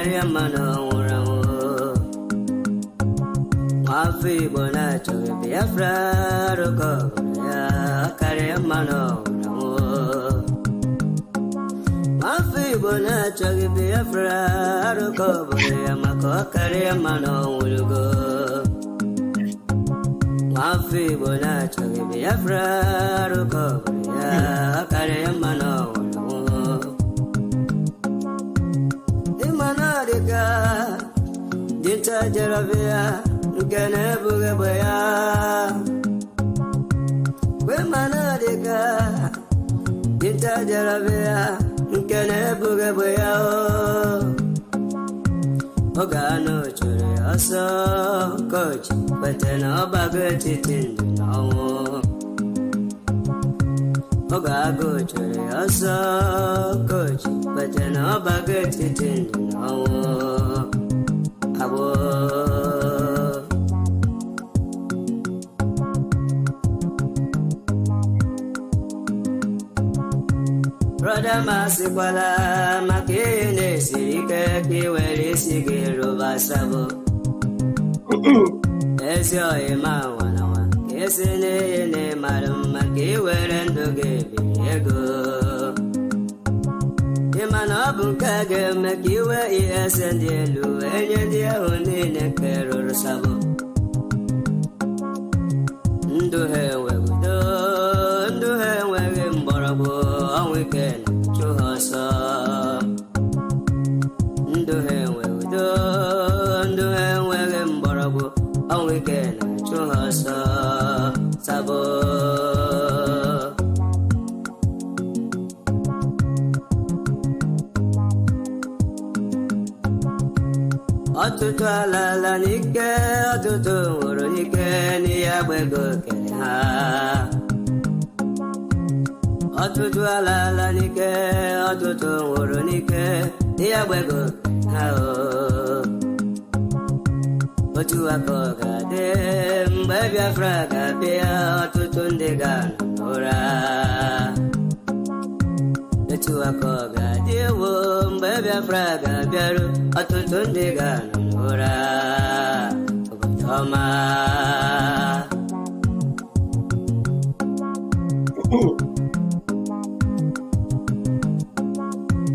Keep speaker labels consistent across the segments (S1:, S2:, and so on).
S1: Kariamano Ramo Mafi Bonacho Biafra Rokoya Kariamano Ramo Mafi Bonacho Biafra Rokoya Mako Kariamano Urugo Mafi Bonacho Biafra Rokoya Kariamano Dinta Jaravia, Ganabugabaya. Wemanadica, Dinta Jaravia, Ganabugabaya. Ogano Churi, also coach, but then a baggage in no. Ogago Churi, also coach, but then a baggage in no. Brother Masikwala Makine Sirike Kiweli Sigiru Basabo Esyo Ima Wanawa Kesine Madam Makiwerendo Gebiego Imanabu Kage Makiwe Esendelu Enyedia Unine Kero Sabo Nduhe Wegudo Nduhe Wegim Borabo on weekend to Hossa Nduhe Wegudo Nduhe Wegim Borabo on weekend to Hossa Sabo Otutu alala nike, otutu uru nike, ni agbego kele ha. Otutu alala nike, otutu uru nike, ni agbego kele ha o. Otu akoga de, mbe Biafra gabia, otutu ndiga n'ora. Otu akoga de wo, mbe Biafra gabiaru, otutu ndiga n'ora. Obutoma.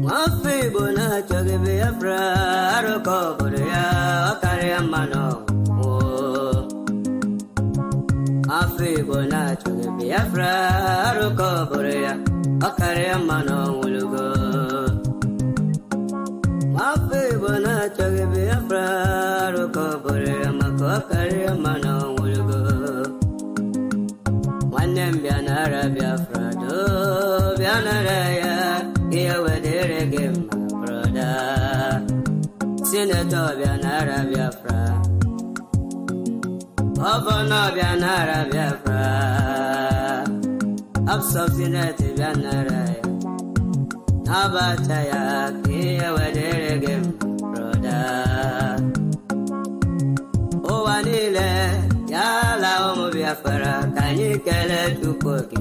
S1: Mafi bona choge Biafra, aroko boreya, okaria mano. Mafi bona choge Biafra, aroko boreya, okaria mano ulugo. Mafi bona choge Biafra, aroko boreya, mako okaria mano ulugo. Wanem bianara Biafra do, bianara ya. Here where they reggae, my brother. Senator Bianara Biafra. Governor Bianara Biafra. Absubsidiary Bianara. Nabataya, here where they reggae, my brother. Oh, Anile, Yala Omo Biafra, can you get it to cook it?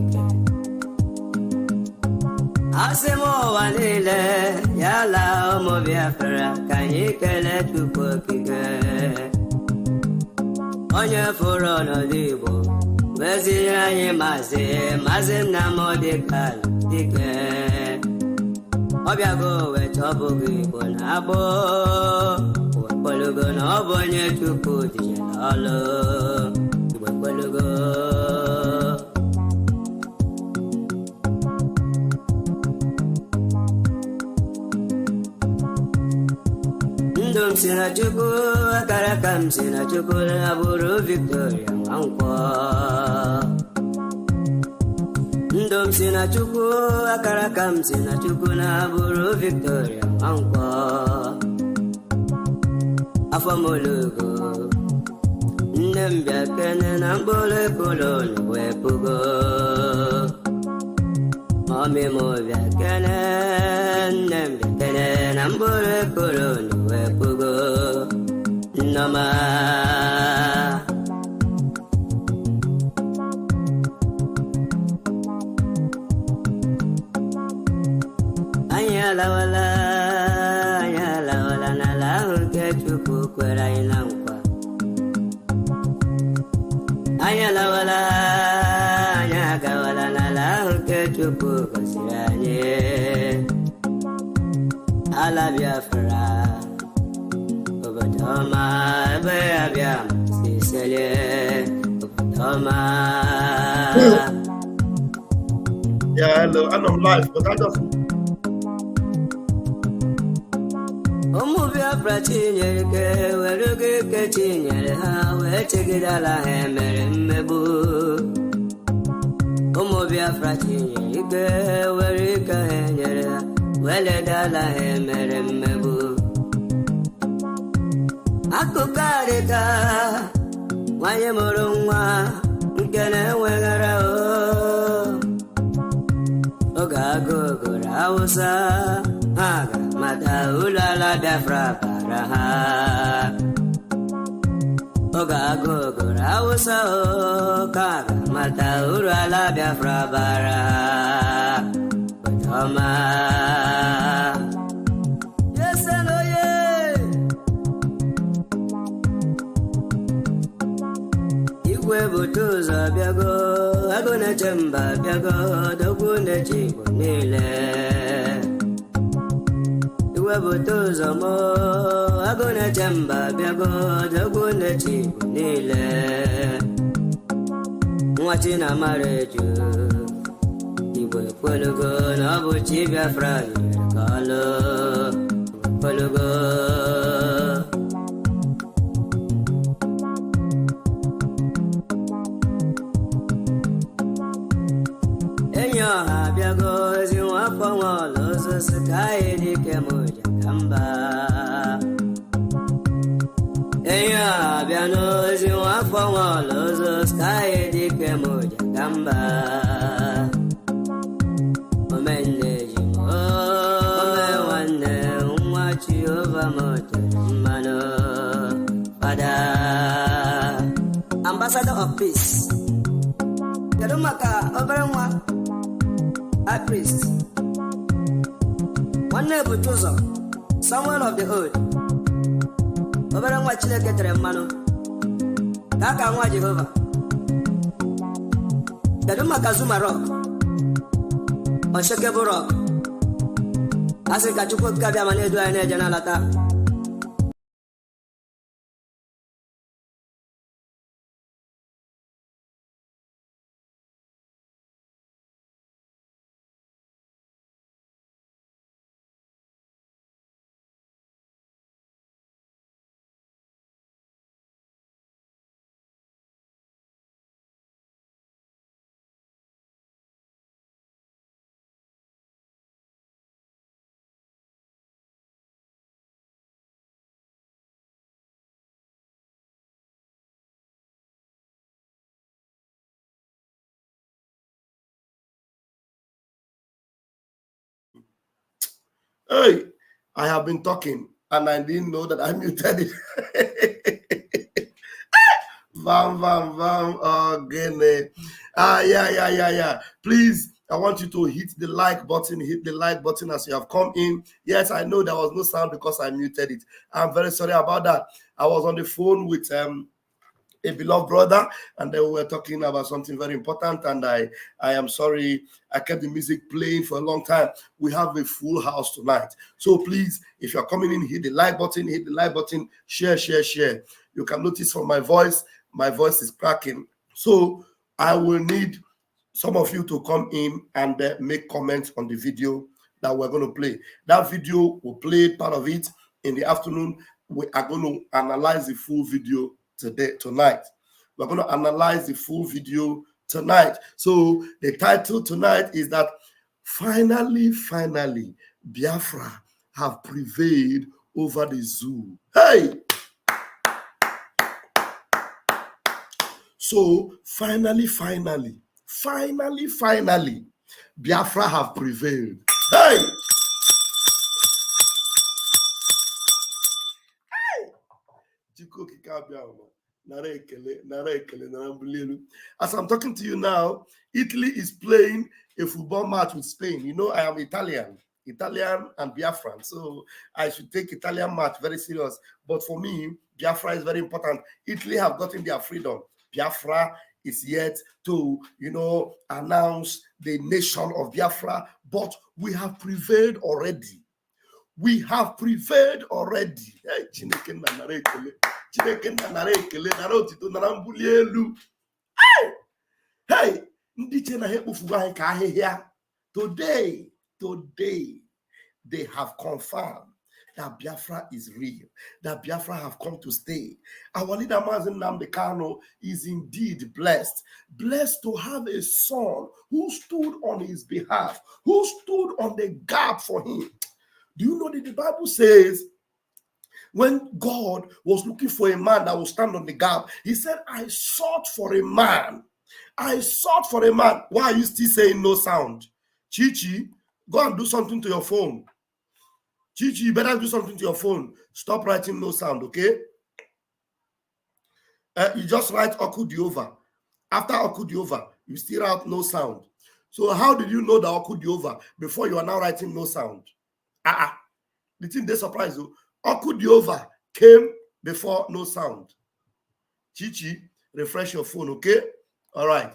S1: Asemo wanile yala omo Biafra kanyi kele tupo kike Onye furo no dibo Wezi yanyi maze na modikal dike Obiago wetobo gibo na abo Wekolugo na obonye tupo dijelalo Wekolugo Ndum sina chuku, akarakam sina chuku, naburu Victoria Mankwa. Ndum sina chuku, akarakam sina chuku, naburu Victoria Mankwa. Afamolugo, ndembya kene nambole koloni wepugo. Mami mo bya kene, ndembya kene nambole koloni wepugo. Nama Anyala wala nala chukwu kwere anyị na nkwa. Anyị alawala, anyị agawala n'ala ahụ nke chukwu gọziri anyị. Ala Biafra, obodo ọma ebe abịa si selie, obodo ọma.
S2: Yeah, hello, and I'm live, but I just...
S1: Ụmụ Biafra tinyere ike, were oge ike tinyere ha, wee chegidala ha emere mmegbu. Ụmụ Biafra tinyere ike, were ike ha enyere ha, wee ledala ha emere mmegbu. Akụkọ adịka nwanyị mụrụ nwa nke na-enweghara oge agụụ gụrụ Hausa, ha ga-amata ụlọ ala Biafra bara ha. Oge agụụ gụrụ Hausa, ka ga-amata ụlọ ala Biafra bara ha. Ọma igwe bute ụzọ bịago, agụ na-eche mba bịago, dogwu na-eche Igbo niile. Igwe bute ụzọ mo, agụ na-eche mba bịago, dogwu na-eche Igbo niile. Nwa Chinamara eju Igbo ekwelugo na ọ bụ Chi Biafra nyere ka ọlụ. Ekwelugo enyi ọha abịago, ezi nwafọ nwa ọla ozosi ka anyị dike m ụja ka mba. Enyi ọha abịa n'ozi nwafọ nwa ọla ozosi ka anyị dike m ụja ka mba. Omenne ji m ome nwanne nwa Jehova m tere mmanụ. Fada Ambassador of Peace, kedu maka obere nwa High Priest nwanne ebute ụzọ Samuel of the Old, obere nwa Chineke tere mmanụ ka aka nwa Jehova. Kedu maka Zuma Rock, Unshakable Rock, asị ka Chukwu ka bịa ma na-edu anyị na-eje n'alata.
S2: Hey, I have been talking and I didn't know that I muted it. Vam. Again. Yeah. Please, I want you to hit the like button. Hit the like button as you have come in. Yes, I know there was no sound because I muted it. I'm very sorry about that. I was on the phone with a beloved brother, and they were talking about something very important, and I am sorry I kept the music playing for a long time. We have a full house tonight, so please, if you're coming in, hit the like button, share. You can notice from my voice is cracking, so I will need some of you to come in and make comments on the video that we're going to play. That video, we'll play part of it in the afternoon. We are going to analyze the full video tonight. We're going to analyze the full video tonight. So the title tonight is that finally, Biafra have prevailed over the zoo. Hey! So finally, Biafra have prevailed. Hey! As I'm talking to you now, Italy is playing a football match with Spain. You know, I am Italian. Italian and Biafran. So I should take Italian match very serious. But for me, Biafra is very important. Italy have gotten their freedom. Biafra is yet to, announce the nation of Biafra, but we have prevailed already. We have prevailed already. Hey, hey, today, they have confirmed that Biafra is real, that Biafra have come to stay. Our leader, Nnamdi Kanu, is indeed blessed to have a son who stood on his behalf, who stood on the gap for him. Do you know that the Bible says, when God was looking for a man that would stand on the gap, he said, I sought for a man. I sought for a man. Why are you still saying no sound? Chichi, go and do something to your phone. Chichi, you better do something to your phone. Stop writing no sound, okay? You just write Okudiover. After Okudiover, you still write no sound. So how did you know that Okudiover before you are now writing no sound? The thing they surprised you. Okudiover came before no sound. Chichi, refresh your phone, okay? All right.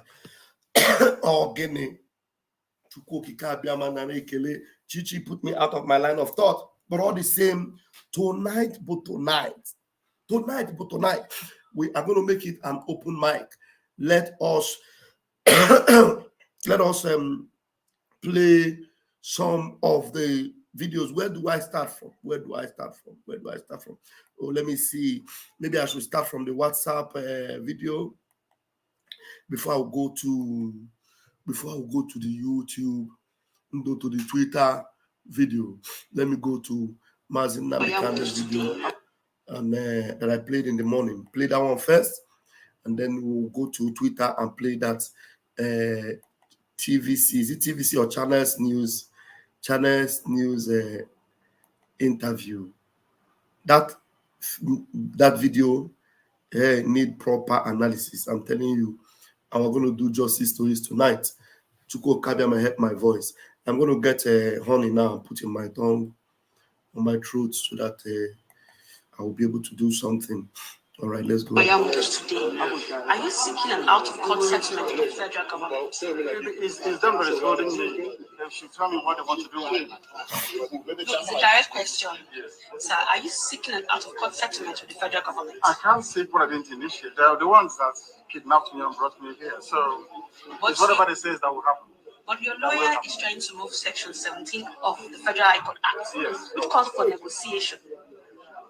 S2: Chichi put me out of my line of thought. But all the same, tonight, we are going to make it an open mic. Let us play some of the videos. Where do I start from? Oh, let me see. Maybe I should start from the WhatsApp video before I go to the YouTube, and go to the Twitter video. Let me go to Nnamdi Kanu's video and that I played in the morning. Play that one first, and then we'll go to Twitter and play that TVC. Is it TVC or Channels News? Channels News interview. That video need proper analysis. I'm telling you, I'm going to do justice to it tonight. Chuko Kabia may help my voice. I'm going to get honey now and put in my tongue, on my throat, so that I will be able to do something. All right, let's go.
S3: Today, are you seeking an out-of-court settlement with the federal government?
S4: Is them that is holding me? They should tell me what they want to do.
S3: No, it's a direct question. Yes. Sir, are you seeking an out-of-court settlement with the federal government?
S4: I can't seek what I didn't initiate. They are the ones that kidnapped me and brought me here. So it's whatever they say that will happen.
S3: But your lawyer is trying to move Section 17 of the Federal High Court Act, yes, which calls for negotiation.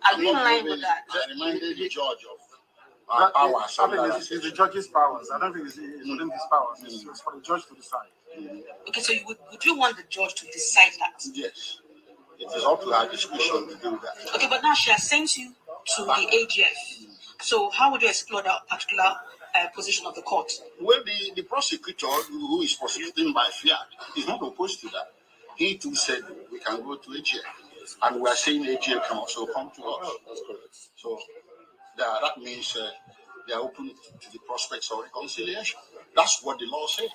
S3: Are you in line with that?
S4: Reminded the judge of powers. I think it's the judge's powers. I don't think it's within his powers. It's for the judge to decide.
S3: Okay, so would you want the judge to decide that?
S4: Yes. It is up to our discretion to do that.
S3: Okay, but now she has sent you to the AGF. So how would you explore that particular position of the court?
S4: Well, the prosecutor who is prosecuting by fiat is not opposed to that. He too said we can go to AGF. And we are saying AGF can also come to us. That's correct. So that means they are open to the prospects of reconciliation. That's what the law says.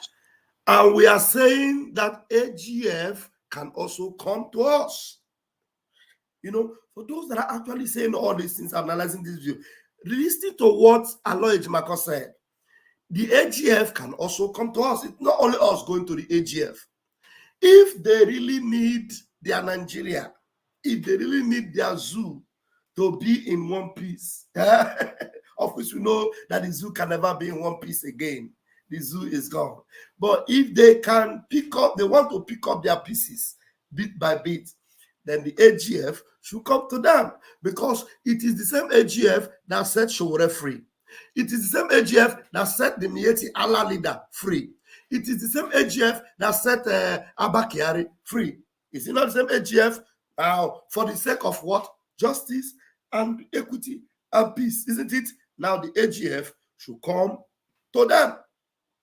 S2: And we are saying that AGF can also come to us. For those that are actually saying all these things, analyzing this view, listening to what Aloy Ejimako said, the AGF can also come to us. It's not only us going to the AGF. If they really need their Nigeria, if they really need their zoo to be in one piece, of course we know that the zoo can never be in one piece again. The zoo is gone. But if they want to pick up their pieces bit by bit, then the AGF should come to them, because it is the same AGF that set Showore free. It is the same AGF that set the Mieti Allah leader free. It is the same AGF that set Abba Kyari free. Is it not the same AGF? Now, for the sake of what? Justice and equity and peace, isn't it? Now the AGF should come to them.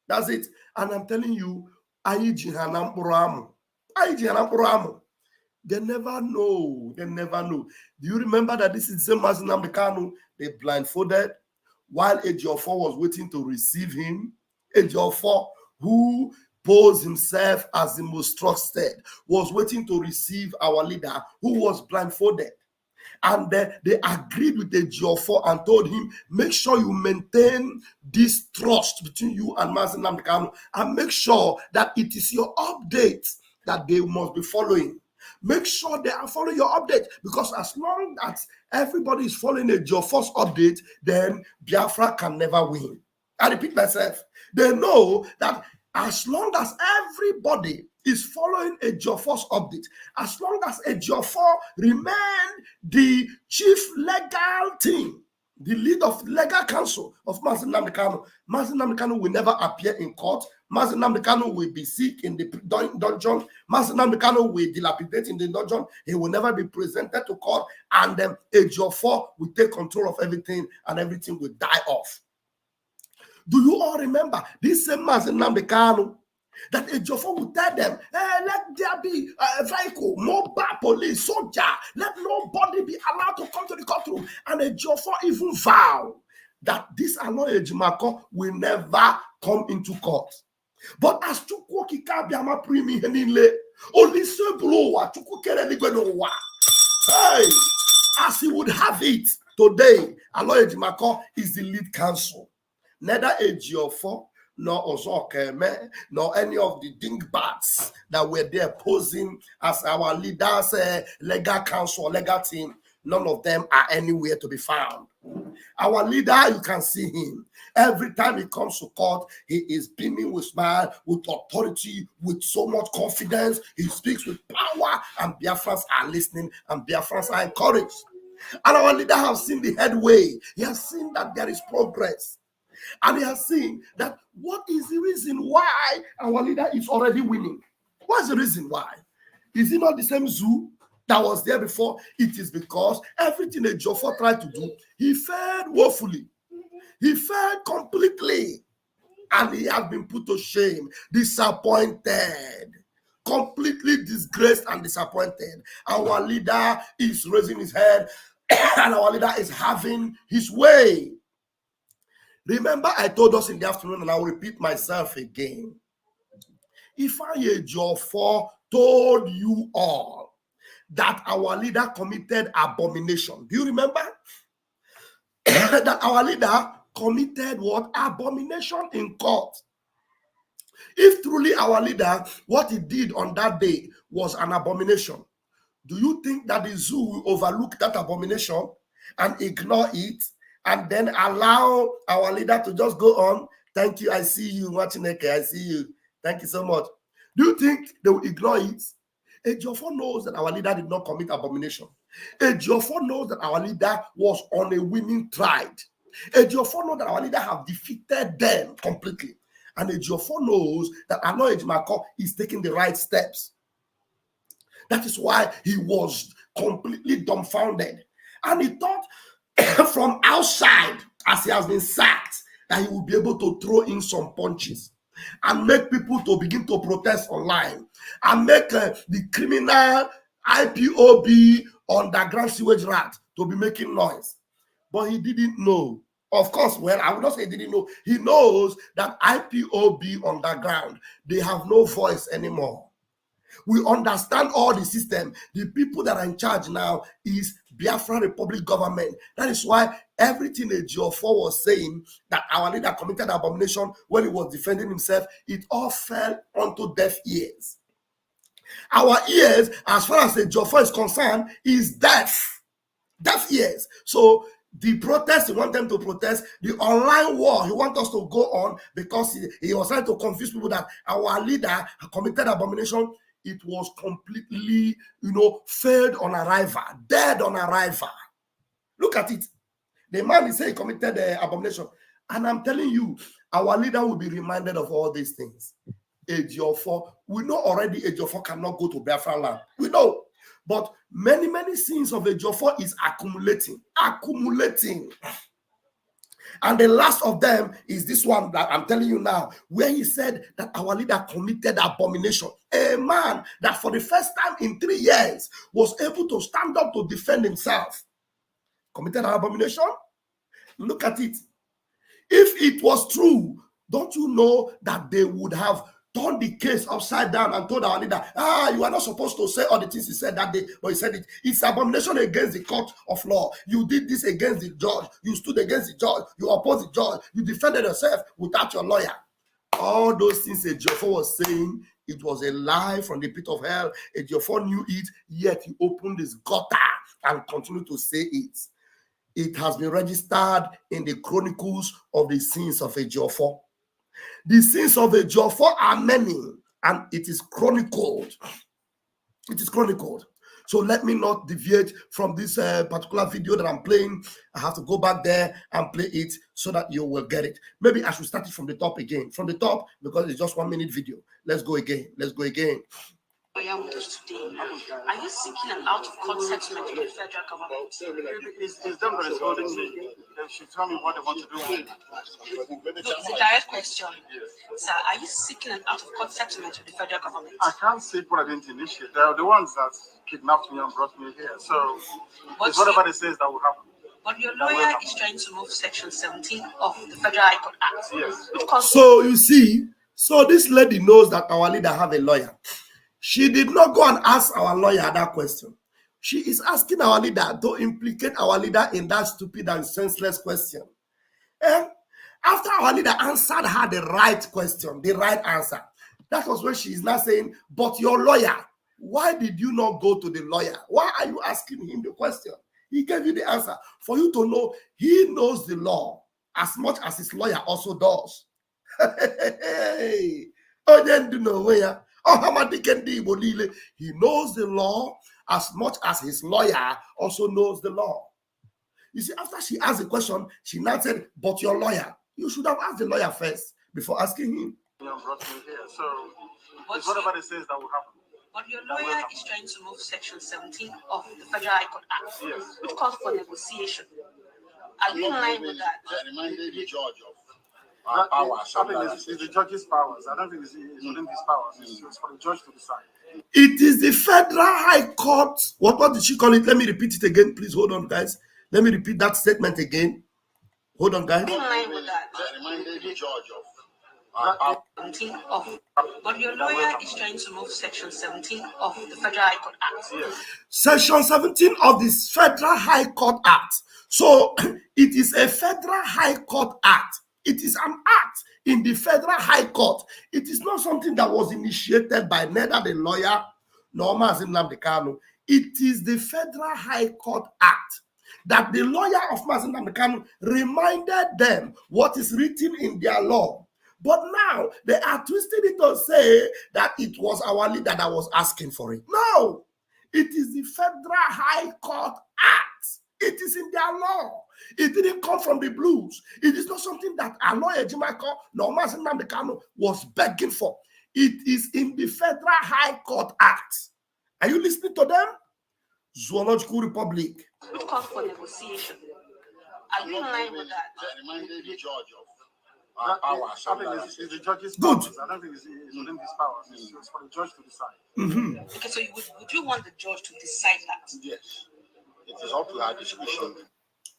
S2: That's it. And I'm telling you, they never know. They never know. Do you remember that this is the same as Nnamdi Kanu? They blindfolded while Ejiofor was waiting to receive him. Ejiofor, who posed himself as the most trusted, was waiting to receive our leader who was blindfolded. And they agreed with the Ejiofor and told him, make sure you maintain this trust between you and Mazi Nnamdi Kanu, and make sure that it is your update that they must be following. Make sure they are following your update, because as long as everybody is following Ejiofor's update, then Biafra can never win. I repeat myself. They know that as long as everybody is following Ejiofor's update, as long as Ejiofor remain the chief legal team, the lead of legal counsel of Mazi Nnamdi Kanu will never appear in court. Mazi Nnamdi Kanu will be sick in the dungeon. Mazi Nnamdi Kanu will dilapidate in the dungeon. He will never be presented to court, and then Ejiofor will take control of everything, and everything will die off. Do you all remember this same Mazi Nnamdi Kanu that Ejiofor would tell them, hey, let there be a vehicle, mobile police, soldier, let nobody be allowed to come to the courtroom. And Ejiofor even vowed that this Aloy Ejimako will never come into court. But as Chukwoki Kabiama Primi Henile, only Sebrowa Chukukere Ligwenowa, hey, as he would have it today, Aloy Ejimako is the lead counsel. Neither Ejiofor nor Ozokeme, nor any of the dingbats that were there posing as our leaders, legal counsel, legal team, none of them are anywhere to be found. Our leader, you can see him. Every time he comes to court, he is beaming with smile, with authority, with so much confidence. He speaks with power, and Biafrans are listening, and Biafrans are encouraged. And our leader has seen the headway. He has seen that there is progress. And he has seen that what is the reason why our leader is already winning? What's the reason why? Is it not the same zoo that was there before? It is because everything Ejiofor tried to do, he failed woefully. He failed completely. And he has been put to shame, disappointed, completely disgraced and disappointed. Our leader is raising his head and our leader is having his way. Remember, I told us in the afternoon, and I will repeat myself again. Ifeanyi Ejiofor told you all that our leader committed abomination. Do you remember? That our leader committed what? Abomination in court. If truly our leader, what he did on that day was an abomination, do you think that the zoo will overlook that abomination and ignore it, and then allow our leader to just go on? Thank you, I see you, Machineke, I see you. Thank you so much. Do you think they will ignore it? Ejiofor knows that our leader did not commit abomination. Ejiofor knows that our leader was on a winning trade. Ejiofor knows that our leader have defeated them completely. And Ejiofor knows that Aloy Ejimako is taking the right steps. That is why he was completely dumbfounded. And he thought from outside, as he has been sacked, that he will be able to throw in some punches and make people to begin to protest online and make the criminal IPOB underground sewage rat to be making noise. But he didn't know. Of course, well, I would not say he didn't know. He knows that IPOB underground, they have no voice anymore. We understand all the system. The people that are in charge now is Biafra Republic government. That is why everything Ejiofor was saying that our leader committed abomination when he was defending himself, it all fell onto deaf ears. Our ears, as far as Ejiofor is concerned, is deaf. Deaf ears. So the protest, he want them to protest. The online war, he wants us to go on because he was trying to confuse people that our leader committed abomination. It was completely, failed on arrival, dead on arrival. Look at it. The man is saying he committed abomination. And I'm telling you, our leader will be reminded of all these things. Ejiofor, we know already Ejiofor cannot go to Biafra land. We know. But many, many sins of Ejiofor is accumulating. And the last of them is this one that I'm telling you now, where he said that our leader committed abomination. A man that for the first time in 3 years was able to stand up to defend himself. Committed an abomination? Look at it. If it was true, don't you know that they would have turned the case upside down and told our leader, you are not supposed to say all the things he said that day, but he said it. It's abomination against the court of law. You did this against the judge. You stood against the judge. You opposed the judge. You defended yourself without your lawyer. All those things Ejiofor was saying, it was a lie from the pit of hell. Ejiofor knew it, yet he opened his gutter and continued to say it. It has been registered in the chronicles of the sins of Ejiofor. The sins of Ejiofor are many, and it is chronicled. It is chronicled. So let me not deviate from this particular video that I'm playing. I have to go back there and play it so that you will get it. Maybe I should start it from the top again. From the top, because it's just 1 minute video. Let's go again. Let's go again.
S3: Today, are you seeking an out-of-court settlement with the federal government?
S4: It's them that is holding me. They should tell me what they want to do.
S3: Look, it's a direct question. Sir, are you seeking an out-of-court settlement with the federal government?
S4: I can't say what I didn't initiate. They are the ones that kidnapped me and brought me here. So it's whatever they say that will happen.
S3: But your lawyer is trying to move Section 17 of the Federal High Court Act.
S4: Yes.
S2: So you see, so this lady knows that our leader have a lawyer. She did not go and ask our lawyer that question. She is asking our leader to implicate our leader in that stupid and senseless question. And after our leader answered her the right question, the right answer, that was when she is now saying, but your lawyer, why did you not go to the lawyer? Why are you asking him the question? He gave you the answer. For you to know, he knows the law as much as his lawyer also does. Oh, then do know where. He knows the law as much as his lawyer also knows the law. You see, after she asked the question, she now said, but your lawyer. You should have asked the lawyer first before asking him.
S4: So it's whatever they say that will happen.
S3: But your lawyer is trying to move Section 17 of the Federal High Court Act, which calls for negotiation. Are you in line with that?
S4: I reminded the judge of powers. I think it's the judge's powers. I don't think it's within his powers. It's for the judge to decide.
S2: It is the Federal High Court. What did she call it? Let me repeat it again. Please hold on, guys. Let me repeat that statement again. Hold on, guys.
S3: Are you in line with that?
S4: I reminded the judge of
S3: but your lawyer is trying to move Section 17 of the Federal High Court Act.
S2: Section 17 of the Federal High Court Act. So it is a Federal High Court Act. It is an act in the Federal High Court. It is not something that was initiated by neither the lawyer nor Nnamdi Kanu. It is the Federal High Court Act that the lawyer of Nnamdi Kanu reminded them what is written in their law. But now they are twisting it to say that it was our leader that was asking for it. No, it is the Federal High Court Act. It is in their law. It didn't come from the blues. It is not something that our lawyer Jimako nor Nnamdi Kanu was begging for. It is in the Federal High Court Act. Are you listening to them? Zoological Republic.
S3: Which calls for negotiation. Are you in line with that?
S4: I reminded the judge of powers. I think it's the judge's
S2: Good.
S4: powers. I don't think it's within his powers. It's for the judge to decide.
S2: Mm-hmm.
S3: Okay, so would you want the judge to decide that?
S4: Yes. It is up to our discretion.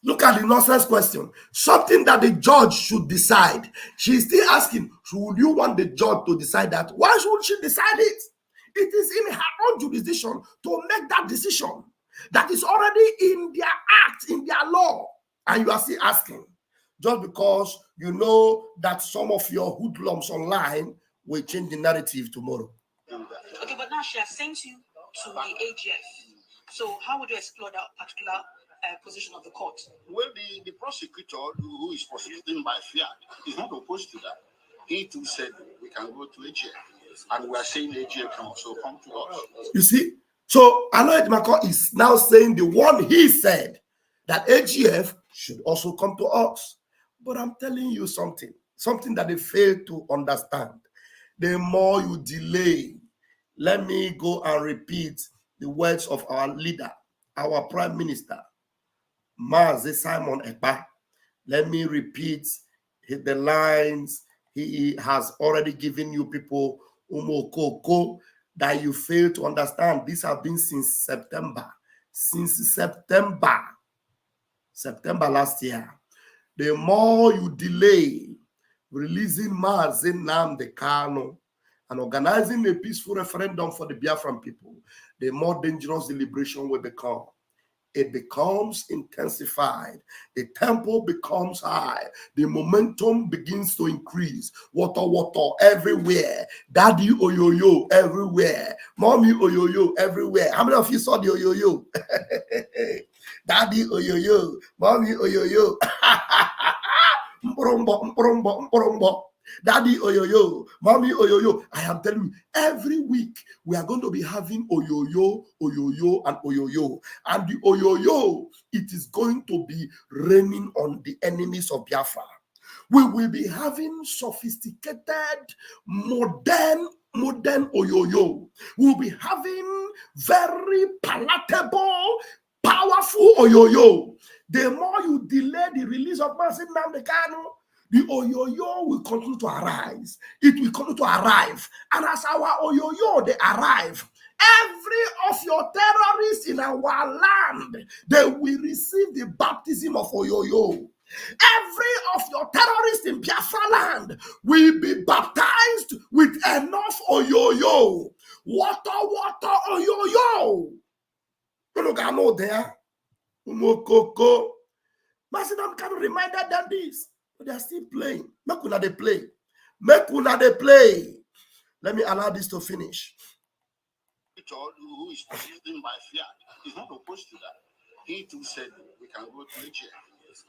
S2: Look at the nonsense question. Something that the judge should decide. She's still asking, should you want the judge to decide that? Why should she decide it? It is in her own jurisdiction to make that decision. That is already in their act, in their law. And you are still asking. Just because you know that some of your hoodlums online will change the narrative tomorrow.
S3: Okay, but now she has sent you to the AGF. So how would you explore that particular position of the court?
S4: Well, the prosecutor who is prosecuting by fiat is not opposed to that. He too said we can go to AGF. And we are saying AGF can also come to us.
S2: You see? So Anoed Mako is now saying the one he said that AGF should also come to us. But I'm telling you something that they fail to understand. The more you delay, let me go and repeat the words of our leader, our prime minister, Mazi Simon Ekpa. Let me repeat the lines he has already given you people, Umokoko, that you fail to understand. These have been since September. Since September last year. The more you delay releasing Mazi Nnamdi Kanu, and organizing a peaceful referendum for the Biafran people, the more dangerous the liberation will become. It becomes intensified. The tempo becomes high. The momentum begins to increase. Water everywhere. Daddy oyoyo everywhere. Mommy oyoyo everywhere. How many of you saw the oyoyo? Daddy oyoyo. Mommy oyoyo. Mporombo. Daddy oyoyo, mommy oyoyo. I am telling you, every week we are going to be having oyoyo, and oyoyo. And the oyoyo, it is going to be raining on the enemies of Biafra. We will be having sophisticated, modern oyoyo. We'll be having very palatable, powerful oyoyo. The more you delay the release of Nnamdi Kanu, the oyoyo will continue to arise. It will continue to arrive. And as our oyoyo, they arrive, every of your terrorists in our land, they will receive the baptism of oyoyo. Every of your terrorists in Biafra land will be baptized with enough oyoyo. Water, oyoyo. Look, I know there. Umokoko. Nnamdi Kanu reminded them this. But they are still playing. Make una they play. Make una they play. Let me allow this to finish.
S4: Who is positioned by fear is not opposed to that. He too said we can go to AGM.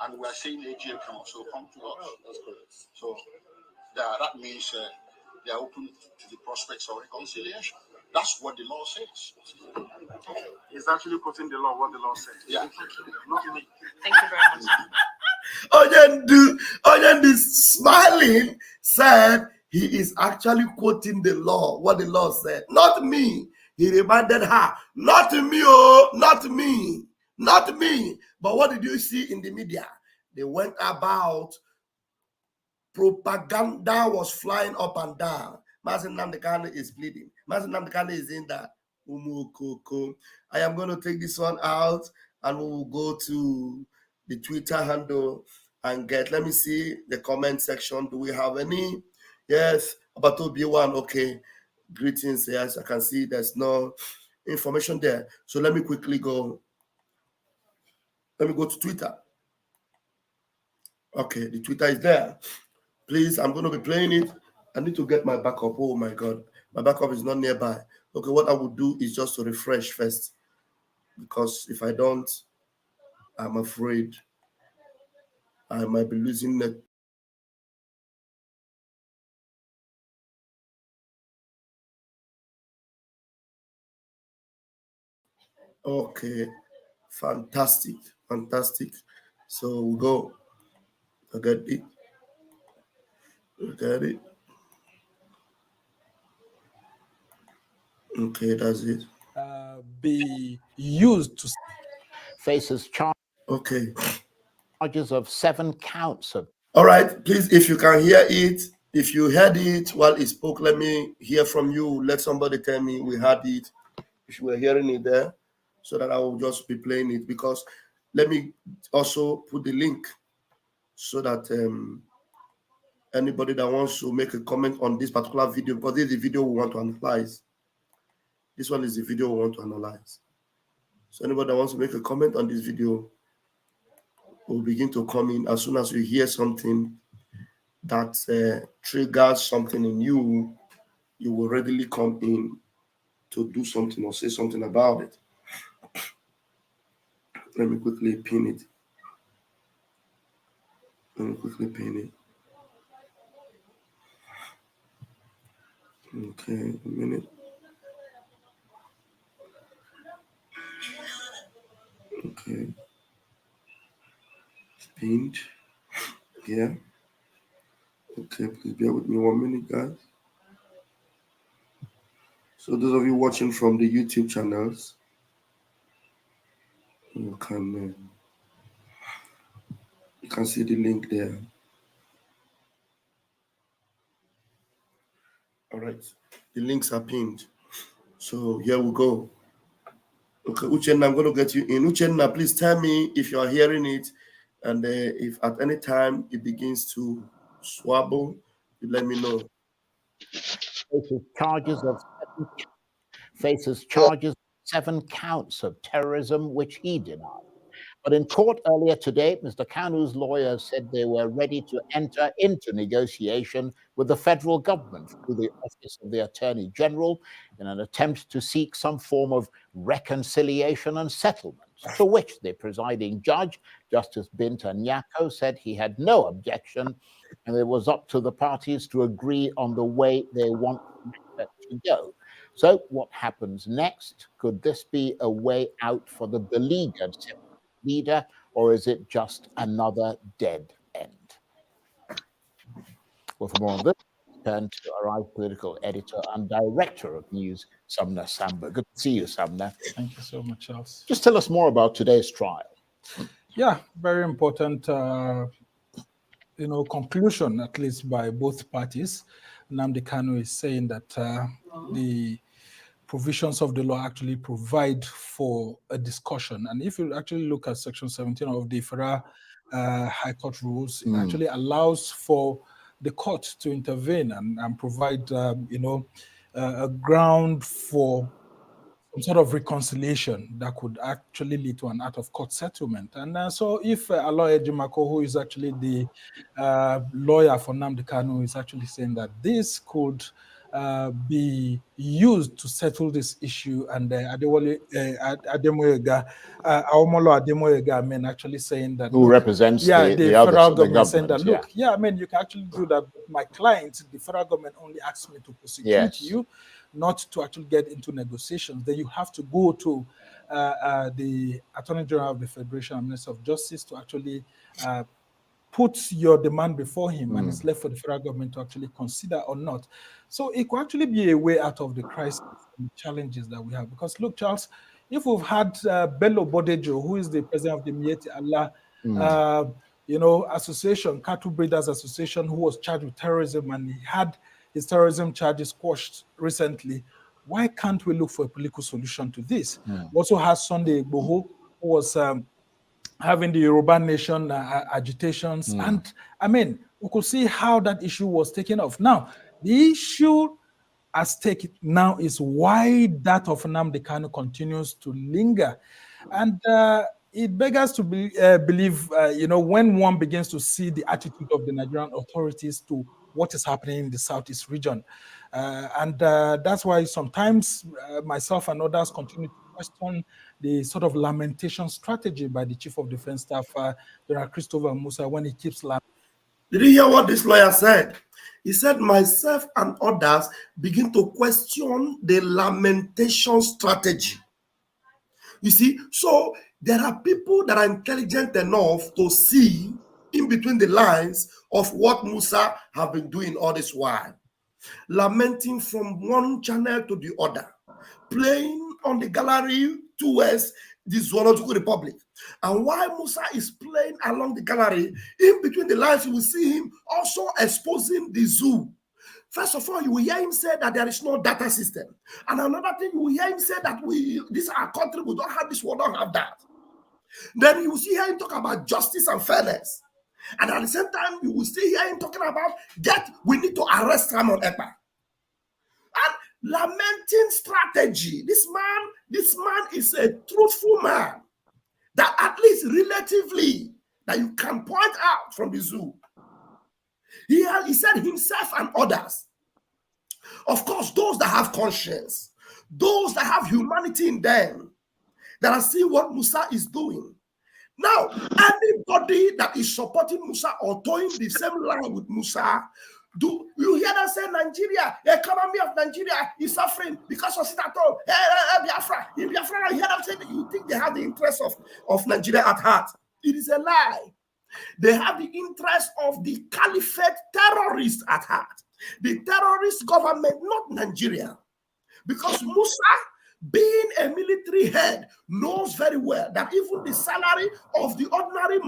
S4: And we are saying AGM can also come to us. That's correct. So that means they are open to the prospects of reconciliation. That's what the law says.
S5: He's actually quoting the law, what the law says.
S4: Yeah.
S5: Not me.
S3: Thank you very much.
S2: Oyendu smiling said he is actually quoting the law, what the law said. Not me. He reminded her, not me, oh, not me, not me. But what did you see in the media? They went about, propaganda was flying up and down. Nnamdi Kanu is bleeding. Nnamdi Kanu is in that. I am going to take this one out and we will go to the Twitter handle and let me see the comment section. Do we have any? Yes, Abato B1, okay. Greetings, yes, I can see there's no information there. So let me quickly go. Let me go to Twitter. Okay, the Twitter is there. Please, I'm going to be playing it. I need to get my backup. Oh my God, my backup is not nearby. Okay, what I would do is just to refresh first. Because if I don't, I'm afraid I might be losing it. Okay, fantastic. So we'll go. I get it. Okay, that's it.
S6: Be used to
S7: faces
S2: okay.
S7: charges of 7 counts of.
S2: All right, please, if you can hear it, if you heard it while it spoke, let me hear from you. Let somebody tell me we heard it, if you were hearing it there, so that I will just be playing it. Because let me also put the link so that anybody that wants to make a comment on this particular video, because this is the video we want to analyze. This one is the video we want to analyze. So anybody that wants to make a comment on this video will begin to come in as soon as you hear something that triggers something in you. You will readily come in to do something or say something about it. Let me quickly pin it. Okay, a minute. Okay. It's pinned. Yeah. Okay, please bear with me 1 minute, guys. So those of you watching from the YouTube channels, you can see the link there. All right, the links are pinned. So here we go. Okay, Uchenna, I'm going to get you in. Uchenna, please tell me if you are hearing it, and if at any time it begins to swabble, you let me know.
S7: faces charges of 7 counts of terrorism, which he denied. But in court earlier today, Mr. Kanu's lawyers said they were ready to enter into negotiation with the federal government through the Office of the Attorney General in an attempt to seek some form of reconciliation and settlement, to which the presiding judge, Justice Binta Nyako, said he had no objection, and it was up to the parties to agree on the way they want to go. So what happens next? Could this be a way out for the beleaguered leader, or is it just another dead end? Well, for more on this, turn to our political editor and director of news, Sumner Samba. Good to see you, Sumner.
S6: Thank you so much, Charles.
S7: Just tell us more about today's trial.
S6: Yeah, very important, conclusion, at least by both parties. Nnamdi Kanu is saying that the provisions of the law actually provide for a discussion. And if you actually look at Section 17 of the Federal High Court rules, it actually allows for the court to intervene and provide, a ground for some sort of reconciliation that could actually lead to an out-of-court settlement. And so if Aloy Ejimako, who is actually the lawyer for Nnamdi Kanu, is actually saying that this could be used to settle this issue, and Adewale Ademoyega, Aomolo Ademoyega, actually saying that,
S7: who represents the
S6: federal government, saying that,
S7: yeah.
S6: look, you can actually do that. My client, the federal government, only asked me to prosecute you, not to actually get into negotiations. Then you have to go to the Attorney General of the Federation and Minister of Justice to actually put your demand before him, and it's left for the federal government to actually consider or not. So it could actually be a way out of the crisis and the challenges that we have. Because look, Charles, if we've had Bello Bodejo, who is the president of the Mieti Allah, association, Cattle Breeders Association, who was charged with terrorism, and he had his terrorism charges quashed recently, why can't we look for a political solution to this? We also has Sunday Igboho, who was having the Yoruba Nation agitations. And we could see how that issue was taken off. Now, the issue at stake now is why that of Nnamdi Kanu continues to linger. And it beggars to believe, when one begins to see the attitude of the Nigerian authorities to what is happening in the Southeast region. And that's why sometimes myself and others continue to question the sort of lamentation strategy by the Chief of Defense Staff, General Christopher Musa, when he keeps lamenting.
S2: Did you hear what this lawyer said? He said, myself and others begin to question the lamentation strategy. You see, so there are people that are intelligent enough to see in between the lines of what Musa have been doing all this while. Lamenting from one channel to the other, playing on the gallery towards the Zoological Republic. And while Musa is playing along the gallery, in between the lines, you will see him also exposing the zoo. First of all, you will hear him say that there is no data system. And another thing, you will hear him say that this is our country, we don't have this, we don't have that. Then you will see him talk about justice and fairness. And at the same time, you will still hear him talking about we need to arrest Simon Ekpa. And lamenting strategy. This man is a truthful man that at least relatively that you can point out from the zoo. He said himself and others. Of course, those that have conscience, those that have humanity in them, that are seeing what Musa is doing. Now, anybody that is supporting Musa or towing the same line with Musa, do you hear them say Nigeria, the economy of Nigeria is suffering because of sit at home? Biafra. In Biafra, you hear them say that you think they have the interest of Nigeria at heart. It is a lie. They have the interest of the caliphate terrorists at heart. The terrorist government, not Nigeria. Because Musa, being a military head, knows very well that even the salary of the ordinary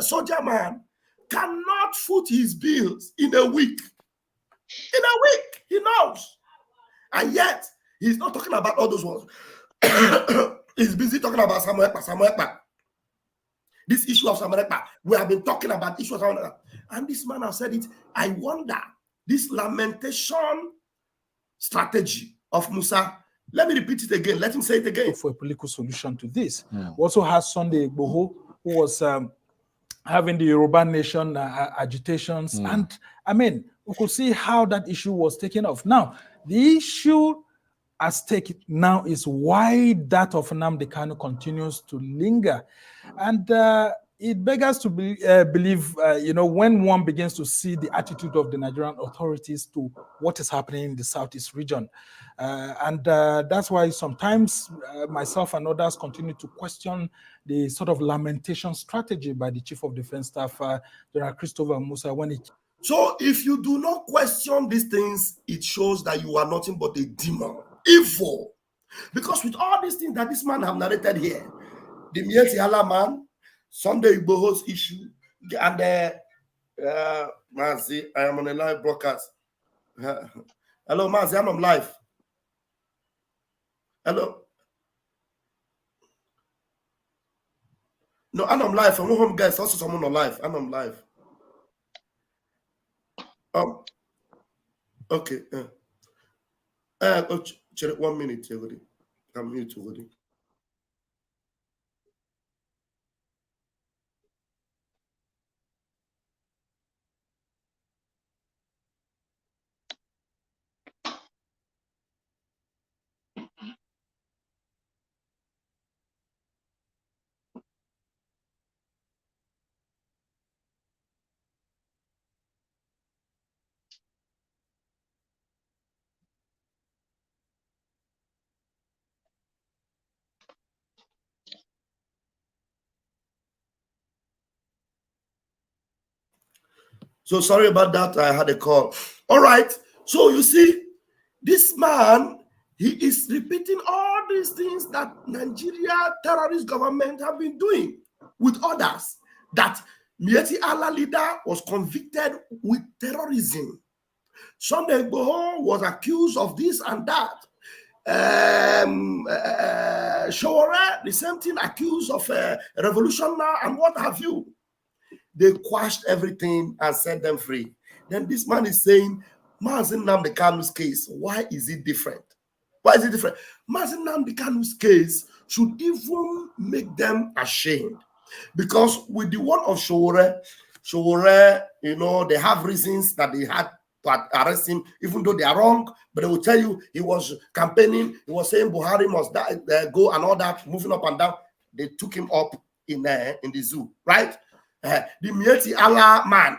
S2: soldier man cannot foot his bills in a week. In a week, he knows. And yet, he's not talking about all those ones. He's busy talking about Samuel Ekpa. This issue of Samuel Ekpa, we have been talking about issue of Samuel Ekpa. And this man has said it. I wonder, this lamentation strategy of Musa. Let me repeat it again. Let him say it again.
S6: For a political solution to this. We also had Sunday Igboho, who was having the Yoruba nation agitations. And I mean, we could see how that issue was taken off. Now, the issue at stake now is why that of Nnamdi Kanu continues to linger. And it beggars to believe, when one begins to see the attitude of the Nigerian authorities to what is happening in the Southeast region. And that's why sometimes myself and others continue to question the sort of lamentation strategy by the Chief of Defense Staff, General Christopher Musa, when it...
S2: So if you do not question these things, it shows that you are nothing but a demon, evil. Because with all these things that this man have narrated here, the Mieti Allah man, Sunday Igboho's issue, and Mazi, I am on a live broadcast. Hello, Mazi, I'm on live. Hello. No, I'm on live. I'm home, guys. Also, someone on live. I'm on live. Okay. 1 minute. I'm here to So sorry about that. I had a call. All right. So you see, this man, he is repeating all these things that Nigeria terrorist government have been doing with others. That Mieti Allah leader was convicted with terrorism. Sunday Igboho was accused of this and that. Showore, the same thing, accused of revolution now and what have you. They quashed everything and set them free. Then this man is saying, Mazi Nnamdi Kanu's case, why is it different? Why is it different? Mazi Nnamdi Kanu's case should even make them ashamed. Because with the one of Showore, they have reasons that they had to arrest him, even though they are wrong, but they will tell you he was campaigning, he was saying Buhari must go and all that, moving up and down. They took him up in the zoo, right? The Mieti Allah man,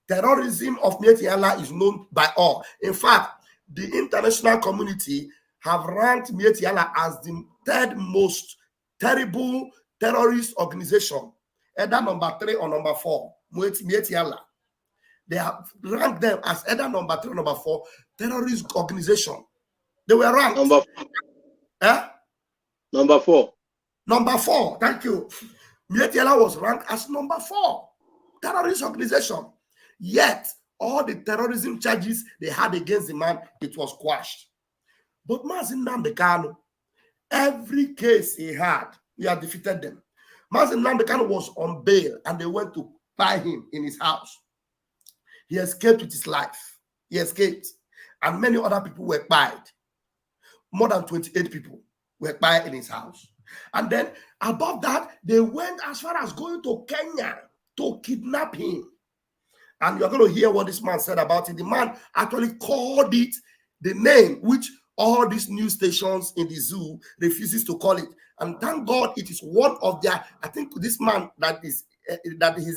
S2: terrorism of Mieti Allah is known by all. In fact, the international community have ranked Mieti Allah as the third most terrible terrorist organization, either number 3 or number 4. Mieti Allah. They have ranked them as either number 3 or number 4 terrorist organization. They were ranked.
S8: Number 4.
S2: Number 4. Thank you. Mieti Allah was ranked as number 4 terrorist organization. Yet, all the terrorism charges they had against the man, it was quashed. But Mazi Nnamdi Kanu, every case he had defeated them. Mazi Nnamdi Kanu was on bail and they went to buy him in his house. He escaped with his life. He escaped. And many other people were buyed. More than 28 people were buyed in his house. And then above that, they went as far as going to Kenya to kidnap him. And you're going to hear what this man said about it. The man actually called it the name which all these news stations in the zoo refuses to call it. And thank God it is one of their, I think this man that he's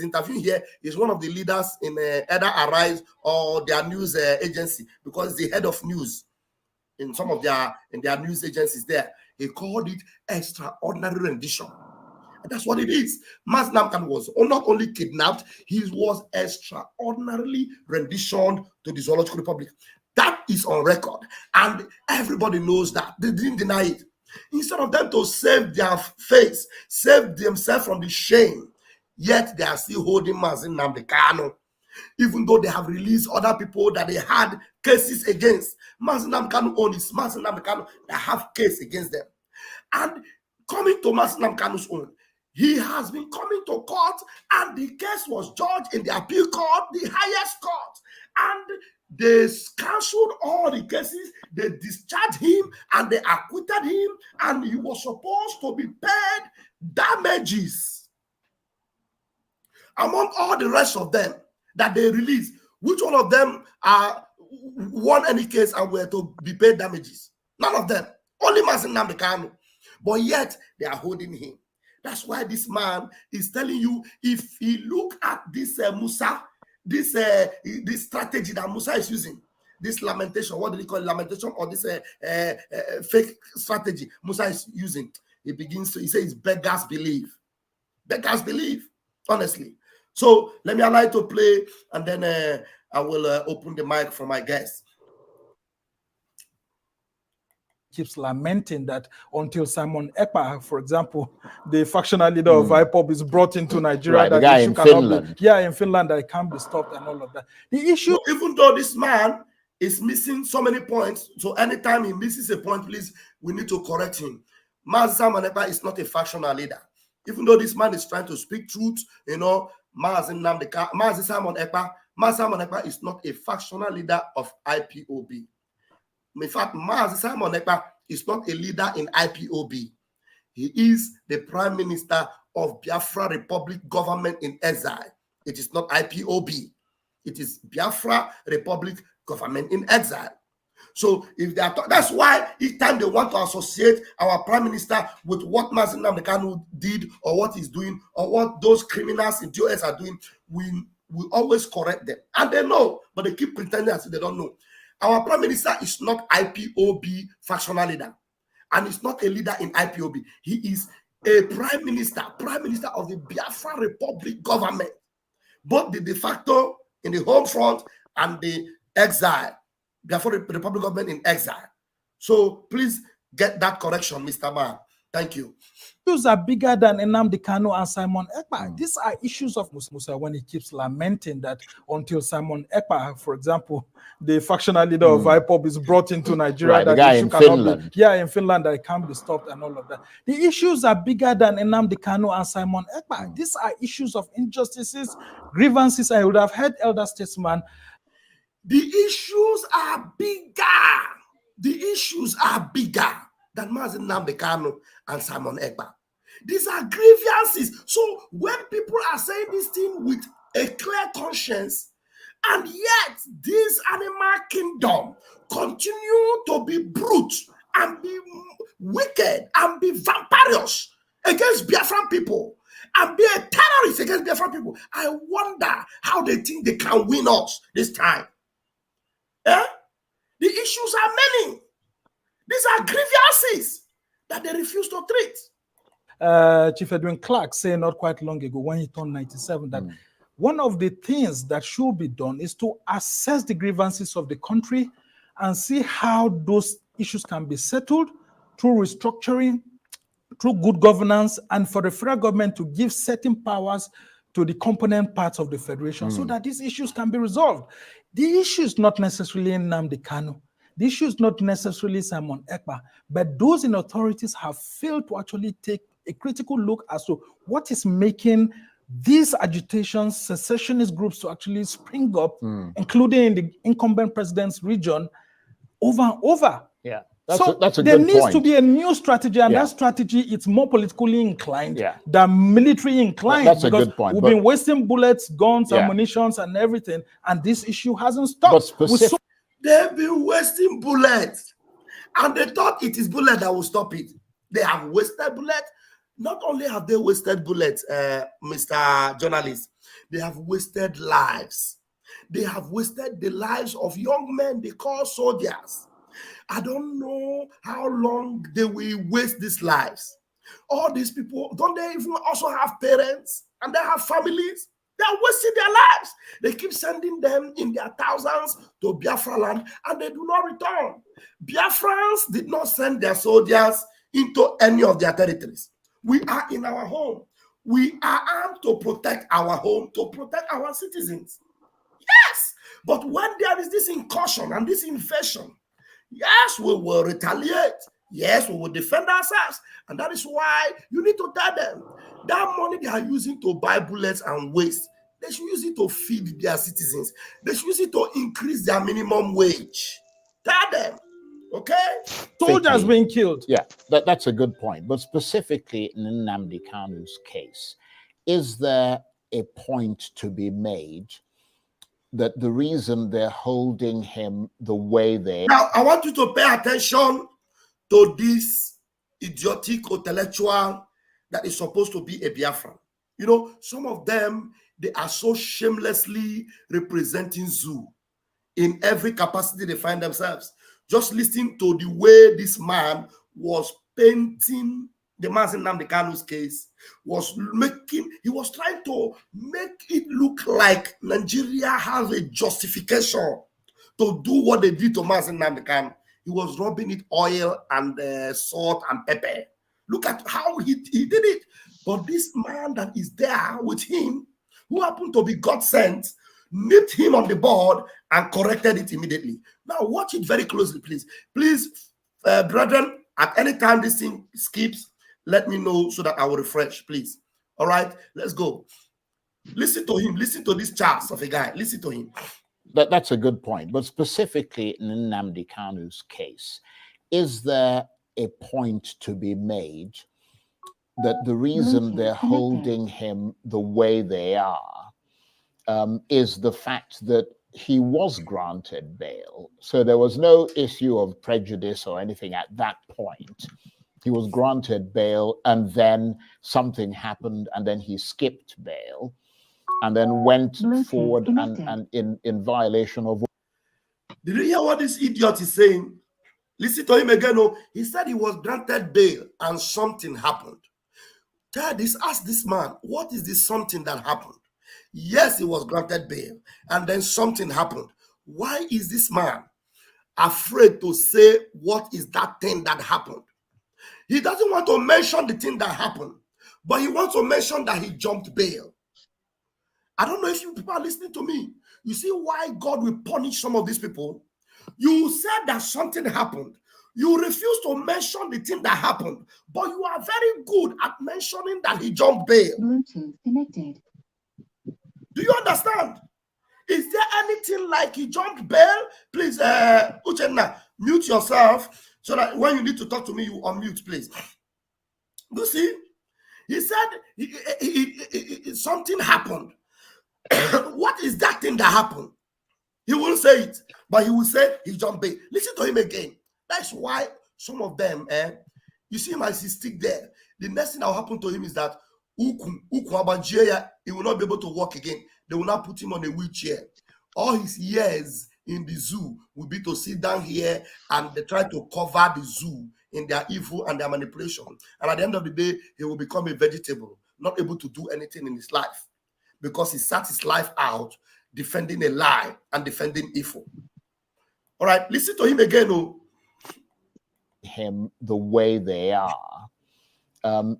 S2: interviewing here is one of the leaders in either Arise or their news agency, because the head of news in some of their news agencies there. He called it extraordinary rendition. And that's what it is. Mazi Nnamdi Kanu was not only kidnapped, he was extraordinarily renditioned to the Zoological Republic. That is on record. And everybody knows that. They didn't deny it. Instead of them to save their face, save themselves from the shame, yet they are still holding Mazi Nnamdi Kanu. Even though they have released other people that they had cases against. Mazi Nnamdi Kanu own is Mazi Nnamdi Kanu that have case against them. And coming to Mazi Nnamdi Kanu's own, he has been coming to court and the case was judged in the appeal court, the highest court. And They cancelled all the cases, they discharged him, and they acquitted him, and he was supposed to be paid damages. Among all the rest of them that they released, which one of them won any case and were to be paid damages? None of them. Only Nnamdi Kanu. But yet, they are holding him. That's why this man is telling you, if he look at this Musa, this strategy that Musa is using, this lamentation, what do they call it, lamentation, or this fake strategy Musa is using, he says beggars believe. Beggars believe, honestly. So let me allow you to play, and then I will open the mic for my guests.
S6: Keeps lamenting that until Simon Ekpa, for example, the factional leader of IPOB, is brought into Nigeria,
S7: right,
S6: that
S7: the guy
S6: issue
S7: in
S6: cannot
S7: Finland.
S6: be, in Finland, that it can't be stopped and all of that. The issue,
S2: even though this man is missing so many points, so anytime he misses a point, please, we need to correct him. Simon Ekpa is not a factional leader. Even though this man is trying to speak truth, you know, Simon Ekpa is not a factional leader of IPOB. In fact, Simon Ekpa is not a leader in IPOB. He is the Prime Minister of Biafra Republic Government in Exile. It is not IPOB. It is Biafra Republic Government in Exile. So if they are, that's why each time they want to associate our Prime Minister with what Nnamdi Kanu did, or what he's doing, or what those criminals in US are doing, we always correct them. And they know, but they keep pretending as if they don't know. Our Prime Minister is not IPOB factional leader, and he's not a leader in IPOB. He is a Prime Minister of the Biafra Republic government, both the de facto in the home front and the exile, Biafra Republic government in exile. So please get that correction, Mr. Man. Thank you.
S6: Issues are bigger than Nnamdi Kanu and Simon Ekpa. These are issues of Musa when he keeps lamenting that until Simon Ekpa, for example, the factional leader of IPOB, is brought into Nigeria,
S7: right,
S6: that
S7: the guy
S6: issue
S7: in
S6: cannot
S7: Finland.
S6: be, in Finland, that it can't be stopped and all of that. The issues are bigger than Nnamdi Kanu and Simon Ekpa. These are issues of injustices, grievances. I would have heard elder statesmen.
S2: The issues are bigger. The issues are bigger than Nnamdi Kanu and Simon Ekpa. These are grievances. So when people are saying this thing with a clear conscience, and yet this animal kingdom continue to be brute and be wicked and be vampirious against Biafran people and be a terrorist against Biafran people, I wonder how they think they can win us this time. The issues are many. These are grievances that they refuse to treat.
S6: Chief Edwin Clark said not quite long ago, when he turned 97, that one of the things that should be done is to assess the grievances of the country and see how those issues can be settled through restructuring, through good governance, and for the federal government to give certain powers to the component parts of the federation so that these issues can be resolved. The issue is not necessarily Nnamdi Kanu. The issue is not necessarily Simon Ekpa, but those in authorities have failed to actually take a critical look as to what is making these agitations, secessionist groups to actually spring up, including in the incumbent president's region, over and over.
S7: Yeah,
S6: that's
S7: a good point.
S6: There needs to be a new strategy, and that strategy is more politically inclined than military inclined.
S7: That's a good point.
S6: We've been wasting bullets, guns, ammunition, and everything, and this issue hasn't stopped.
S2: They've been wasting bullets, and they thought it is bullet that will stop it. They have wasted bullets. Not only have they wasted bullets, Mr. Journalist, they have wasted lives. They have wasted the lives of young men they call soldiers. I don't know how long they will waste these lives. All these people, don't they even also have parents and they have families? They are wasting their lives. They keep sending them in their thousands to Biafra land, and they do not return. Biafrans did not send their soldiers into any of their territories. We are in our home. We are armed to protect our home, to protect our citizens. Yes, but when there is this incursion and this invasion, yes, we will retaliate. Yes, we will defend ourselves. And that is why you need to tell them that money they are using to buy bullets and waste, They should use it to feed their citizens. They should use it to increase their minimum wage. Tell them, okay?
S6: Soldiers being killed.
S7: Yeah, that's a good point. But specifically in Nnamdi Kanu's case, is there a point to be made that the reason they're holding him the way they...
S2: Now, I want you to pay attention to this idiotic intellectual that is supposed to be a Biafran. You know, some of them, they are so shamelessly representing Zoo in every capacity they find themselves. Just listening to the way this man was painting the man in Nnamdi Kanu's case, he was trying to make it look like Nigeria has a justification to do what they did to Mazen Nnamdi Kanu. He was rubbing it oil and salt and pepper. Look at how he did it. But this man that is there with him, who happened to be God sent, nipped him on the board and corrected it immediately. Now watch it very closely, please. Please, brethren, at any time this thing skips, let me know so that I will refresh, please. All right, let's go. Listen to him. Listen to this chance of a guy. Listen to him.
S7: That's a good point. But specifically in Nnamdi Kanu's case, is there a point to be made that the reason they're holding him the way they are is the fact that he was granted bail? So there was no issue of prejudice or anything at that point. He was granted bail, and then something happened, and then he skipped bail, and then went forward and in violation of...
S2: Did you hear what this idiot is saying? Listen to him again. Oh, he said he was granted bail and something happened. Ask this man, what is this something that happened? Yes, he was granted bail and then something happened. Why is this man afraid to say what is that thing that happened? He doesn't want to mention the thing that happened, but he wants to mention that he jumped bail. I don't know if you people are listening to me. You see why God will punish some of these people? You said that something happened. You refuse to mention the thing that happened, but you are very good at mentioning that he jumped bail.
S8: Bluetooth connected.
S2: Do you understand? Is there anything like he jumped bail? Please, Uchenna, mute yourself so that when you need to talk to me, you unmute, please. You see, he said something happened. What is that thing that happened? He won't say it, but he will say he jumped bail. Listen to him again. That's why some of them, you see my stick there. The next thing that will happen to him is that he will not be able to walk again. They will not put him on a wheelchair. All his years in the zoo will be to sit down here and they try to cover the zoo in their evil and their manipulation. And at the end of the day, he will become a vegetable, not able to do anything in his life because he sat his life out defending a lie and defending evil. All right, listen to him again. Oh.
S7: Him the way they are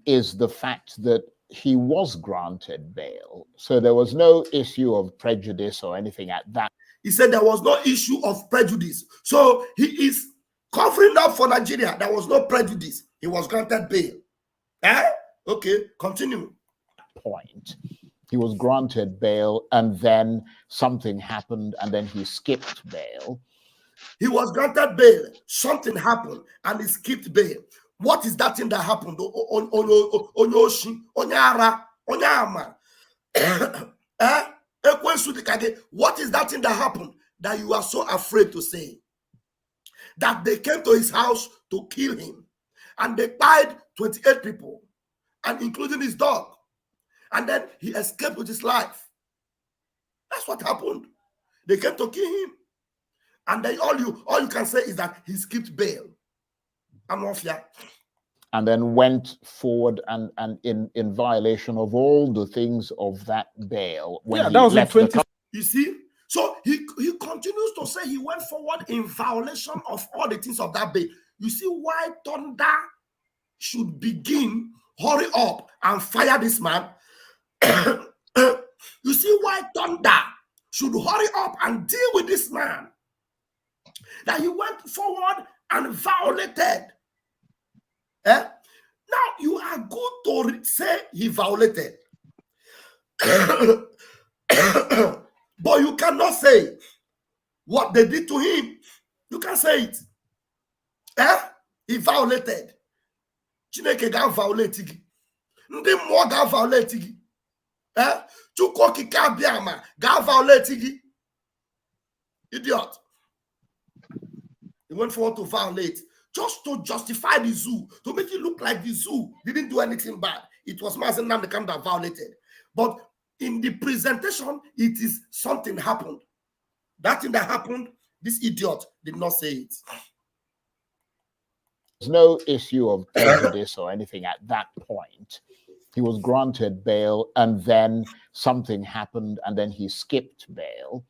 S7: is the fact that he was granted bail. So there was no issue of prejudice or anything at that.
S2: He said there was no issue of prejudice. So he is covering up for Nigeria. There was no prejudice. He was granted bail. Okay, continue.
S7: Point. He was granted bail and then something happened and then he skipped bail.
S2: He was granted bail. Something happened and he skipped bail. What is that thing that happened? Onyoshi, Onyara, Onyama. What is that thing that happened that you are so afraid to say? That they came to his house to kill him and they died 28 people and including his dog. And then he escaped with his life. That's what happened. They came to kill him. And then all you can say is that he skipped bail.
S7: And then went forward and in violation of all the things of that bail. When
S6: that was in 20.
S2: You see? So he continues to say he went forward in violation of all the things of that bail. You see why thunder should begin, hurry up and fire this man? You see why thunder should hurry up and deal with this man? That he went forward and violated. Now you are good to say he violated. cannot say what they did to him. You can't say it. He violated. Chineke ga violate gị. Ndị mmụọ ga violate gị. Chukwu okike abịama ga violate gị. Idiot. He went forward to violate just to justify the zoo, to make it look like the zoo didn't do anything bad. It was Nnamdi Kanu that violated. But in the presentation, it is something happened. That thing that happened, this idiot did not say it.
S7: There's no issue of prejudice or anything at that point. He was granted bail, and then something happened, and then he skipped bail,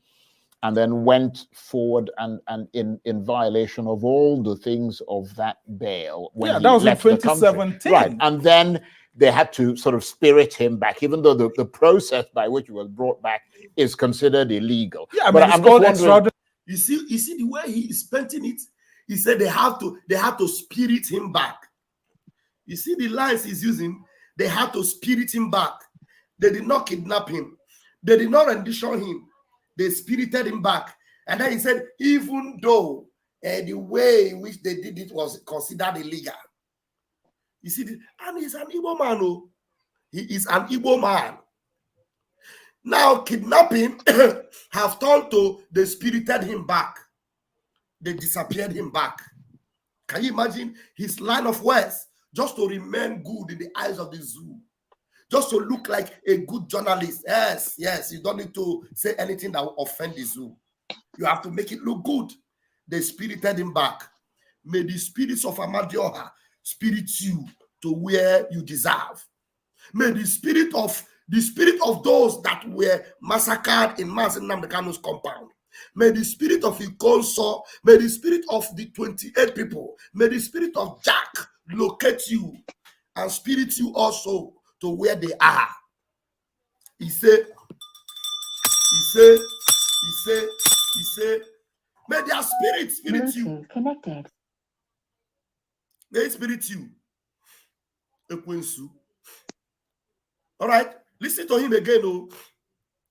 S7: and then went forward and in violation of all the things of that bail. When
S6: that was in
S7: left the
S6: 2017.
S7: country. Right, and then they had to sort of spirit him back, even though the process by which he was brought back is considered illegal.
S6: Yeah, but I'm called extraordinary.
S2: You see the way he is painting it. He said they have to spirit him back. You see the lines he's using. They had to spirit him back. They did not kidnap him. They did not rendition him. They spirited him back. And then he said, even though the way in which they did it was considered illegal. You see, and he's an Igbo man. Oh. He is an Igbo man. Now kidnapping have turned to they spirited him back. They disappeared him back. Can you imagine his line of words just to remain good in the eyes of the zoo? Just to look like a good journalist. Yes, you don't need to say anything that will offend the zoo. You have to make it look good. They spirited him back. May the spirits of Amadioha spirit you to where you deserve. May the spirit of those that were massacred in Nnamdi Kanu's compound. May the spirit of Ikonso, may the spirit of the 28 people, may the spirit of Jack locate you and spirit you also to where they are. He said, may their spirit spirit you.
S8: Connected.
S2: May it spirit you. All right, listen to him again. Oh,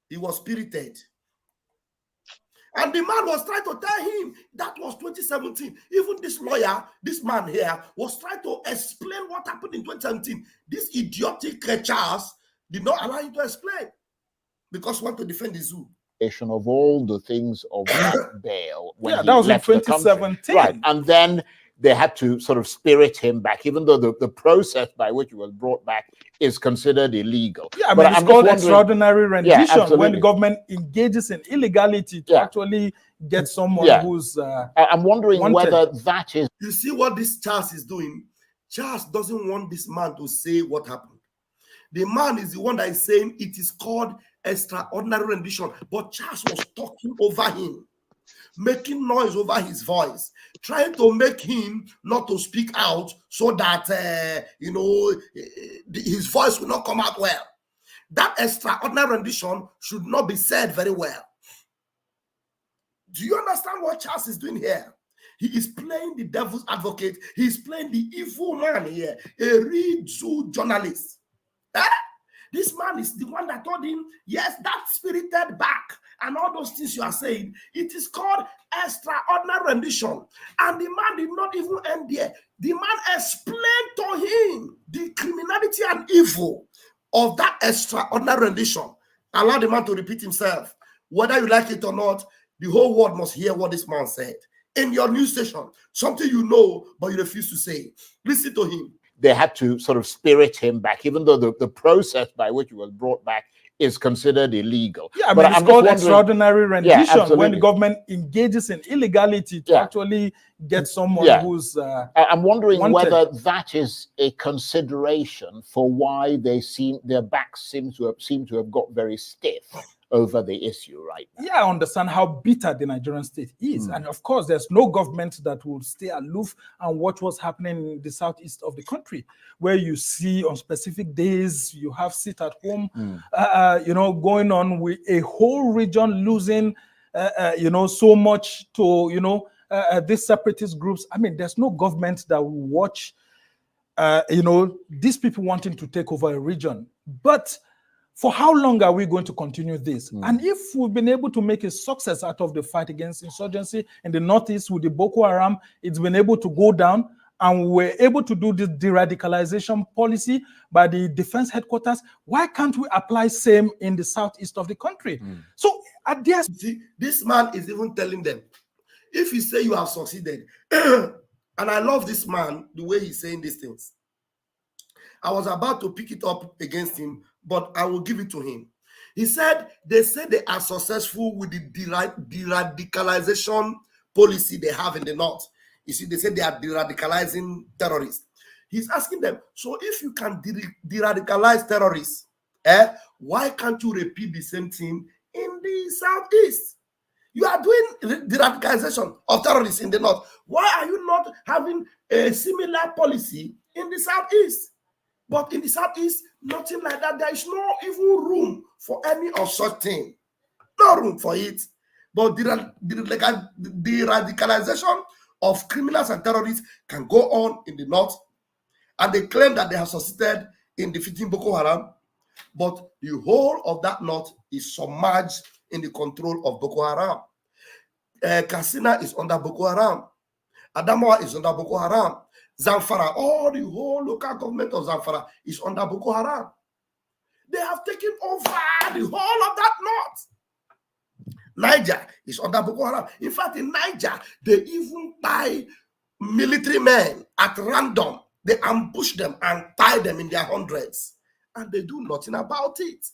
S2: he was spirited. And the man was trying to tell him that was 2017. Even this lawyer, this man here, was trying to explain what happened in 2017. This idiotic Charles did not allow him to explain because he wanted to defend the zoo.
S7: Of all the things of that bail when he
S6: that was in
S7: left the
S6: 2017.
S7: country. Right, and then they had to sort of spirit him back, even though the process by which he was brought back is considered illegal.
S6: Yeah, but it's called extraordinary rendition when the government engages in illegality to actually get someone who's
S7: I'm wondering
S6: wanted.
S7: Whether that is...
S2: You see what this Charles is doing? Charles doesn't want this man to say what happened. The man is the one that is saying it is called extraordinary rendition, but Charles was talking over him, making noise over his voice, trying to make him not to speak out so that, his voice will not come out well. That extraordinary rendition should not be said very well. Do you understand what Charles is doing here? He is playing the devil's advocate. He is playing the evil man here, a real zoo journalist. This man is the one that told him, yes, that spirited back and all those things you are saying, it is called extraordinary rendition. And the man did not even end there. The man explained to him the criminality and evil of that extraordinary rendition. Allow the man to repeat himself. Whether you like it or not, the whole world must hear what this man said. In your news station, something you know, but you refuse to say. Listen to him.
S7: They had to sort of spirit him back, even though the process by which he was brought back is considered illegal.
S6: Yeah, but it's called extraordinary rendition when the government engages in illegality to actually get someone who's
S7: I'm wondering
S6: wanted.
S7: Whether that is a consideration for why their backs seem to have got very stiff over the issue right now.
S6: Yeah, I understand how bitter the Nigerian state is. And of course, there's no government that will stay aloof and watch what's happening in the southeast of the country, where you see on specific days, you have sit at home, going on with a whole region losing, so much to, these separatist groups. I mean, there's no government that will watch, these people wanting to take over a region. But for how long are we going to continue this? And if we've been able to make a success out of the fight against insurgency in the Northeast with the Boko Haram, it's been able to go down, and we're able to do this de-radicalization policy by the defense headquarters, why can't we apply same in the Southeast of the country? So at the
S2: see, this man is even telling them, if you say you have succeeded, and I love this man, the way he's saying these things. I was about to pick it up against him, but I will give it to him. He said, they say they are successful with the de-radicalization policy they have in the North. You see, they say they are de-radicalizing terrorists. He's asking them, so if you can de-radicalize terrorists, why can't you repeat the same thing in the Southeast? You are doing de-radicalization of terrorists in the North. Why are you not having a similar policy in the Southeast? But in the Southeast, nothing like that. There is no even room for any of such thing. No room for it. But the radicalization of criminals and terrorists can go on in the North. And they claim that they have succeeded in defeating Boko Haram. But the whole of that North is submerged in the control of Boko Haram. Katsina is under Boko Haram. Adamawa is under Boko Haram. Zamfara, all the whole local government of Zamfara is under Boko Haram. They have taken over the whole of that North. Niger is under Boko Haram. In fact, in Niger, they even buy military men at random. They ambush them and tie them in their hundreds. And they do nothing about it.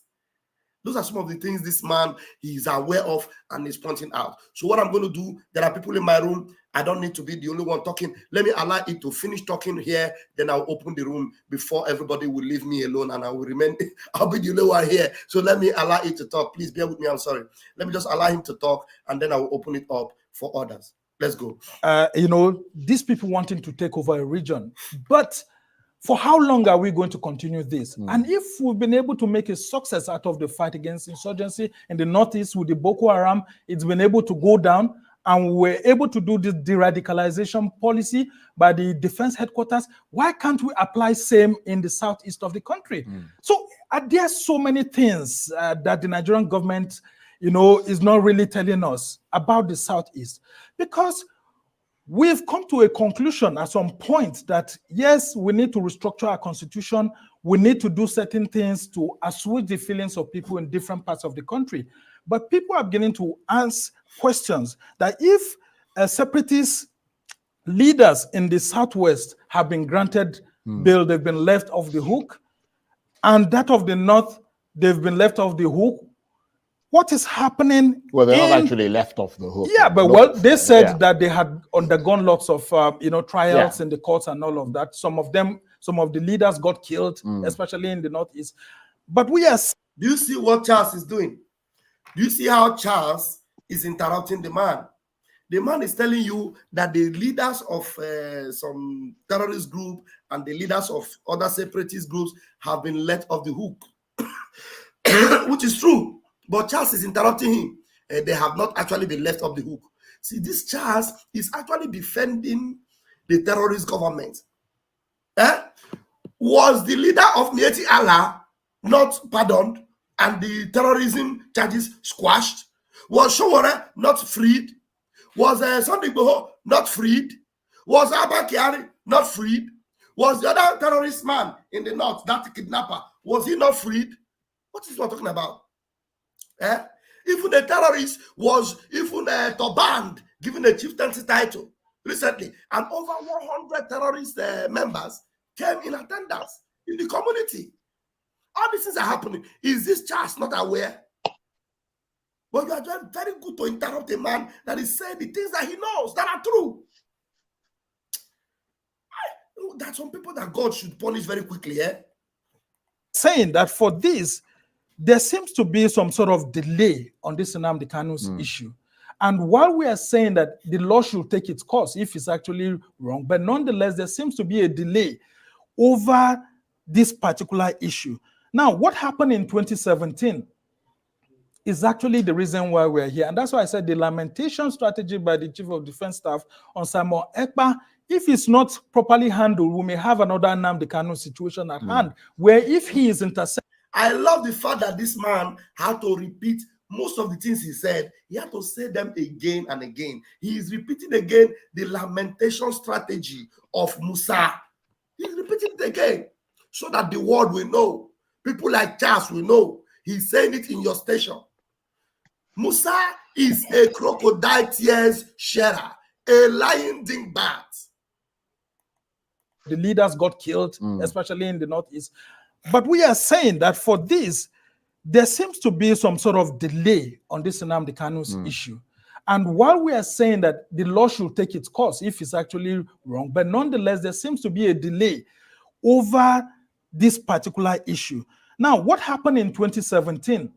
S2: Those are some of the things this man is aware of and is pointing out. So what I'm going to do, there are people in my room. I don't need to be the only one talking. Let me allow it to finish talking here. Then I'll open the room before everybody will leave me alone and I will remain. I'll be the only one here. So let me allow it to talk. Please bear with me. I'm sorry. Let me just allow him to talk and then I will open it up for others. Let's go.
S6: You know, these people wanting to take over a region, but for how long are we going to continue this? And if we've been able to make a success out of the fight against insurgency in the Northeast with the Boko Haram, it's been able to go down, and we're able to do this de-radicalization policy by the defense headquarters, why can't we apply same in the Southeast of the country? So there are so many things that the Nigerian government, you know, is not really telling us about the Southeast, because we've come to a conclusion at some point that, yes, we need to restructure our constitution. We need to do certain things to assuage the feelings of people in different parts of the country. But people are beginning to ask questions that if separatist leaders in the Southwest have been granted bail, they've been left off the hook, and that of the North, they've been left off the hook. What is happening?
S7: Well, they're not actually left off the hook.
S6: Yeah, but well, they said that they had undergone lots of trials in the courts and all of that. Some of them, some of the leaders got killed, especially in the Northeast. But we are.
S2: Do you see what Charles is doing? Do you see how Charles is interrupting the man? The man is telling you that the leaders of some terrorist group and the leaders of other separatist groups have been let off the hook, which is true. But Charles is interrupting him. They have not actually been left off the hook. See, this Charles is actually defending the terrorist government. Was the leader of Mieti Allah not pardoned and the terrorism charges squashed? Was Showore not freed? Was Sunday Igboho not freed? Was Abba Kyari not freed? Was the other terrorist man in the North, that kidnapper, was he not freed? What is he talking about? Even the terrorist was even Toband given a chieftaincy title recently, and over 100 terrorist members came in attendance in the community. All these things are happening. Is this Charles not aware? But you are just very good to interrupt a man that is saying the things that he knows that are true. There are some people that God should punish very quickly.
S6: Saying that for this, there seems to be some sort of delay on this Nnamdi Kanu's issue. And while we are saying that the law should take its course if it's actually wrong, but nonetheless, there seems to be a delay over this particular issue. Now, what happened in 2017 is actually the reason why we're here. And that's why I said the lamentation strategy by the Chief of Defense Staff on Simon Ekpa, if it's not properly handled, we may have another Nnamdi Kanu situation at hand, where if he is intercepted.
S2: I love the fact that this man had to repeat most of the things he said. He had to say them again and again. He is repeating again the lamentation strategy of Musa. He's repeating it again so that the world will know. People like Charles will know. He's saying it in your station. Musa is a crocodile tears sharer, a lying dingbat.
S6: The leaders got killed, especially in the Northeast. But we are saying that for this, there seems to be some sort of delay on this Nnamdi Kanu's issue. And while we are saying that the law should take its course if it's actually wrong, but nonetheless, there seems to be a delay over this particular issue. Now, what happened in 2017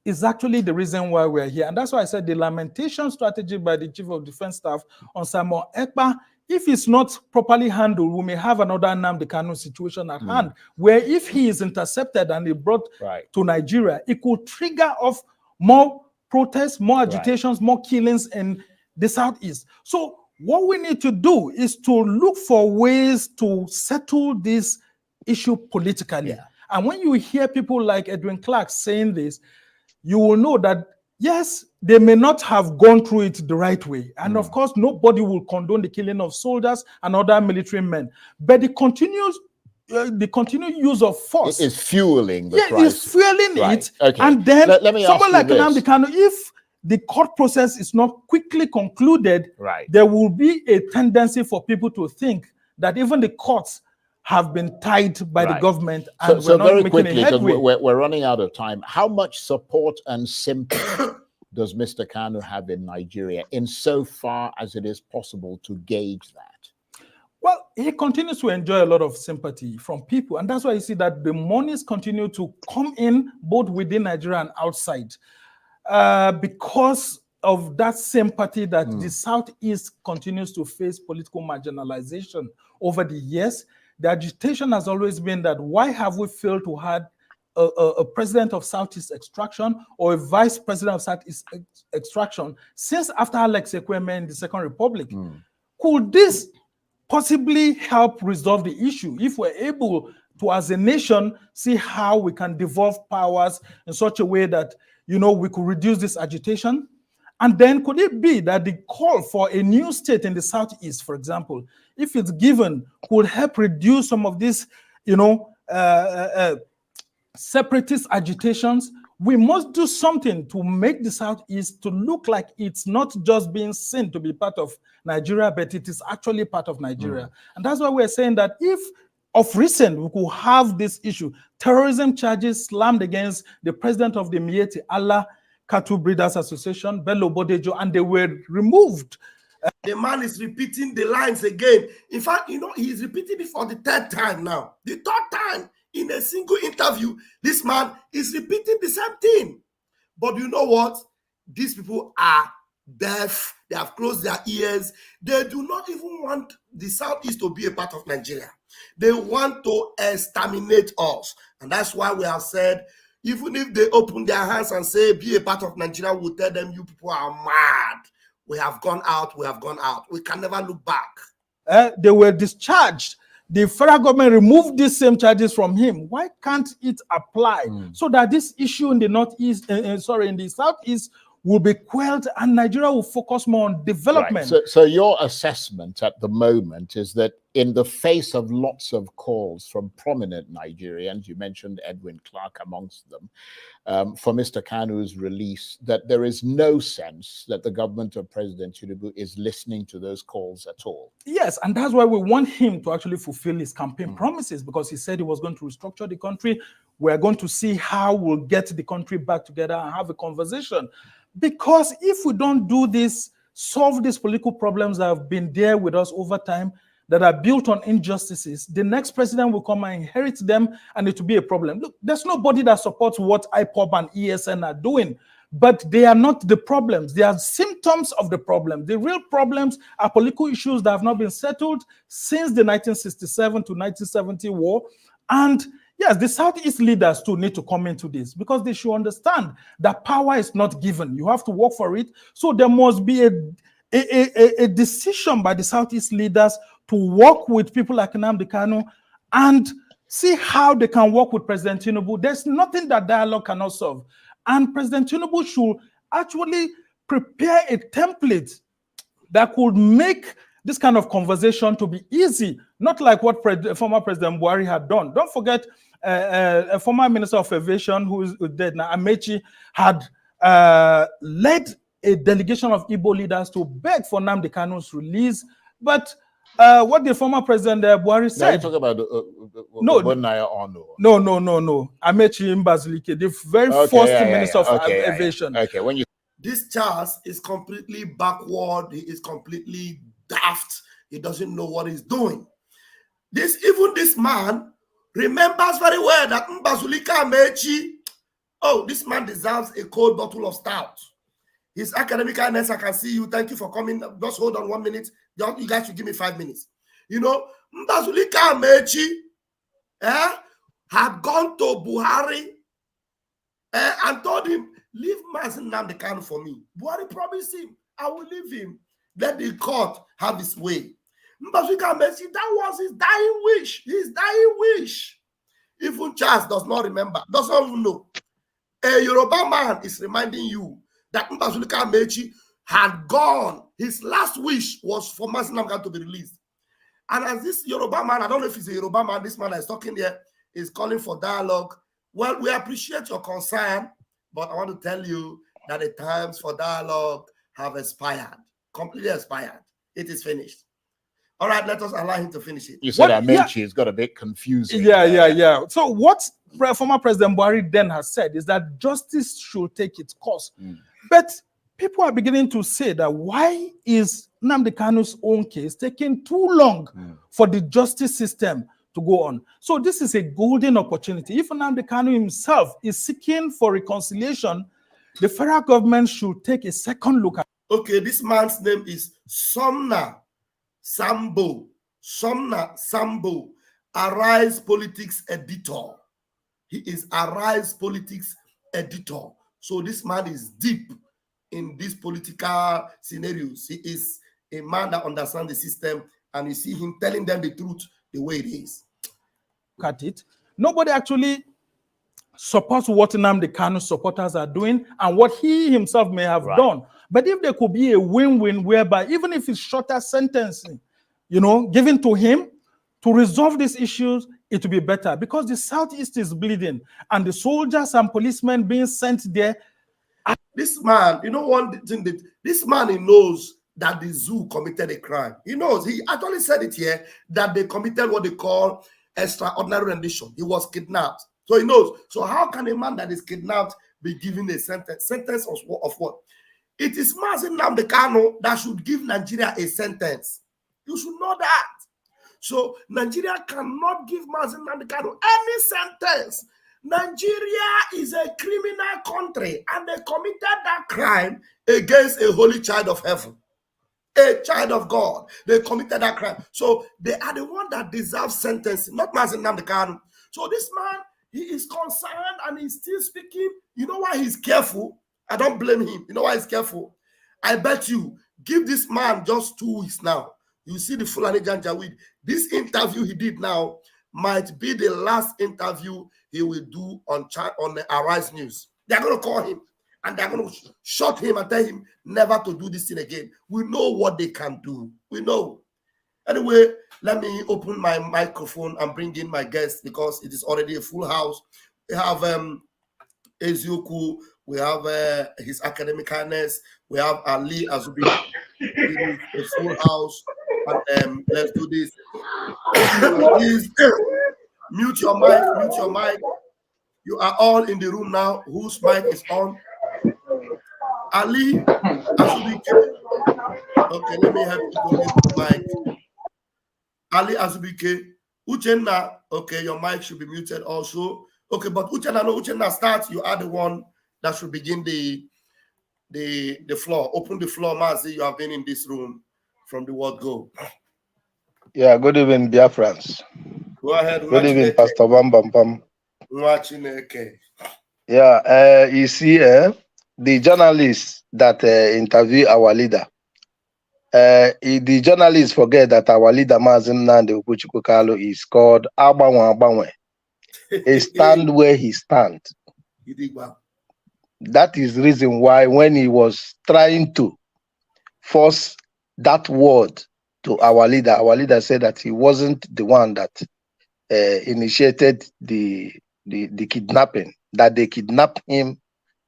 S6: is actually the reason why we're here. And that's why I said the lamentation strategy by the Chief of Defense Staff on Simon Ekpa, if it's not properly handled, we may have another Nnamdi Kanu situation at hand, where if he is intercepted and he brought to Nigeria, it could trigger off more protests, more agitations, more killings in the Southeast. So what we need to do is to look for ways to settle this issue politically. And when you hear people like Edwin Clark saying this, you will know that, yes, they may not have gone through it the right way. And of course, nobody will condone the killing of soldiers and other military men. But the continued use of force
S7: is fueling the crisis.
S6: It's fueling it.
S7: Okay.
S6: And then
S7: let me
S6: someone like
S7: Nnamdi
S6: Kanu, if the court process is not quickly concluded, there will be a tendency for people to think that even the courts have been tied by the government, and
S7: so
S6: we're not
S7: very
S6: making
S7: quickly,
S6: a headway.
S7: We're running out of time. How much support and sympathy does Mr. Kanu have in Nigeria, insofar as it is possible to gauge that?
S6: Well, he continues to enjoy a lot of sympathy from people, and that's why you see that the monies continue to come in both within Nigeria and outside, because of that sympathy that the Southeast continues to face political marginalization over the years. The agitation has always been that why have we failed to have a president of Southeast extraction or a vice president of Southeast extraction since after Alex Ekweme in the Second Republic? Could this possibly help resolve the issue if we're able to, as a nation, see how we can devolve powers in such a way that, you know, we could reduce this agitation? And then could it be that the call for a new state in the Southeast, for example, if it's given, could help reduce some of these, you know, separatist agitations? We must do something to make the Southeast to look like it's not just being seen to be part of Nigeria, but it is actually part of Nigeria. And that's why we're saying that if of recent we could have this issue, terrorism charges slammed against the president of the Miyetti Allah Cattle Breeders Association, Bello Bodejo, and they were removed.
S2: The man is repeating the lines again. In fact, you know, he's repeating it for the third time now. The third time in a single interview, this man is repeating the same thing. But you know what? These people are deaf. They have closed their ears. They do not even want the Southeast to be a part of Nigeria. They want to exterminate us. And that's why we have said, even if they open their hands and say, be a part of Nigeria, we'll tell them, you people are mad. We have gone out, we have gone out. We can never look back.
S6: They were discharged. The federal government removed these same charges from him. Why can't it apply so that this issue in the Northeast, in the Southeast will be quelled and Nigeria will focus more on development?
S7: So your assessment at the moment is that in the face of lots of calls from prominent Nigerians, you mentioned Edwin Clark amongst them, for Mr. Kanu's release, that there is no sense that the government of President Tinubu is listening to those calls at all.
S6: Yes, and that's why we want him to actually fulfill his campaign promises, because he said he was going to restructure the country. We're going to see how we'll get the country back together and have a conversation. Because if we don't do this, solve these political problems that have been there with us over time, that are built on injustices, the next president will come and inherit them, and it will be a problem. Look, there's nobody that supports what IPOB and ESN are doing, but they are not the problems. They are symptoms of the problem. The real problems are political issues that have not been settled since the 1967 to 1970 war. And yes, the Southeast leaders too need to come into this, because they should understand that power is not given. You have to work for it. So there must be a decision by the Southeast leaders to work with people like Nnamdi Kanu and see how they can work with President Tinubu. There's nothing that dialogue cannot solve. And President Tinubu should actually prepare a template that could make this kind of conversation to be easy, not like what former President Buhari had done. Don't forget, a former Minister of Aviation who is dead now, Amechi, had led a delegation of Igbo leaders to beg for Nnamdi Kanu's release. But what the former President Buhari said...
S7: Now you talk about
S6: no, Amechi Mbazulike, the very first Minister of Aviation.
S7: Okay, when you...
S2: This Charles is completely backward. He is completely daft. He doesn't know what he's doing. Even this man remembers very well that Mbazulika Amechi, oh, this man deserves a cold bottle of stout. His academic kindness, I can see you. Thank you for coming. Just hold on 1 minute. You guys should give me 5 minutes. You know, Mbazulika Amechi had gone to Buhari and told him, leave Mazen Nnamdi Kanu for me. Buhari promised him, I will leave him. Let the court have his way. Mbazulika Amechi, that was his dying wish. His dying wish. Even Charles does not remember, doesn't even know. A Yoruba man is reminding you that Mbazulika Amechi had gone. His last wish was for Mazen Nnamdi Kanu to be released. And as this Yoruba man, I don't know if he's a Yoruba man, this man that is talking here is calling for dialogue. Well, we appreciate your concern, but I want to tell you that the times for dialogue have expired, completely expired. It is finished. All right, let us allow him to finish it.
S7: You said Amechi has got a bit confusing.
S6: Yeah. So what former President Buhari then has said is that justice should take its course. But people are beginning to say that why is Nnamdi Kanu's own case taking too long for the justice system to go on? So this is a golden opportunity. If Nnamdi Kanu himself is seeking for reconciliation, the federal government should take a second look at it.
S2: Okay, this man's name is Somna Sambo. Somna Sambo, Arise Politics Editor. He is Arise Politics Editor. So this man is deep in these political scenarios. He is a man that understands the system, and you see him telling them the truth the way it is.
S6: Look at it. Nobody actually supports what Nnamdi Kanu supporters are doing and what he himself may have done. But if there could be a win-win whereby, even if it's shorter sentencing, given to him to resolve these issues, it will be better, because the Southeast is bleeding and the soldiers and policemen being sent there.
S2: This man, one thing that this man, he knows that the zoo committed a crime. He knows. He actually said it here that they committed what they call extraordinary rendition. He was kidnapped. So he knows. So how can a man that is kidnapped be given a sentence? Sentence of what? It is Mazen Nnamdi Kanu that should give Nigeria a sentence. You should know that. So Nigeria cannot give Mazen Nnamdi Kanu any sentence. Nigeria is a criminal country, and they committed that crime against a holy child of heaven, a child of God. They committed that crime. So they are the one that deserves sentencing, not Mazen Nnamdi Kanu. So this man, he is concerned and he's still speaking. You know why he's careful? I don't blame him. You know why he's careful? I bet you, give this man just 2 weeks now. You see the Fulani Janjaweed. This interview he did now might be the last interview he will do on the Arise News. They're going to call him and they're going to shut him and tell him never to do this thing again. We know what they can do. We know. Anyway, let me open my microphone and bring in my guest, because it is already a full house. We have Ezioku, we have his academic kindness, we have Ali Azubi. It is a full house. And let's do this. Please mute your mic. You are all in the room now. Whose mic is on? Ali Azubike. Okay, let me help you to mute the mic. Ali Azubike. Uchenna. Okay, your mic should be muted also. Okay, but Uchenna starts. You are the one that should begin the floor. Open the floor, Mazi. You have been in this room from the word go.
S8: Yeah, good evening, Biafrans.
S2: Go ahead.
S8: Good evening, Pastor Bam Bam Bam.
S2: Okay.
S8: Yeah, you see, the journalist that interviewed our leader, The journalists forget that our leader Mazim Nnamdi Kanu is called Agbanwe Agbanwe, a stand where he stands. That is the reason why when he was trying to force that word to our leader said that he wasn't the one that initiated the kidnapping, that they kidnapped him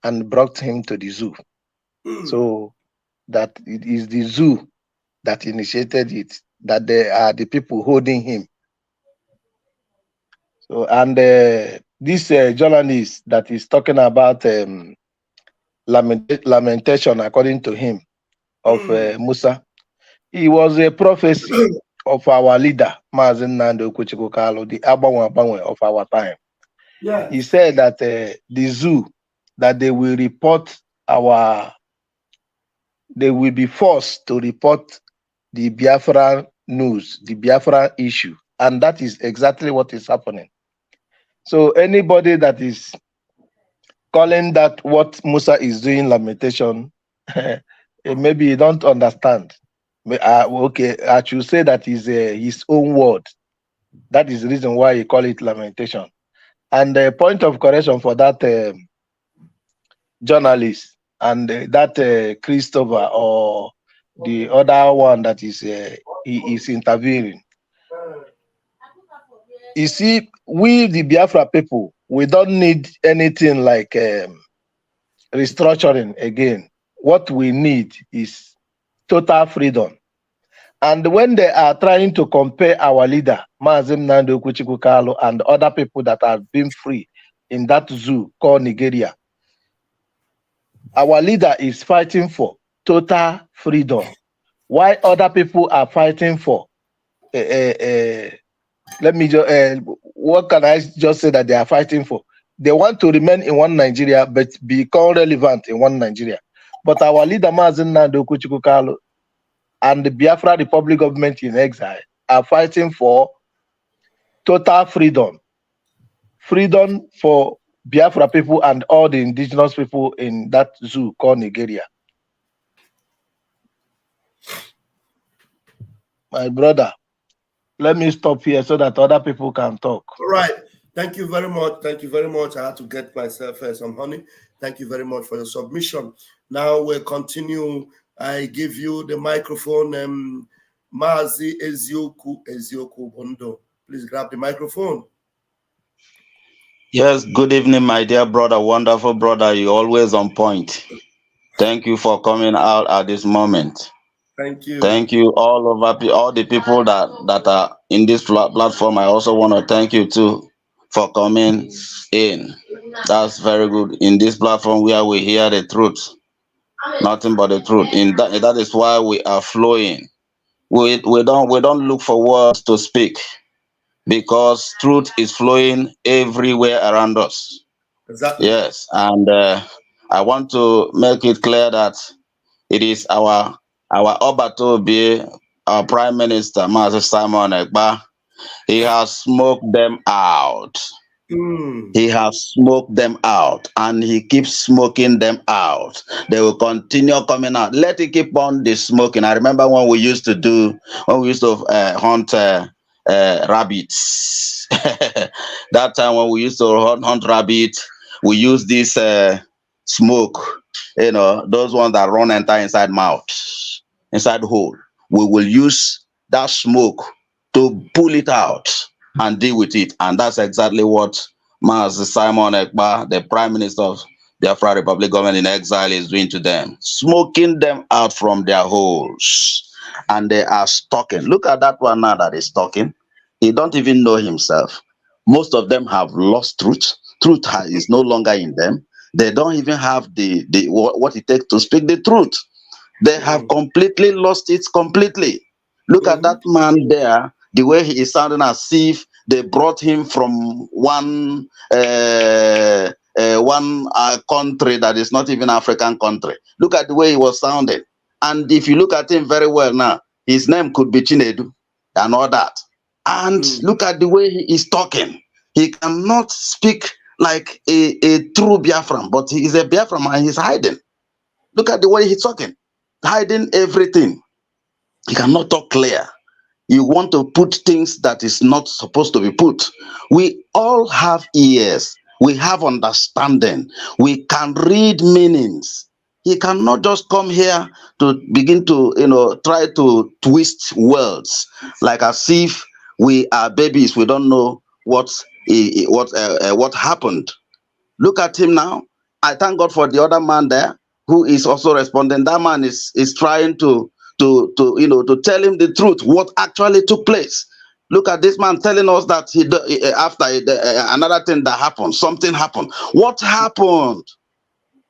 S8: and brought him to the zoo. So that it is the zoo that initiated it, that they are the people holding him. So, and this journalist that is talking about lamentation, according to him, of Musa, he was a prophecy of our leader, Mazen Nnamdi Kanu, the Agbanwe Agbanwe of our time. Yeah. He said that the zoo, that they will be forced to report the Biafra news, the Biafra issue. And that is exactly what is happening. So anybody that is calling that what Musa is doing, lamentation, maybe you don't understand. Okay, I should say that is his own word. That is the reason why he call it lamentation. And the point of correction for that journalist and that Christopher or the other one that is he is interviewing. You see, we the Biafra people, we don't need anything like restructuring again. What we need is total freedom. And when they are trying to compare our leader, Mazim Nnamdi Kanu, and other people that have been free in that zoo called Nigeria, our leader is fighting for total freedom. Why other people are fighting for let me just what can I just say that they are fighting for? They want to remain in one Nigeria but become relevant in one Nigeria. But our leader Mazin Nnamdi Kanu and the Biafra Republic government in exile are fighting for total freedom. Freedom for Biafra people and all the indigenous people in that zoo called Nigeria. My brother, let me stop here so that other people can talk.
S2: All right. Thank you very much. Thank you very much. I had to get myself some honey. Thank you very much for your submission. Now we'll continue. I give you the microphone. Mazi Ezioku Bondo. Please grab the microphone.
S9: Yes, good evening, my dear brother, wonderful brother. You're always on point. Thank you for coming out at this moment.
S2: Thank you.
S9: Thank you all the people that are in this platform. I also want to thank you too for coming in. That's very good. In this platform where we hear the truth, nothing but the truth. That is why we are flowing. We don't look for words to speak, because truth is flowing everywhere around us.
S2: Exactly.
S9: Yes, and I want to make it clear that it is our Obatobi, our Prime Minister, Master Simon Ekpa. He has smoked them out. He has smoked them out, and he keeps smoking them out. They will continue coming out. Let it keep on the smoking. I remember when we used to hunt rabbits. That time when we used to hunt rabbits, we used this smoke. You know, those ones that run enter inside mouth, inside hole. We will use that smoke to pull it out and deal with it. And that's exactly what Master Simon Ekpa, the Prime Minister of the Biafra Republic government in exile, is doing to them. Smoking them out from their holes. And they are stalking. Look at that one now that is stalking. He don't even know himself. Most of them have lost truth. Truth is no longer in them. They don't even have what it takes to speak the truth. They have completely lost it completely. Look at that man there, the way he is sounding as if they brought him from one country that is not even African country. Look at the way he was sounding. And if you look at him very well now, his name could be Chinedu and all that. And look at the way he is talking. He cannot speak like a true Biafran, but he is a Biafran and he's hiding. Look at the way he's talking, hiding everything. You cannot talk clear. You want to put things that is not supposed to be put. We all have ears. We have understanding. We can read meanings. He cannot just come here to begin to, try to twist words like as if we are babies. We don't know what happened. Look at him now. I thank God for the other man there who is also responding. That man is trying to tell him the truth, what actually took place. Look at this man telling us that after another thing that happened, something happened. What happened?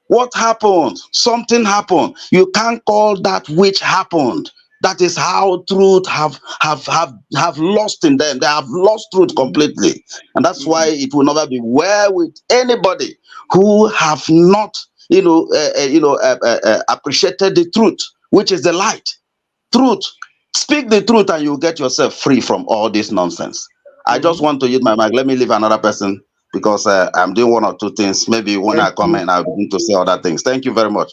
S9: What happened? Something happened. You can't call that which happened. That is how truth have lost in them. They have lost truth completely, and that's why it will never be well with anybody who have not, appreciated the truth, which is the light. Truth. Speak the truth, and you'll get yourself free from all this nonsense. I just want to use my mic. Let me leave another person because I'm doing one or two things. Maybe when I come in, I'll begin to say other things. Thank you very much.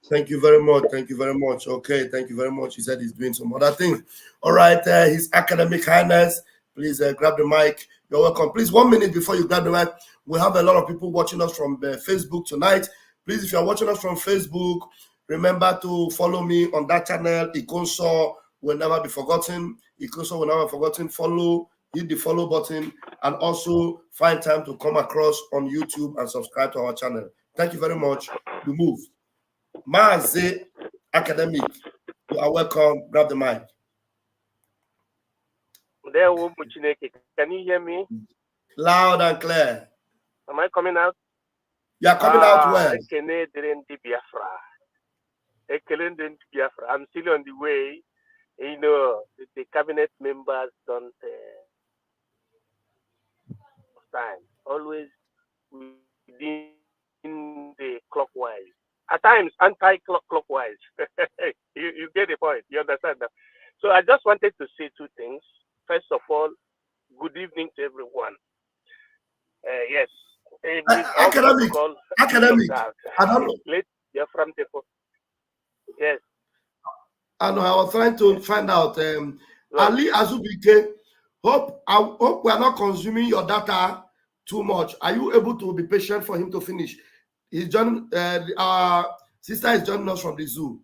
S2: Thank you very much. Thank you very much. Okay, thank you very much. He said he's doing some other things. All right, His Academic Highness, please grab the mic. You're welcome. Please, 1 minute before you grab the mic, we have a lot of people watching us from Facebook tonight. Please, if you're watching us from Facebook, remember to follow me on that channel. Ikonso will never be forgotten. Ikonso will never be forgotten. Follow, hit the follow button, and also find time to come across on YouTube and subscribe to our channel. Thank you very much. We move. Mazi Academic, you are welcome. Grab the mic.
S10: Can you hear me?
S2: Loud and clear.
S10: Am I coming out?
S2: You are coming out well.
S10: I'm still on the way. The cabinet members don't time. Always within the clockwise. At times, anti-clockwise. you get the point. You understand that? So I just wanted to say two things. First of all, good evening to everyone. Yes.
S2: Academic. I don't know.
S10: Yes.
S2: I know. I was trying to find out. Ali Azubike, I hope we are not consuming your data too much. Are you able to be patient for him to finish? Our sister is joining us from the zoo.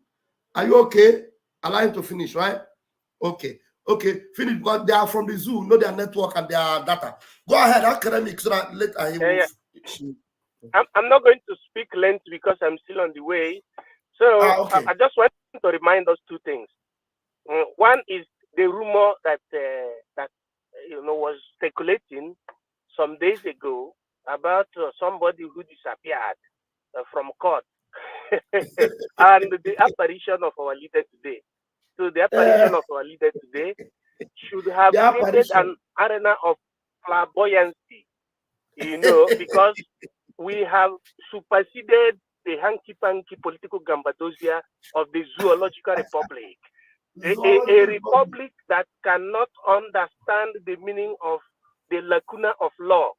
S2: Are you okay? Allow him to finish, right? Okay. Finish, because they are from the zoo, know their network and their data. Go ahead, Academic, so that later he will.
S10: I'm not going to speak length because I'm still on the way. So okay. I just want to remind us two things. One is the rumor that was circulating some days ago about somebody who disappeared from court and the apparition of our leader today. So the apparition of our leader today should have created an arena of flamboyancy, because we have superseded the hanky-panky political gambadosia of the Zoological Republic. A republic that cannot understand the meaning of the lacuna of law.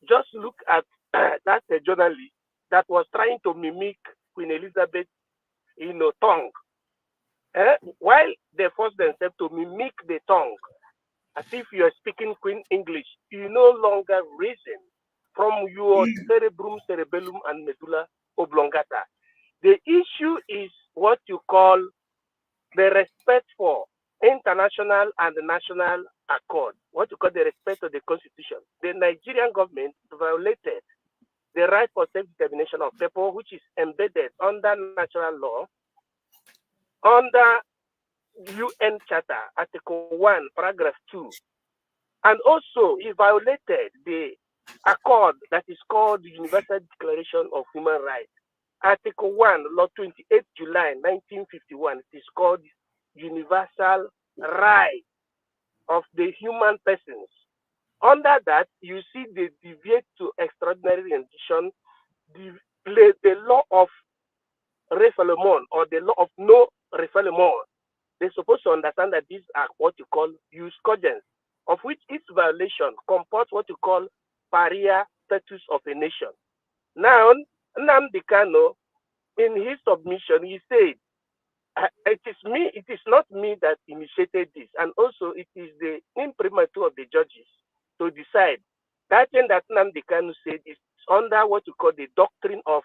S10: Just look at that journalist that was trying to mimic Queen Elizabeth's tongue. While they force themselves to mimic the tongue, as if you are speaking Queen English, you no longer reason from your cerebellum and medulla oblongata. The issue is what you call the respect for international and national accord, what you call the respect of the constitution. The Nigerian government violated the right for self-determination of people, which is embedded under natural law, under UN Charter, Article 1, Paragraph 2. And also, he violated the accord that is called the Universal Declaration of Human Rights. Article 1, Law 28 July 1951, it is called Universal Right of the Human Persons. Under that, you see they deviate to extraordinary rendition, the law of refoulement or the law of no refoulement. They're supposed to understand that these are what you call use cogents, of which its violation comports what you call pariah status of a nation. Now, Nnamdi Kanu, in his submission, he said, it is me. It is not me that initiated this, and also it is the imprimatur of the judges to decide. That thing that Nnamdi Kanu said is under what you call the doctrine of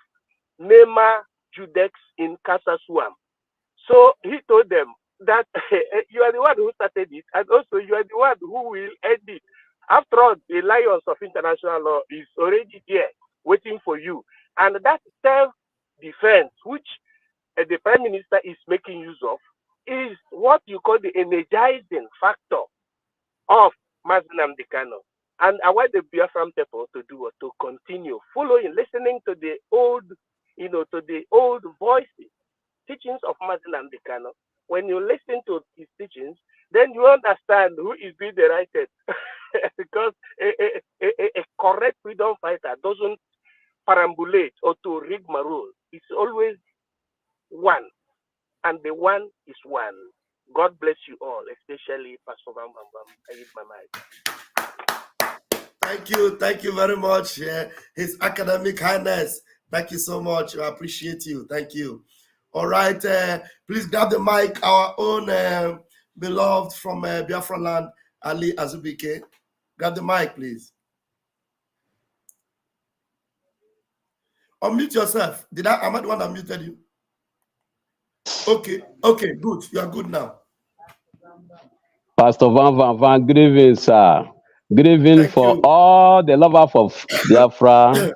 S10: Nema Judex in Casa Suam. So he told them that you are the one who started it, and also you are the one who will end it. After all, the lions of international law is already there waiting for you. And that self-defense, which the Prime Minister is making use of, is what you call the energizing factor of Nnamdi Kanu. And I want the Biafran people to do to continue following, listening to the old, to the old voices, teachings of Nnamdi Kanu. When you listen to his teachings, then you understand who is being derided. Because a correct freedom fighter doesn't perambulate or to rigmarole. It's always one, and the one is one. God bless you all, especially Pastor Bam Bam Bam. I use my mic.
S2: Thank you very much. His Academic Highness, thank you so much. I appreciate you. Thank you. All right, please grab the mic. Our own beloved from Biafra land, Ali Azubike. Grab the mic, please. Unmute yourself. Am I the one that muted you? Okay, good. You are good now.
S11: Pastor Van, good evening, sir. Good evening for all the lovers of Biafra,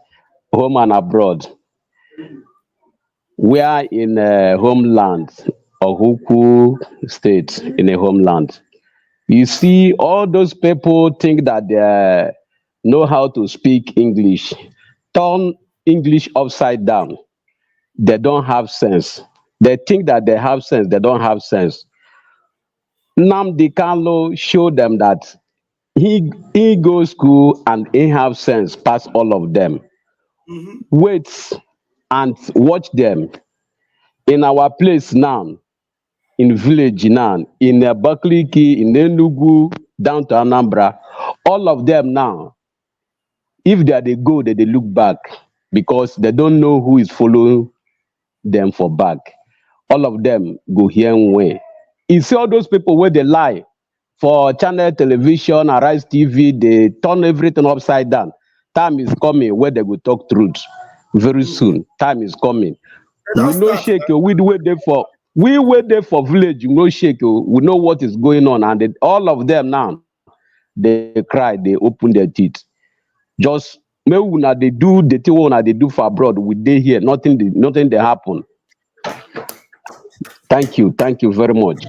S11: home and abroad. We are in a homeland, Ohuku State, in a homeland. You see, all those people think that they know how to speak English. Turn English upside down. They don't have sense. They think that they have sense. They don't have sense. Nnamdi Kanu showed them that he goes school and he have sense past all of them. Mm-hmm. Wait and watch them. In our place now, in village now, in Abakaliki, in Enugu, down to Anambra, all of them now, if they go, they look back because they don't know who is following them for back. All of them go here and way. You see all those people where they lie for channel television, Arise TV, they turn everything upside down. Time is coming where they will talk truth very soon. Time is coming. We no shake you. We wait there for village. You no shake you. We know what is going on, and all of them now they cry. They open their teeth. Just maybe when they do the thing they do for abroad. We they here. Nothing they happen. Thank you very much.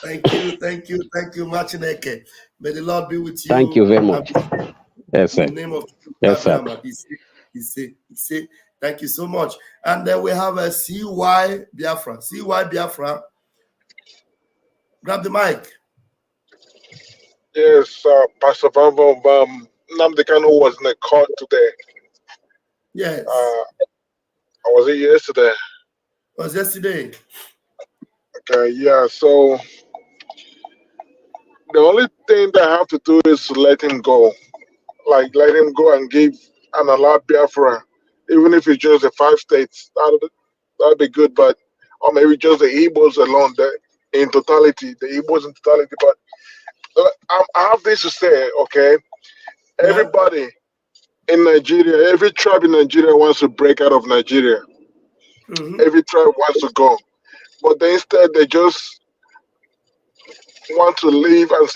S2: Thank you, Machineke. May the Lord be with you.
S11: Thank you very much. Yes, sir.
S2: In the name of
S11: yes, sir.
S2: He say, thank you so much. And then we have a CY Biafra. CY Biafra. Grab the mic.
S12: Yes, Pastor Bam Bam Bam. Nnamdi Kanu was in a court today.
S2: Yes.
S12: Was it yesterday?
S2: It was yesterday.
S12: Okay, yeah, so the only thing they have to do is to let him go. Like, let him go and give and allow Biafra, even if it's just the 5 states, that'd be good, but, or maybe just the Igbos alone, in totality, the Igbos in totality. But I have this to say, okay? Yeah. Everybody in Nigeria, every tribe in Nigeria wants to break out of Nigeria. Mm-hmm. Every tribe wants to go. But they instead, they just want to live and,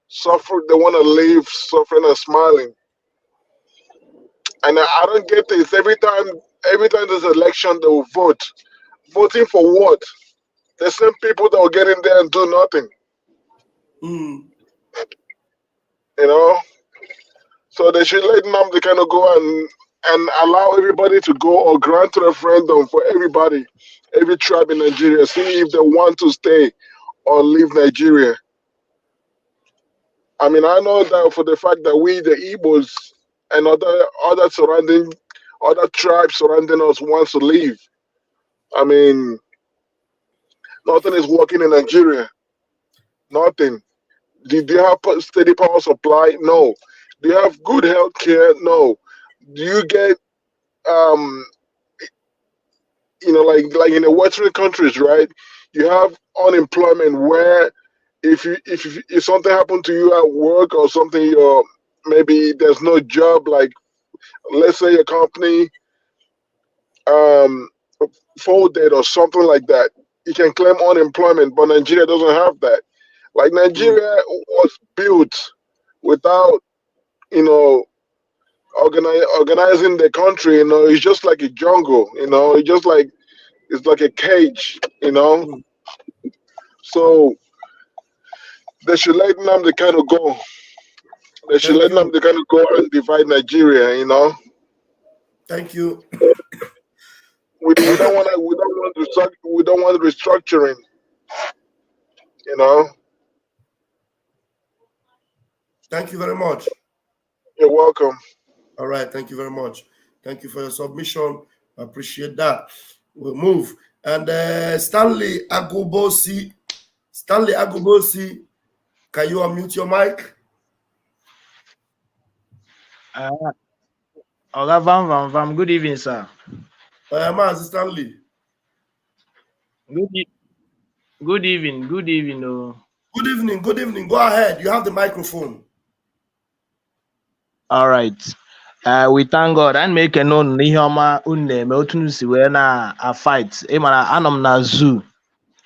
S12: suffer. They want to live suffering and smiling. And I don't get this. Every time there's an election, they will vote. Voting for what? The same people that will get in there and do nothing.
S2: Mm.
S12: So they should let Nnamdi Kanu go and allow everybody to go, or grant a referendum for everybody, every tribe in Nigeria, see if they want to stay or leave Nigeria. I mean, I know that for the fact that we, the Igbos, and other tribes surrounding us wants to leave. I mean, nothing is working in Nigeria. Nothing. Do you have steady power supply? No. Do you have good health care? No. Do you get like in the Western countries, right? You have unemployment where if something happened to you at work or something, maybe there's no job. Like let's say a company folded or something like that, you can claim unemployment. But Nigeria doesn't have that. Like Nigeria was built without organizing the country. It's just like a jungle. It's like a cage. So they should let Nnamdi Kanu go. They should let Nnamdi Kanu go and divide Nigeria.
S2: Thank you.
S12: We don't want restructuring.
S2: Thank you very much.
S12: You're welcome.
S2: All right, thank you very much. Thank you for your submission. I appreciate that. We'll move. And Stanley Agubosi, can you unmute your mic?
S13: Good evening, sir.
S2: Stanley.
S13: Good evening.
S2: Good evening. Go ahead. You have the microphone.
S13: All right. We thank God and make a known Nihoma Unne Motunusi wena a fight. Emana Anam na zoo.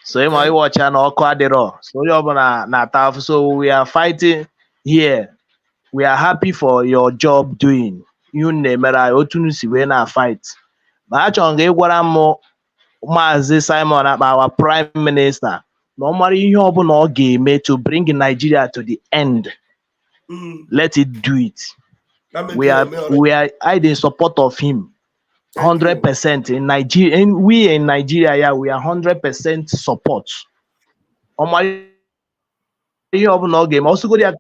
S13: So Emma watch an Okwadero. So you're na tough. So we are fighting here. We are happy for your job doing. Unne Mera Otunusi wena a fight. But actually, what I'm more Mazi Simon about our Prime Minister. Normally, you have no game to bring Nigeria to the end. Let it do it. We are in support of him 100% in Nigeria, and we in Nigeria, we are 100% support. You have no game. Also go there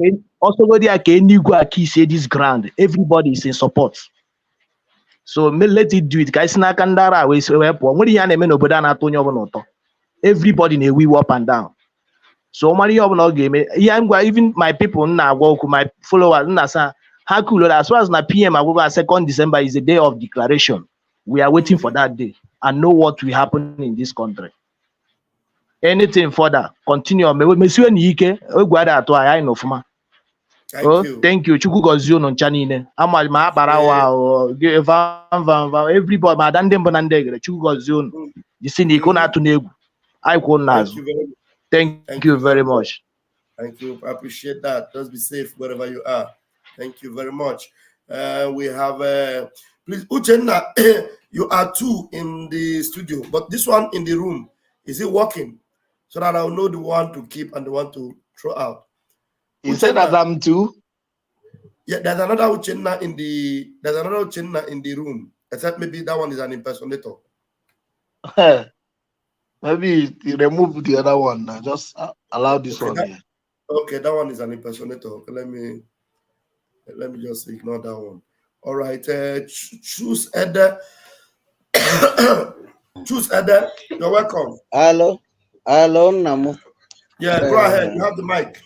S13: say this ground. Everybody is in support. So let it do it. Guys, na kandara we everybody in a wee up and down. So no game. Even my people now my followers as well as na PM 2nd December is the day of declaration. We are waiting for that day and know what will happen in this country. Anything further, continue. Thank you. Everybody, Thank you very much.
S2: Thank you. I appreciate that. Just be safe wherever you are. Thank you very much. We have, please, Uchenna, you are two in the studio, but this one in the room, is it working? So that I'll know the one to keep and the one to throw out.
S8: You said that I'm two?
S2: Yeah, there's another Uchenna in the room, except maybe that one is an impersonator.
S8: Maybe you remove the other one now. Just allow this one here.
S2: Okay, that one is an impersonator. Okay, let me just ignore that one. All right, choose Ede. Choose Ede. You're welcome.
S14: Hello, Namu.
S2: Yeah, go ahead. You have the mic.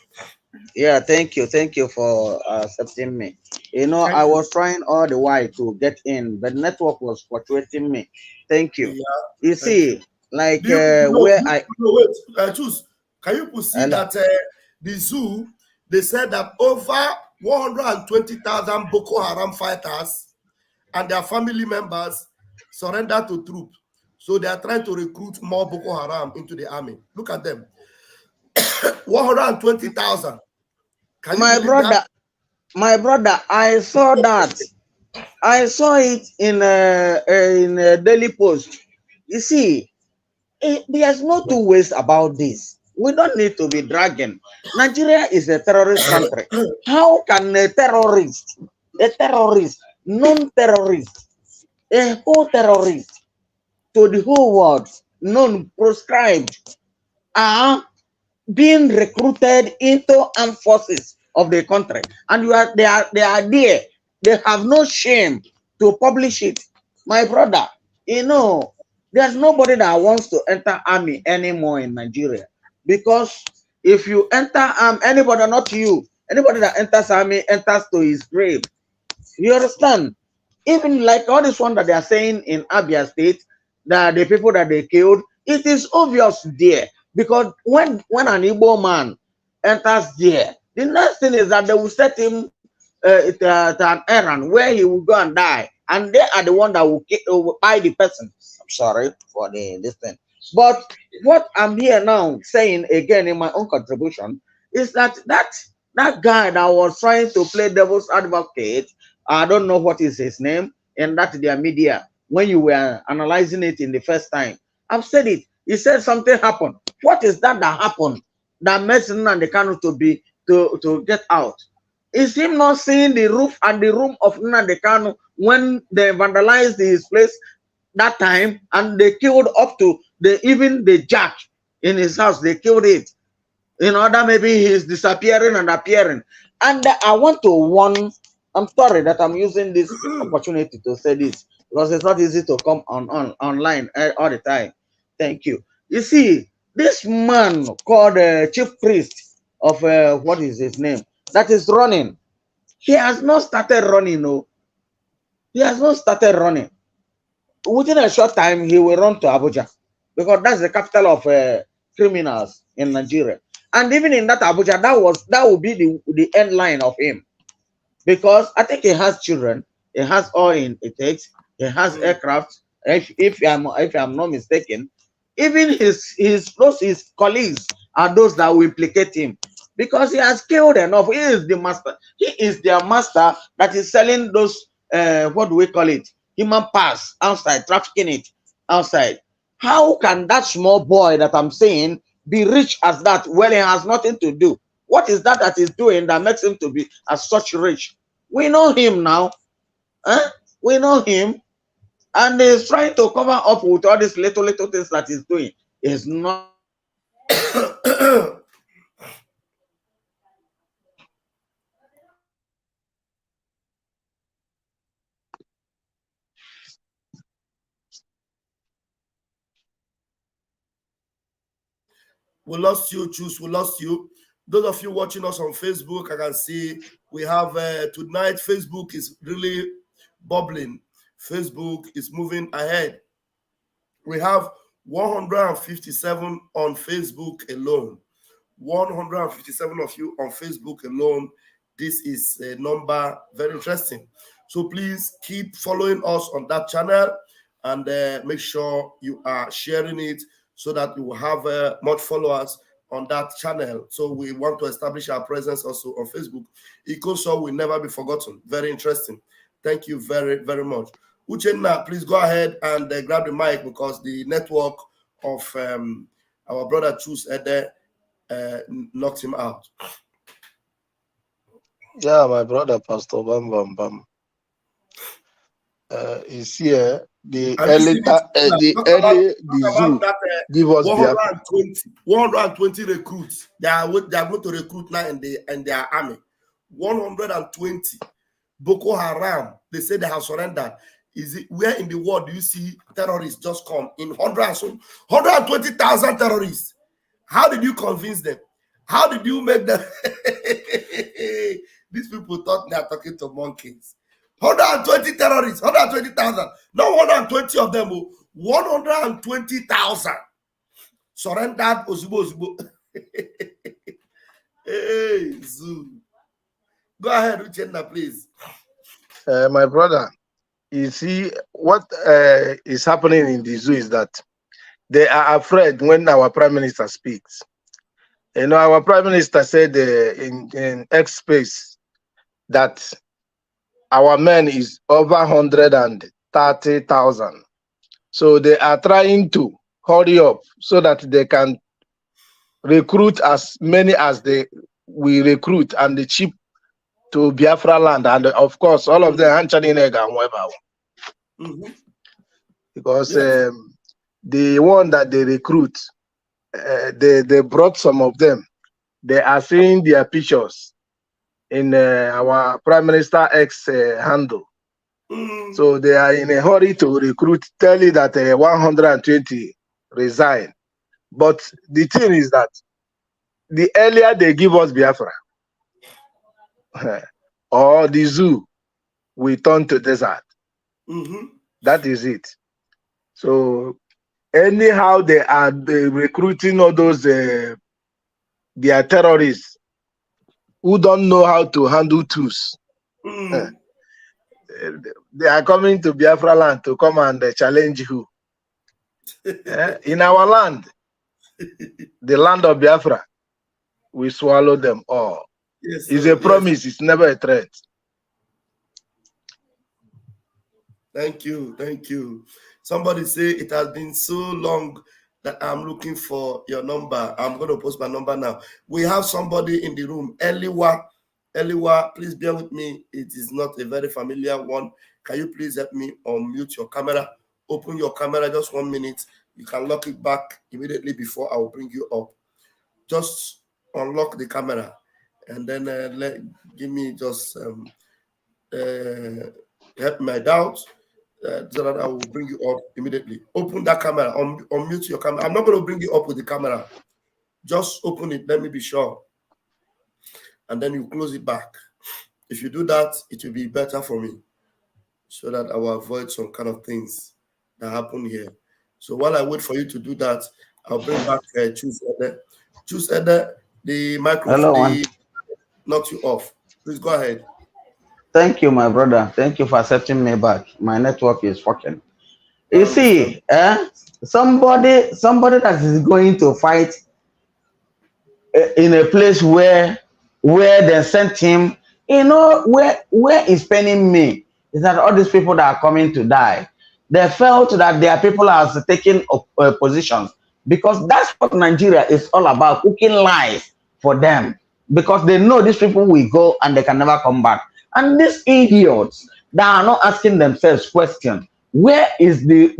S14: Yeah, thank you for accepting me. I was trying all the while to get in, but network was fluctuating me. Thank you. Yeah, you see, like
S2: choose. Can you see that the zoo, they said that over 120,000 Boko Haram fighters and their family members surrendered to troops. So they are trying to recruit more Boko Haram into the army. Look at them. 120,000.
S14: My brother, I saw that. I saw it in a Daily Post. You see, there's no two ways about this. We don't need to be dragging. Nigeria is a terrorist country. How can a terrorist, non-terrorist, a whole terrorist to the whole world, non-proscribed, are being recruited into armed forces of the country? And they are there. They have no shame to publish it. My brother, there's nobody that wants to enter army anymore in Nigeria. Because if you enter anybody, not you, anybody that enters army enters to his grave. You understand? Even like all this one that they are saying in Abia State, the people that they killed, it is obvious there. Because when an Igbo man enters there, the next thing is that they will set him to an errand where he will go and die, and they are the one that will buy the person. I'm sorry for this thing, but what I'm here now saying again in my own contribution is that that guy that was trying to play devil's advocate, I don't know what is his name, and that their media, when you were analyzing it in the first time, I've said it. He said something happened. What is that happened that makes Nnamdi Kanu to get out? Is him not seeing the roof and the room of Nnamdi Kanu when they vandalized his place that time, and they killed up to even the jack in his house, they killed it. In order, maybe he's disappearing and appearing. And I want to warn, I'm sorry that I'm using this opportunity to say this, because it's not easy to come online all the time. Thank you. You see, this man called chief priest of what is his name, that is running, he has not started running. No, he has not started running. Within a short time, he will run to Abuja, because that's the capital of criminals in Nigeria. And even in that Abuja, that will be the end line of him, because I think he has children, he has all it takes, he has aircraft. If I'm not mistaken, even his colleagues are those that will implicate him, because he has killed enough. He is the master. He is their master that is selling those what do we call it? Human parts outside, trafficking it outside. How can that small boy that I'm saying be rich as that? Well, he has nothing to do. What is that he's doing that makes him to be as such rich? We know him now. We know him. And he's trying to cover up with all these little things that he's doing. It's not.
S2: We lost you, Choose. We lost you. Those of you watching us on Facebook, I can see we have tonight. Facebook is really bubbling. Facebook is moving ahead. We have 157 on Facebook alone. 157 of you on Facebook alone. This is a number very interesting. So please keep following us on that channel, and make sure you are sharing it so that you will have much followers on that channel. So we want to establish our presence also on Facebook. EcoSoul will never be forgotten. Very interesting. Thank you very, very much. Uchenna, please go ahead and grab the mic, because the network of our brother Choose Ede knocked him out.
S8: Yeah, my brother, Pastor Bam Bam Bam, is here. The early zoo give us
S2: 120 recruits. They are going to recruit now in their army. 120 Boko Haram. They say they have surrendered. Is it where in the world do you see terrorists just come in 120,000 terrorists? How did you convince them? How did you make them? These people thought they are talking to monkeys. 120 terrorists, 120,000. Not 120 of them, 120,000 surrendered. Ozubo. Hey, Zoo. Go ahead, Uchenna, please.
S8: My brother, you see, what is happening in the zoo is that they are afraid when our Prime Minister speaks. You know, our Prime Minister said in X space that our men is over 130,000. So they are trying to hurry up so that they can recruit as many as we recruit and the ship to Biafra land. And of course, all of them answering egg and whatever. Because the one that they recruit, they brought some of them. They are seeing their pictures in our Prime Minister X handle. So they are in a hurry to recruit, tell you that 120 resign. But the thing is that the earlier they give us Biafra, or the zoo, we turn to desert. That is it. So anyhow, they are recruiting all those they are terrorists who don't know how to handle tools. They are coming to Biafra land to come and challenge who? In our land, the land of Biafra, we swallow them all.
S2: Yes,
S8: it's a promise, it's never a threat.
S2: Thank you, thank you. Somebody say it has been so long that I'm looking for your number. I'm going to post my number now. We have somebody in the room, Eliwa. Eliwa, please bear with me. It is not a very familiar one. Can you please help me unmute your camera? Open your camera just 1 minute. You can lock it back immediately before I will bring you up. Just unlock the camera and then give me just help my doubts. So that I will bring you up immediately. Open that camera, unmute your camera. I'm not going to bring you up with the camera. Just open it, let me be sure. And then you close it back. If you do that, it will be better for me so that I will avoid some kind of things that happen here. So while I wait for you to do that, I'll bring back Choose Ede. Choose Ede, the microphone knocks you off. Please go ahead.
S14: Thank you, my brother. Thank you for accepting me back. My network is fucking. You see, somebody that is going to fight in a place where they sent him, you know, where is paining me is that all these people that are coming to die, they felt that their people are taking positions because that's what Nigeria is all about, cooking lies for them because they know these people will go and they can never come back. And these idiots that are not asking themselves questions, where is the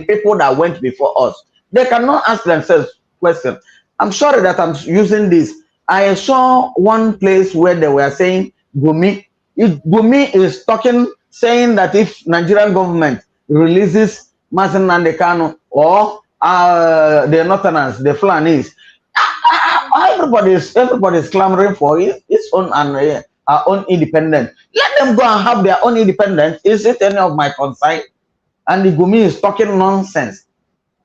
S14: people that went before us? They cannot ask themselves questions. I'm sorry that I'm using this. I saw one place where they were saying Gumi. Gumi is talking, saying that if Nigerian government releases Nnamdi Kanu or the Northerners, the Fulanis, everybody's clamoring for its own and our own independence. Let them go and have their own independence. Is it any of my concern? And the Gumi is talking nonsense.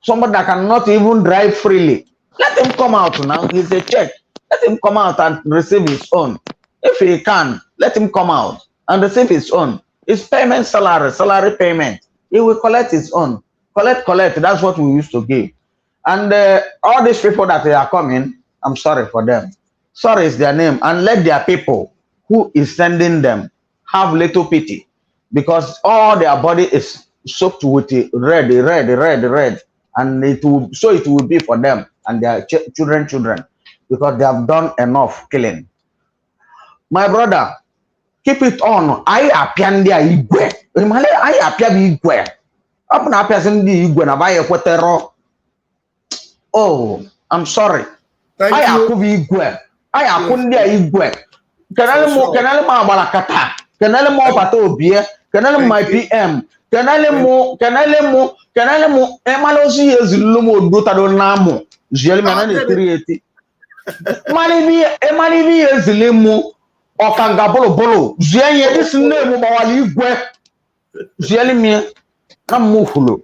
S14: Somebody that cannot even drive freely. Let him come out now. He's a check. Let him come out and receive his own. If he can, let him come out and receive his own. His payment salary payment. He will collect his own. Collect. That's what we used to give. And all these people that they are coming, I'm sorry for them. Sorry is their name. And let their people who is sending them have little pity because all their body is soaked with red, and it will be for them and their children because they have done enough killing. My brother, keep it on. I appear igwe. I appear igwe. Up na appear sendi igwe na buy a. Oh, I'm sorry. I approve igwe. I approve igwe. Kenale mo abalakata. Kenale mo pato obie. Kenale my PM. Kenale mo. Emalosi ezulu mo dotado namo. Jeli mana ne 380. Emalibi ezile mo. Okanga bolo. Jienye this name mo wali igwe. Jeli mi na mo fulo.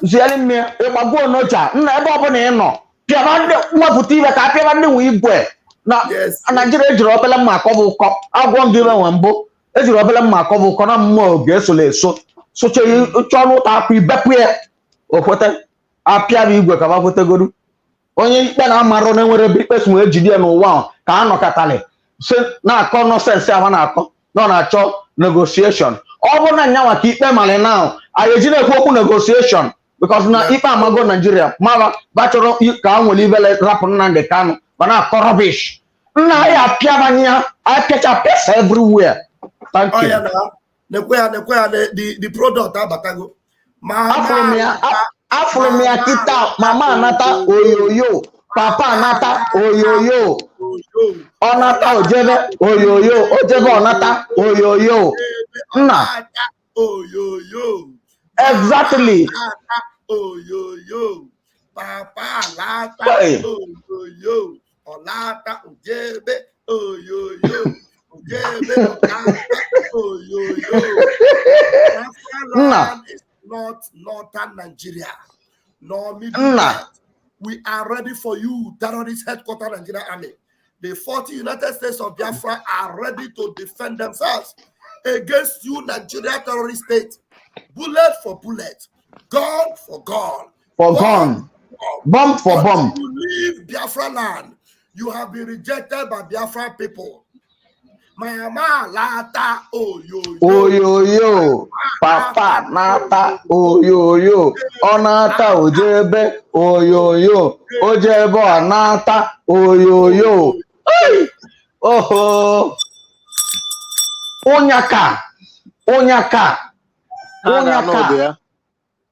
S14: Jeli mi e magwo noja. Na ebe obo na ino. Pia bande mafuti be ka pia bande wi igwe. Na Nigeria ejiri obele mma akọbụ ụkọ agwọ ndị nwe mbụ ejiri obele mma akọbụ ụkọ na mmụọ oge eso soche chọrọ ụta akwa ibepụ ya okwete apịa bụ igwe ka bafotegodu onye ikpe na-amarụ na enwere ebe ikpe so ejide ya n'ụwa ka a nọkọtali si na-akọ nọsensị ahụ na-akọ na na-achọ negotiation ọ bụ na nyanwa ka ikpe mali na anyị eji na-ekwu okwu negotiation because na ikpe amago Nigeria mara bachọrọ ka a nwere ibele rapụ Nnamdi Kanu but not rubbish. I appear everywhere. Thank you.
S2: The product abatago.
S14: Afromia kita mama nata oyoyo, papa nata oyoyo. Onata ojebe oyoyo, ojebe onata oyoyo. Na.
S2: Oyoyo.
S14: Exactly.
S2: Oyoyo. Papa lata oyoyo. Olata ojebe oyoyo. Ojebe olata oyoyo. not northern Nigeria, nor middle belt. We are ready for you, terrorist headquarters Nigerian Army. The 40 United States of Biafra are ready to defend themselves against you, Nigeria terrorist state. Bullet for bullet, gun for gun, bomb for bomb. You leave Biafra land. You have been rejected by Biafra people. Mama lata
S14: oyoyo, papa nata oyoyo, onata ojebe oyoyo, ojebe onata oyoyo. Oh, Onyaka.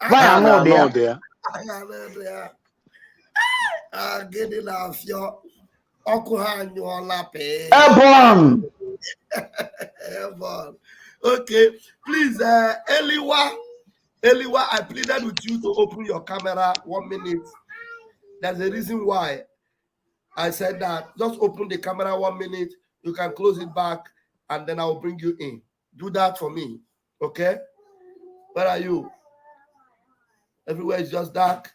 S14: Vaya no there.
S2: Gini la fio.
S14: Ebon.
S2: Okay, please, Eliwa, I pleaded with you to open your camera 1 minute. There's a reason why I said that. Just open the camera 1 minute. You can close it back, and then I will bring you in. Do that for me, okay? Where are you? Everywhere is just dark.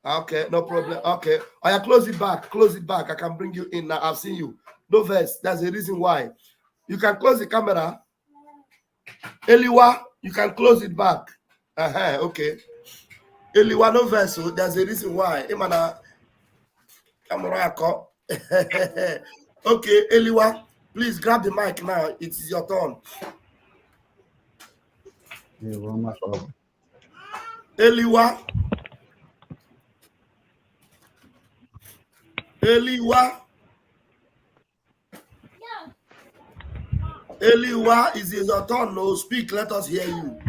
S2: Okay, no problem. Okay, I close it back. Close it back. I can bring you in now. I've seen you. No verse. That's the reason why. You can close the camera. Eliwa, you can close it back. Okay. Eliwa, no verse. So there's a reason why. Imana, okay, Eliwa, please grab the mic now. It is your turn. Eliwa. Eliwa, is it your turn? No, speak. Let us hear you.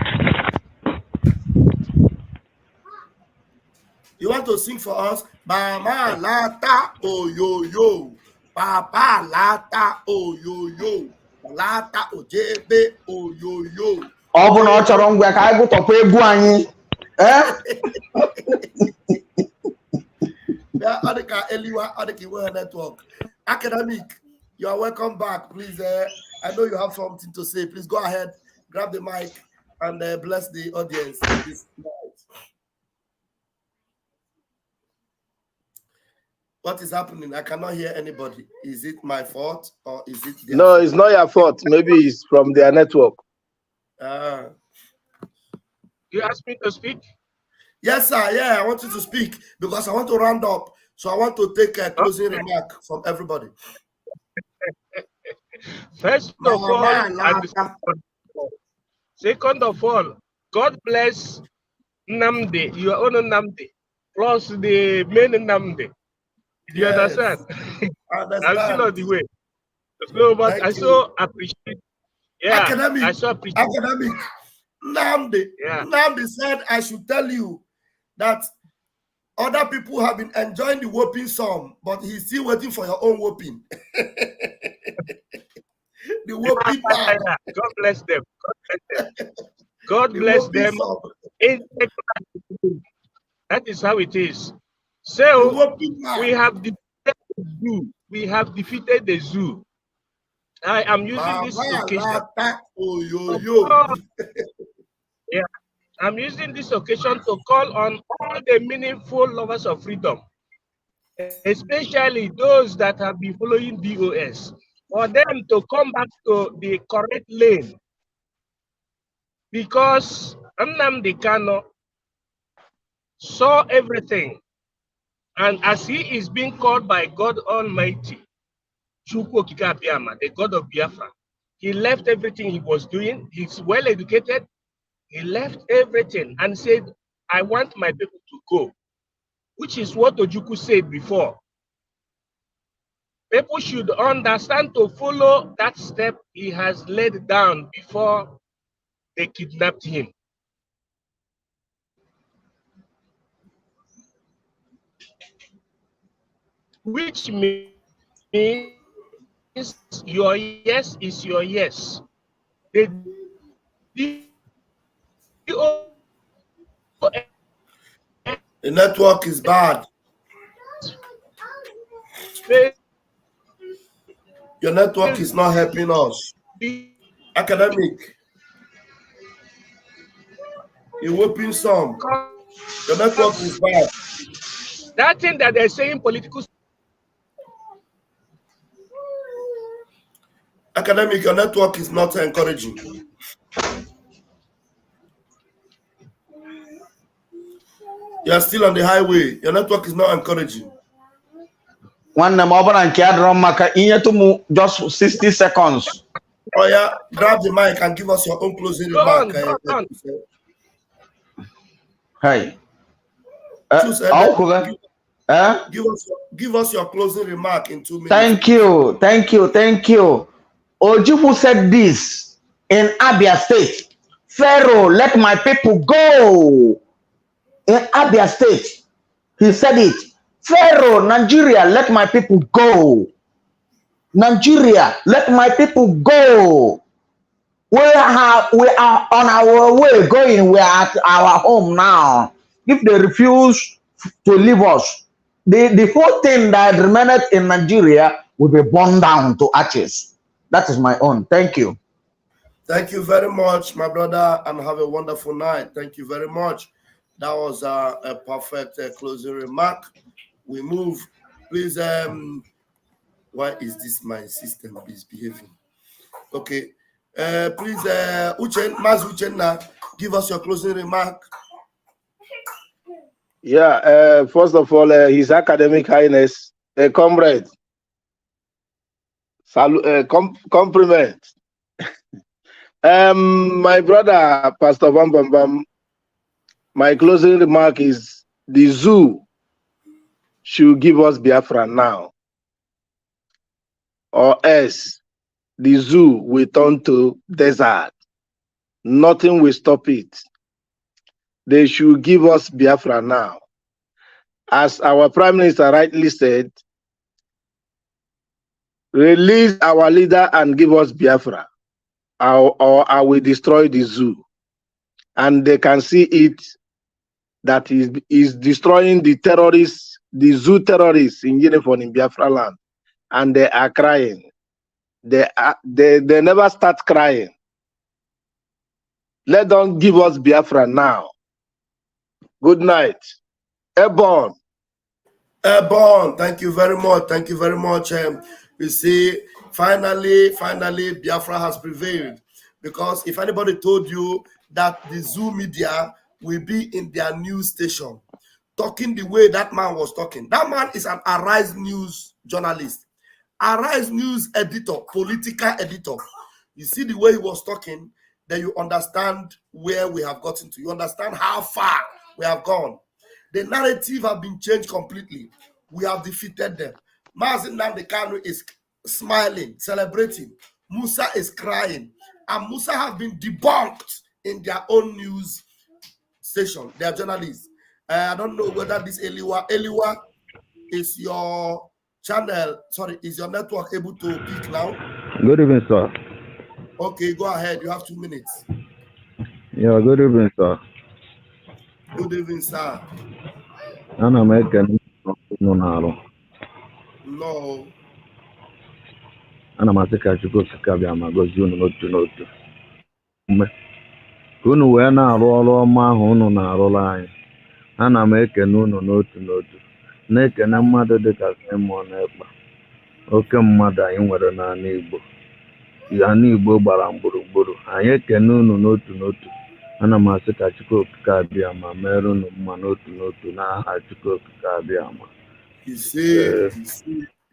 S2: You want to sing for us? Mama lata oh yo yo, Papa lata oh yo yo, lata ojebe oh yo yo.
S14: Ọ bụ na ọ chọrọ ngwa ka anyị gụtọpụ egwu anyị.
S2: Eliwa network. Academic, you are welcome back. Please, I know you have something to say. Please go ahead, grab the mic, and bless the audience this night. What is happening? I cannot hear anybody. Is it my fault or is it their
S8: No, it's not your fault. Maybe it's from their network.
S10: You asked me to speak?
S2: Yes, sir. Yeah, I want you to speak because I want to round up. So I want to take a closing remark from everybody.
S10: First of all, second of all, God bless Nnamdi, your own Nnamdi, plus the main Nnamdi. Do you understand? I'm still on the way. So, but I so appreciate. Yeah,
S2: Academic.
S10: I so appreciate.
S2: Academic. Nnamdi said I should tell you that other people have been enjoying the whooping song, but he's still waiting for your own whooping. The whooping part.
S10: God bless them. God bless them. That is how it is. So we have defeated the zoo. We have defeated the zoo. I am using this occasion. Yeah, I'm using this occasion to call on all the meaningful lovers of freedom, especially those that have been following DOS, for them to come back to the correct lane. Because Nnamdi Kanu saw everything. And as he is being called by God Almighty, the God of Biafra, he left everything he was doing. He's well educated. He left everything and said, I want my people to go, which is what Ojukwu said before. People should understand to follow that step he has laid down before they kidnapped him. Which means your yes is your yes. The
S2: network is bad. Your network is not helping us. Academic. A whooping some. The network is bad.
S10: That thing that they're saying political.
S2: Academic, your network is not encouraging. You're still on the highway. Your network is not encouraging.
S14: Just 60 seconds.
S2: Oh yeah, grab the mic and give us your own closing remark.
S14: Hey.
S2: Give us your closing remark in 2 minutes.
S14: Thank you. Ojukwu said this in Abia State. Pharaoh, let my people go. In Abia State, he said it. Pharaoh, Nigeria, let my people go. Nigeria, let my people go. We are on our way going. We are at our home now. If they refuse to leave us, the whole thing that remained in Nigeria will be burned down to ashes. That is my own. Thank you.
S2: Thank you very much, my brother, and have a wonderful night. Thank you very much. That was a perfect closing remark. We move. Please, why is this my system misbehaving? Okay. Please, Maz Uchenna, give us your closing remark.
S8: Yeah, first of all, His Academic Highness, comrade, compliment. My brother, Pastor Bam Bam Bam, my closing remark is the zoo should give us Biafra now, or else the zoo will turn to desert. Nothing will stop it. They should give us Biafra now. As our Prime Minister rightly said, release our leader and give us Biafra, or I will destroy the zoo. And they can see it, that is destroying the terrorists, the zoo terrorists in uniform in Biafra land. And they are crying. They never start crying. Let them give us Biafra now. Good night. Airborne.
S2: Airborne. Thank you very much. Thank you very much. You see, finally, Biafra has prevailed. Because if anybody told you that the zoo media will be in their news station, talking the way that man was talking, that man is an Arise News journalist, Arise News editor, political editor. You see the way he was talking, then you understand where we have gotten to. You understand how far we have gone. The narrative has been changed completely. We have defeated them. Nnamdi Kanu is smiling, celebrating. Musa is crying. And Musa has been debunked in their own news station. They are journalists. I don't know whether this Eliwa is your channel, sorry, is your network able to pick now?
S15: Good evening, sir.
S2: Okay, go ahead. You have 2 minutes.
S15: Yeah, good evening, sir.
S2: Good evening, sir.
S15: Ana m ekene unu na-arụ.
S2: No.
S15: Ana m asị ka Chukwu okike bịa ma gọzie unu n'otu n'otu. Ka unu wee na-arụ ọrụ ọma ahụ unu na-arụrụ anyị. Ana m ekene unu n'otu n'otu. Na-ekene mmadụ dịka Simon Ekpa. Oke mmadụ anyị nwere n'ala Igbo. Ala Igbo gbara gburugburu. Anyị ekene unu n'otu n'otu. Ana m asị ka Chukwu okike abịa ma mere unu mma n'otu n'otu n'aha Chukwu okike abịa ma.
S2: You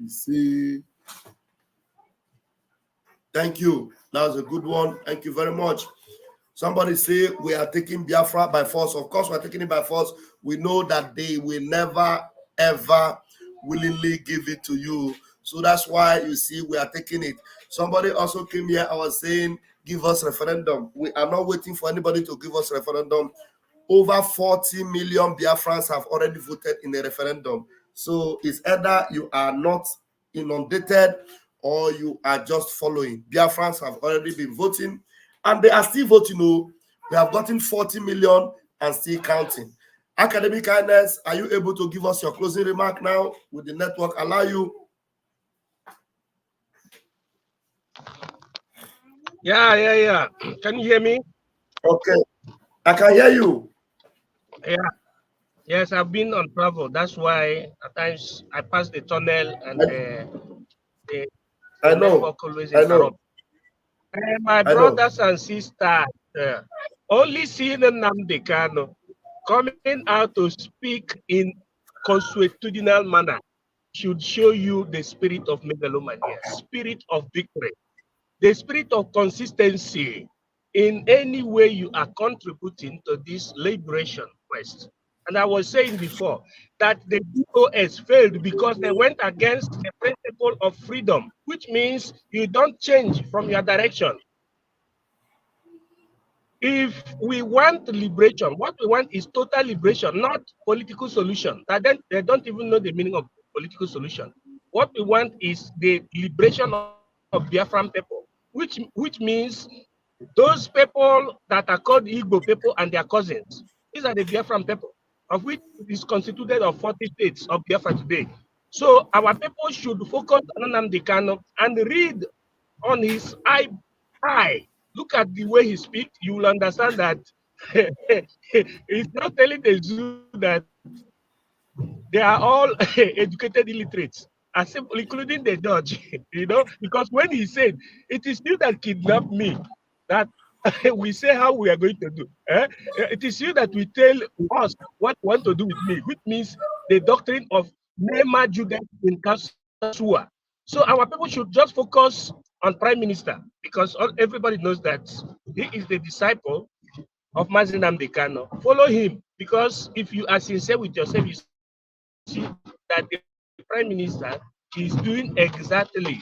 S2: see. Thank you. That was a good one. Thank you very much. Somebody say we are taking Biafra by force. Of course, we are taking it by force. We know that they will never, ever willingly give it to you. So that's why you see we are taking it. Somebody also came here. I was saying, give us referendum. We are not waiting for anybody to give us referendum. Over 40 million Biafrans have already voted in the referendum. So it's either you are not inundated or you are just following. Biafrans have already been voting and they are still voting. Oh, we have gotten 40 million and still counting. Academic Highness, are you able to give us your closing remark now? Will the network allow you?
S10: Yeah. Can you hear me?
S2: Okay. I can hear you.
S10: Yeah. Yes, I've been on travel. That's why at times I pass the tunnel and the
S2: I know.
S10: network always
S2: I know.
S10: interrupt. My brothers and sisters, only seeing Nnamdi Kanu coming out to speak in consuetudinal manner should show you the spirit of megalomania, spirit of victory, the spirit of consistency in any way you are contributing to this liberation quest. And I was saying before that the DOS failed because they went against the principle of freedom, which means you don't change from your direction. If we want liberation, what we want is total liberation, not political solution. Then they don't even know the meaning of political solution. What we want is the liberation of Biafran people, which means those people that are called Igbo people and their cousins. These are the Biafran people, of which is constituted of 40 states of Biafra today. So our people should focus on Nnamdi Kanu and read on his eye. Look at the way he speaks, you will understand that he's not telling the zoo that they are all educated illiterates, including the judge, because when he said, it is you that kidnapped me, that we say how we are going to do. It is you that we tell us what you want to do with me, which means the doctrine of Nema Judah in Kasua. So our people should just focus on Prime Minister, because everybody knows that he is the disciple of Mazi Nnamdi Kanu. Follow him, because if you are sincere with yourself, you see that the Prime Minister is doing exactly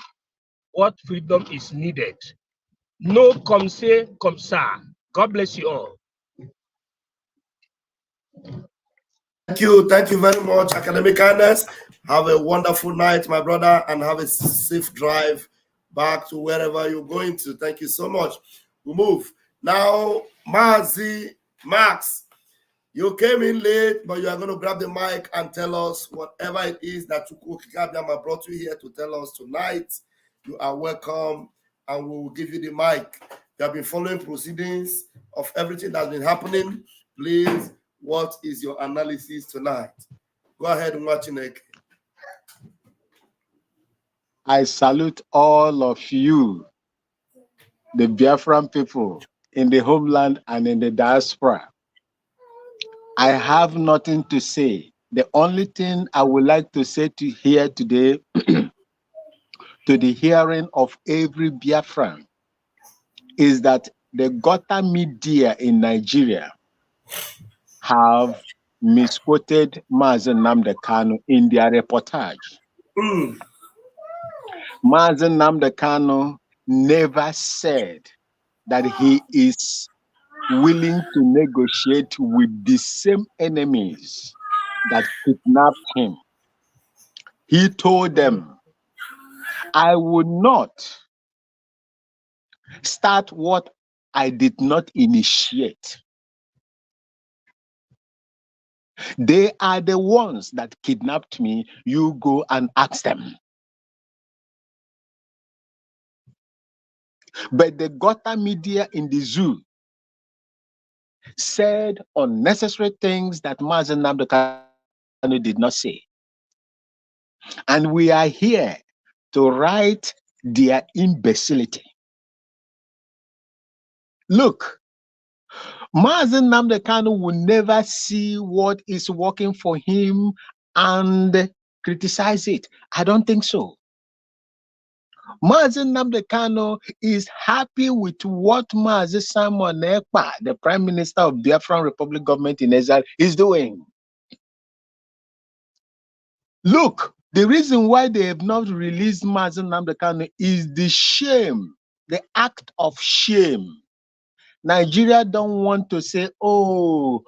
S10: what freedom is needed. No comme c'est, comme ça. God bless you all.
S2: Thank you very much, Academic Kindness. Have a wonderful night, my brother, and have a safe drive back to wherever you're going to. Thank you so much. We move now. Mazi Max, you came in late, but you are going to grab the mic and tell us whatever it is that Chukwuka brought you here to tell us tonight. You are welcome, and we will give you the mic. You have been following proceedings of everything that's been happening. Please, what is your analysis tonight? Go ahead, Mwachinek.
S16: I salute all of you, the Biafran people in the homeland and in the diaspora. I have nothing to say. The only thing I would like to say to here today, to the hearing of every Biafran, is that the Gota media in Nigeria have misquoted Mazi Nnamdi Kanu in their reportage. Mazi Nnamdi Kanu never said that he is willing to negotiate with the same enemies that kidnapped him. He told them, I would not start what I did not initiate. They are the ones that kidnapped me. You go and ask them. But the Gota media in the zoo said unnecessary things that Mazi Nnamdi Kanu did not say. And we are here to right their imbecility. Look, Mazi Nnamdi Kanu will never see what is working for him and criticize it. I don't think so. Mazi Nnamdi Kanu is happy with what Mazi Simon Ekpa, the Prime Minister of Biafran Republic government in exile, is doing. Look, the reason why they have not released Mazi Nnamdi Kanu is the shame, the act of shame. Nigeria don't want to say, oh,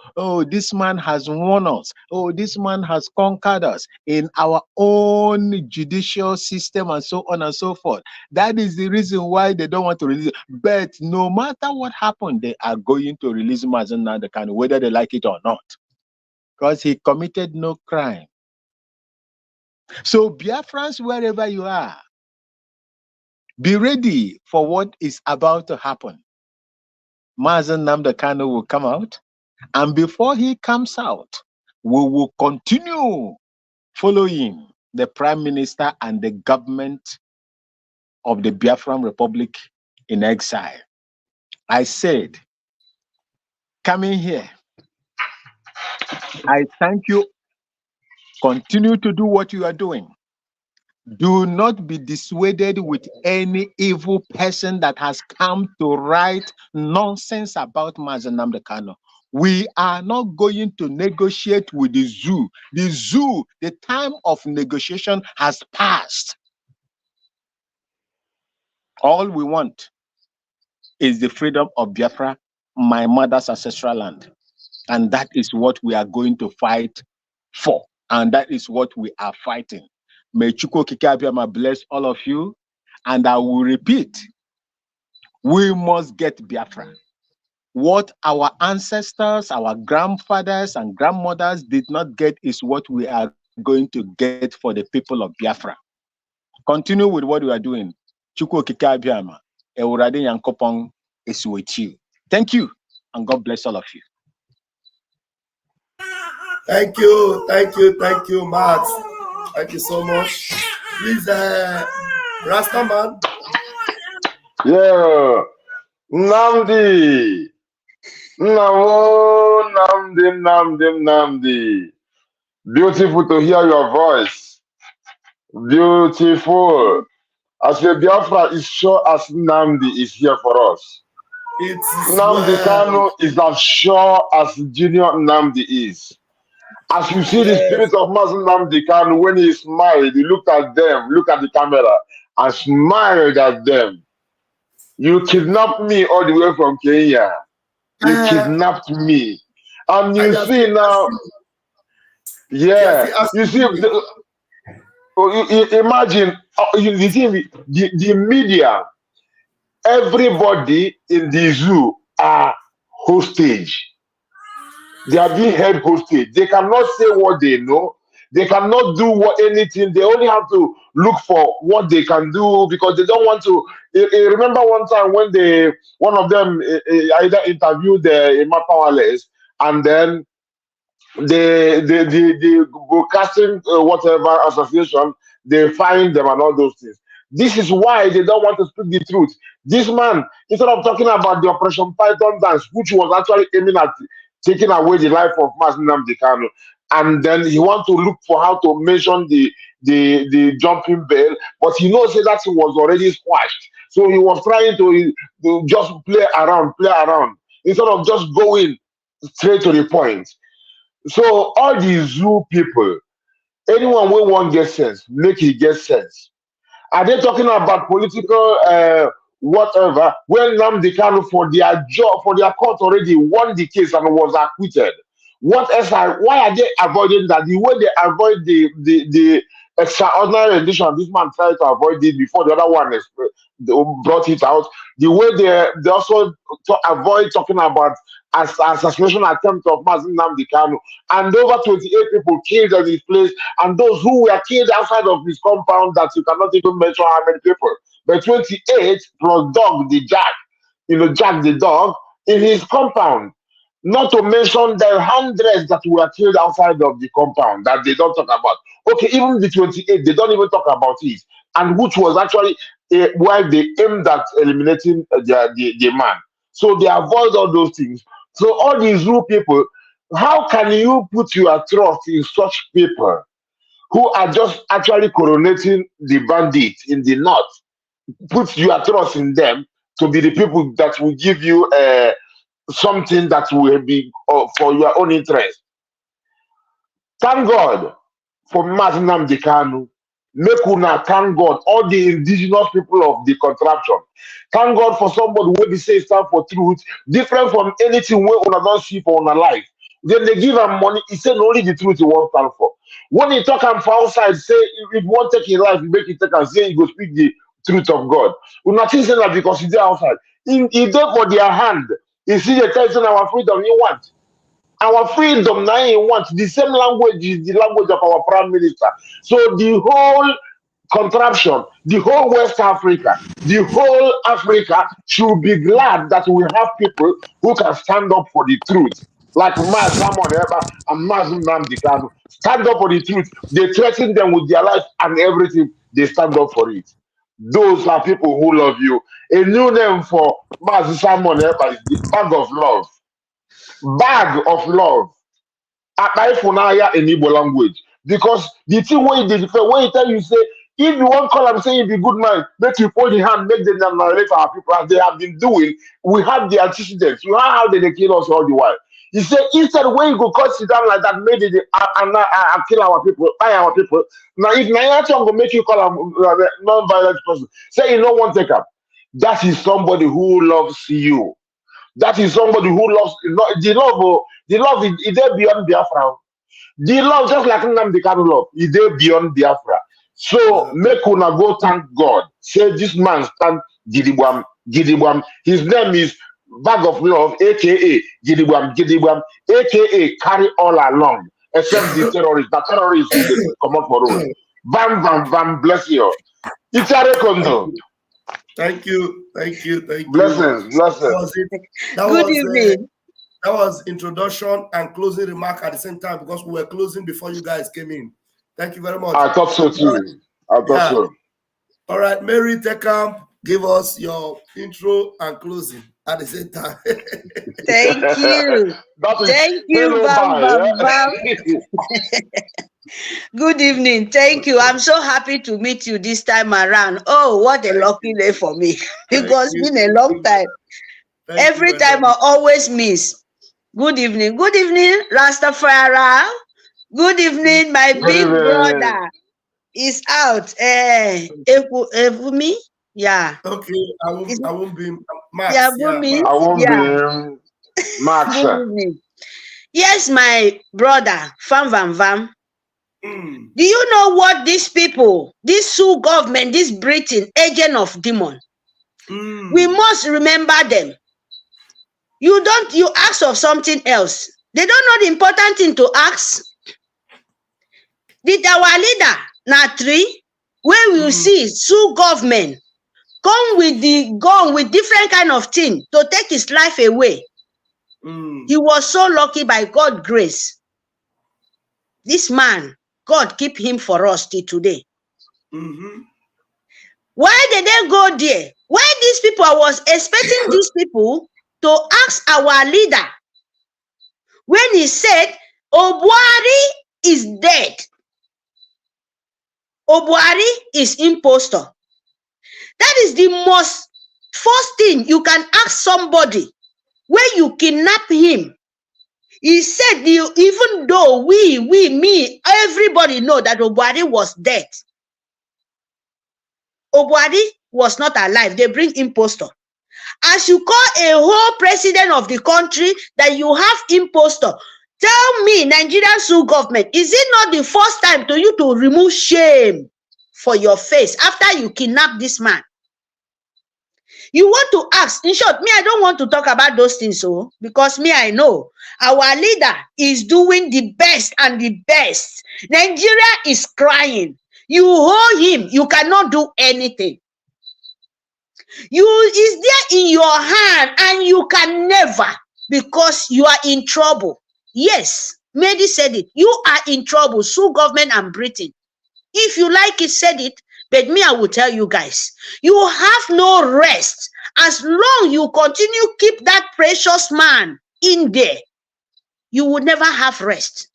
S16: this man has won us. Oh, this man has conquered us in our own judicial system and so on and so forth. That is the reason why they don't want to release it. But no matter what happened, they are going to release Mazi Nnamdi Kanu, whether they like it or not, because he committed no crime. So Biafrans, wherever you are, be ready for what is about to happen. Mazen Nnamdi Kanu will come out. And before he comes out, we will continue following the Prime Minister and the government of the Biafran Republic in exile. I said, coming here, I thank you. Continue to do what you are doing. Do not be dissuaded with any evil person that has come to write nonsense about Mazen Nnamdi Kanu. We are not going to negotiate with the zoo. The zoo, the time of negotiation has passed. All we want is the freedom of Biafra, my mother's ancestral land. And that is what we are going to fight for. And that is what we are fighting. May Chukwu Okike Abiama bless all of you. And I will repeat, we must get Biafra. What our ancestors, our grandfathers and grandmothers did not get is what we are going to get for the people of Biafra. Continue with what we are doing. Chukwu Okike Abiama, Ewurade Nyankopon is with you. Thank you, and God bless all of you.
S2: Thank you, Matt. Thank you so much. Please, Rastaman.
S17: Yeah, Nnamdi. Nnamdi. Beautiful to hear your voice. Beautiful. As the Biafra is sure as Nnamdi is here for us. Nnamdi Kanu is as sure as Junior Nnamdi is. As you see the spirit of Mazen Nnamdi Kanu, when he smiled, he looked at them, looked at the camera, and smiled at them. You kidnapped me all the way from Kenya. You kidnapped me. And you see now, you see, imagine, the media, everybody in the zoo are hostage. They are being held hostage. They cannot say what they know. They cannot do anything. They only have to look for what they can do because they don't want to. Remember one time when one of them either interviewed Emma Powerless, and then the broadcasting whatever association, they find them and all those things. This is why they don't want to speak the truth. This man, instead of talking about the Operation Python dance, which was actually aiming at taking away the life of Mazen Nnamdi Kanu, and then he wants to look for how to mention the jumping bell, but he knows that he was already squashed. So he was trying to just play around, instead of just going straight to the point. So all these zoo people, anyone who won't get sense, make it get sense. Are they talking about political whatever? When Nnamdi Kanu for their job, for their court already won the case and was acquitted. What else? Why are they avoiding that? The way they avoid the extraordinary rendition, this man tried to avoid it before the other one brought it out. The way they also avoid talking about assassination attempt of Mazen Nnamdi Kanu, and over 28 people killed at his place, and those who were killed outside of his compound that you cannot even mention how many people. But 28 plus dog, the Jack, Jack the dog, in his compound. Not to mention the hundreds that were killed outside of the compound that they don't talk about. Okay, even the 28, they don't even talk about it. And which was actually why they aimed at eliminating the man. So they avoid all those things. So all these new people, how can you put your trust in such people who are just actually coronating the bandits in the north? Put your trust in them to be the people that will give you something that will be for your own interest. Thank God for Mazen Nnamdi Kanu. Make una thank God, all the indigenous people of the contraption. Thank God for somebody who will say stand for truth, different from anything we una don't see for our life. Then they give him money, he said only the truth he won't stand for. When he talk him for outside, say if you want to take his life, you make it take and say he go speak the truth of God. We not saying that because he's there outside. He there for their hand. You see the person our freedom you want. Our freedom now you want. The same language is the language of our prime minister. So the whole contraption. The whole West Africa, the whole Africa should be glad that we have people who can stand up for the truth. Like Mas Simon Eba and Mas Nnamdi Kanu. Stand up for the truth. They threaten them with their life and everything. They stand up for it. Those are people who love you. A new name for Mas Simon Eba is the bag of love. Bag of love. Funaya in Igbo language. Because the thing when you tell you say, if you want to call them saying be good man, make you hold the hand, make them narrate our people as they have been doing. We have the antecedents. You know how they kill us all the while. He said, instead when you go cut it down like that, maybe they kill our people, buy our people. Now, if Nayachon will make you call a non-violent person, say you don't want to take up. That is somebody who loves you. That is somebody who loves the love is there beyond Biafra. The love, just like Nnamdi Kanu love, is there beyond Biafra. So make una go thank God. Say this man stand Gidibwam, Gidibwam. His name is Bag of Love, aka Gidibwam, Gidibwam, aka carry all along, except the terrorists. The terrorists come up for road. Bam, bam, bam, bless you. It's a recondo.
S2: Thank you.
S17: Blessings.
S2: Good evening. That was introduction and closing remark at the same time because we were closing before you guys came in. Thank you very much.
S17: I thought so too. So.
S2: All right, Mary Tekam, give us your intro and closing at the same time.
S18: Thank you. Thank you, Bam, Bam. Good evening. Thank you. I'm so happy to meet you this time around. Oh, what a lucky day for me. Because it's been a long time. Every time I always miss. Good evening. Good evening, Rastafari. Good evening, my big brother. Is out. Evumi? Yeah.
S2: Okay, I won't be Max.
S18: Yeah, Evumi.
S17: I won't be Max.
S18: Good evening. Yes, my brother, Fam Vam Vam. Do you know what these people, this Sioux government, this Britain, agent of demon, we must remember them. You ask of something else. They don't know the important thing to ask. Did our leader, Natri, where we see Sioux government come with the gun with different kind of thing to take his life away? He was so lucky by God's grace. This man, God keep him for us till today. Why did they go there? Why these people? I was expecting these people to ask our leader when he said, Obuari is dead. Obuari is impostor. That is the most first thing you can ask somebody when you kidnap him. He said, even though me, everybody know that Obuari was dead. Obuari was not alive. They bring impostor. As you call a whole president of the country that you have impostor, tell me, Nigerian Sioux government, is it not the first time to you to remove shame for your face after you kidnap this man? You want to ask, in short, me, I don't want to talk about those things, so because me, I know our leader is doing the best and the best. Nigeria is crying. You hold him, you cannot do anything. You is there in your hand and you can never, because you are in trouble. Yes, Mehdi said it. You are in trouble, Sioux government and Britain. If you like it, said it, but me, I will tell you guys, you have no rest. As long you continue keep that precious man in there, you will never have rest.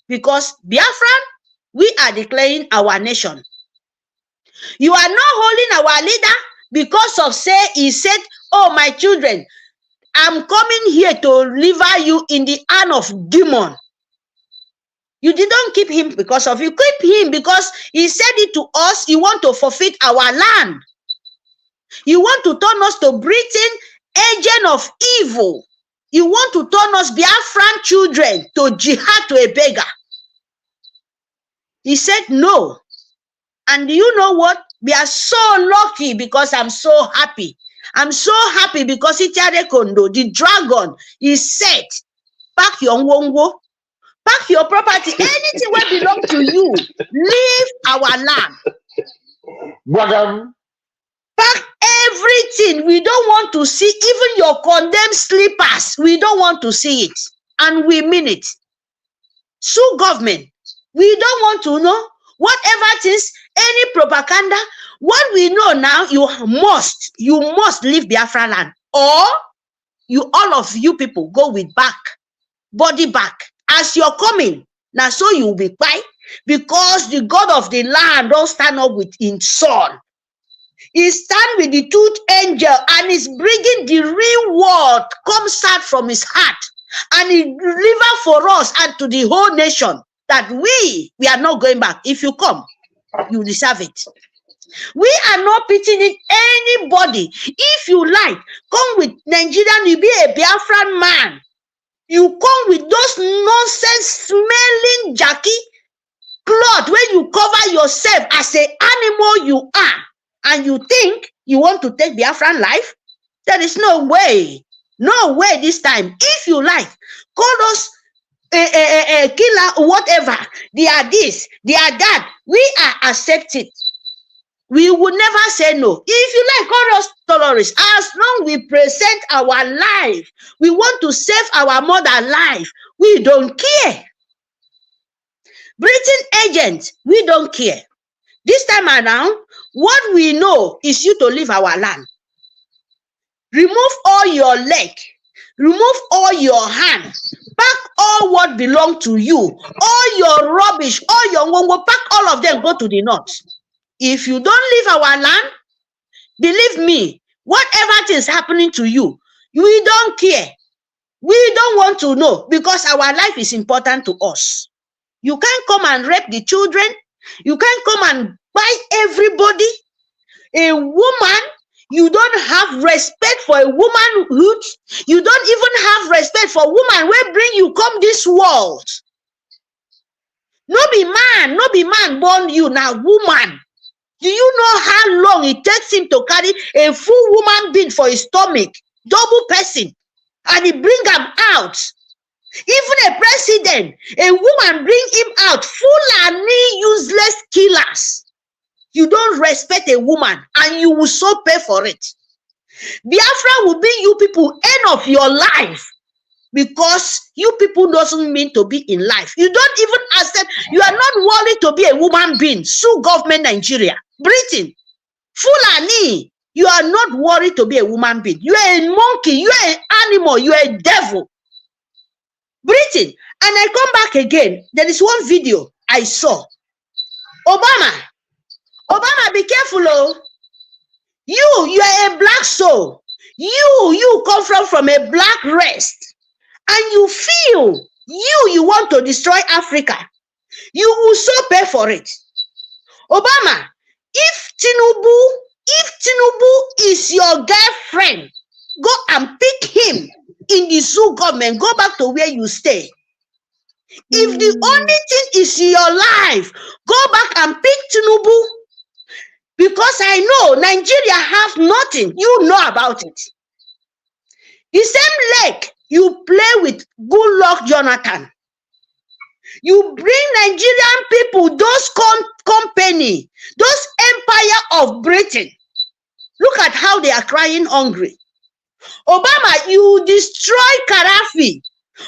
S18: Because Biafran, we are declaring our nation. You are not holding our leader because of he said, oh, my children, I'm coming here to deliver you in the hand of demon. You didn't keep him because of you. Keep him because he said it to us. You want to forfeit our land. You want to turn us to Britain, agent of evil. You want to turn us Biafran children to jihad to a beggar. He said no. And you know what? We are so lucky because I'm so happy. I'm so happy because Itiare Kondo, the dragon, is said, pack your wongo, pack your property, anything will belong to you. Leave our land. Pack everything. We don't want to see even your condemned slippers. We don't want to see it. And we mean it. Sue government. We don't want to know whatever things, any propaganda. What we know now, you must leave Biafra land. Or you, all of you people, go with body back. As you're coming, now so you'll be quiet. Because the God of the land don't stand up with his son. He stand with the tooth angel and is bringing the real word comes out from his heart. And he deliver for us and to the whole nation that we are not going back. If you come, you deserve it. We are not pitying anybody. If you like, come with Nigerian, you be a Biafran man. You come with those nonsense smelling jacket cloth when you cover yourself as an animal you are, and you think you want to take Biafran life. There is no way. No way this time. If you like, call us a killer, whatever. They are this, they are that. We are accepted. We will never say no. If you like, call us terrorists. As long we present our life, we want to save our mother life. We don't care. Britain agents, we don't care. This time around, what we know is you to leave our land. Remove all your leg. Remove all your hand. Pack all what belong to you. All your rubbish, all your wongo, pack all of them, go to the north. If you don't leave our land, believe me, whatever is happening to you, we don't care. We don't want to know because our life is important to us. You can't come and rape the children. You can't come and buy everybody. A woman, you don't have respect for a womanhood. You don't even have respect for woman where bring you come this world. No be man born you now, woman. Do you know how long it takes him to carry a full woman being for his stomach, double person, and he bring them out? Even a president, a woman bring him out, full and useless killers. You don't respect a woman and you will so pay for it. Biafra will be you people end of your life because you people doesn't mean to be in life. You don't even accept, you are not worthy to be a woman being. Sue government Nigeria, Britain, Fulani, you are not worried to be a woman being. You are a monkey, you are an animal, you are a devil. Britain, and I come back again. There is one video I saw. Obama, be careful, oh. You are a black soul. You come from a black race, and you feel you want to destroy Africa. You will so pay for it. Obama, if Tinubu is your girlfriend, go and pick him in the zoo government. Go back to where you stay. If the only thing is your life, go back and pick Tinubu. Because I know Nigeria have nothing. You know about it. The same leg you play with Good Luck Jonathan. You bring Nigerian people, those company, those empire of Britain. Look at how they are crying hungry. Obama, you destroy Gaddafi.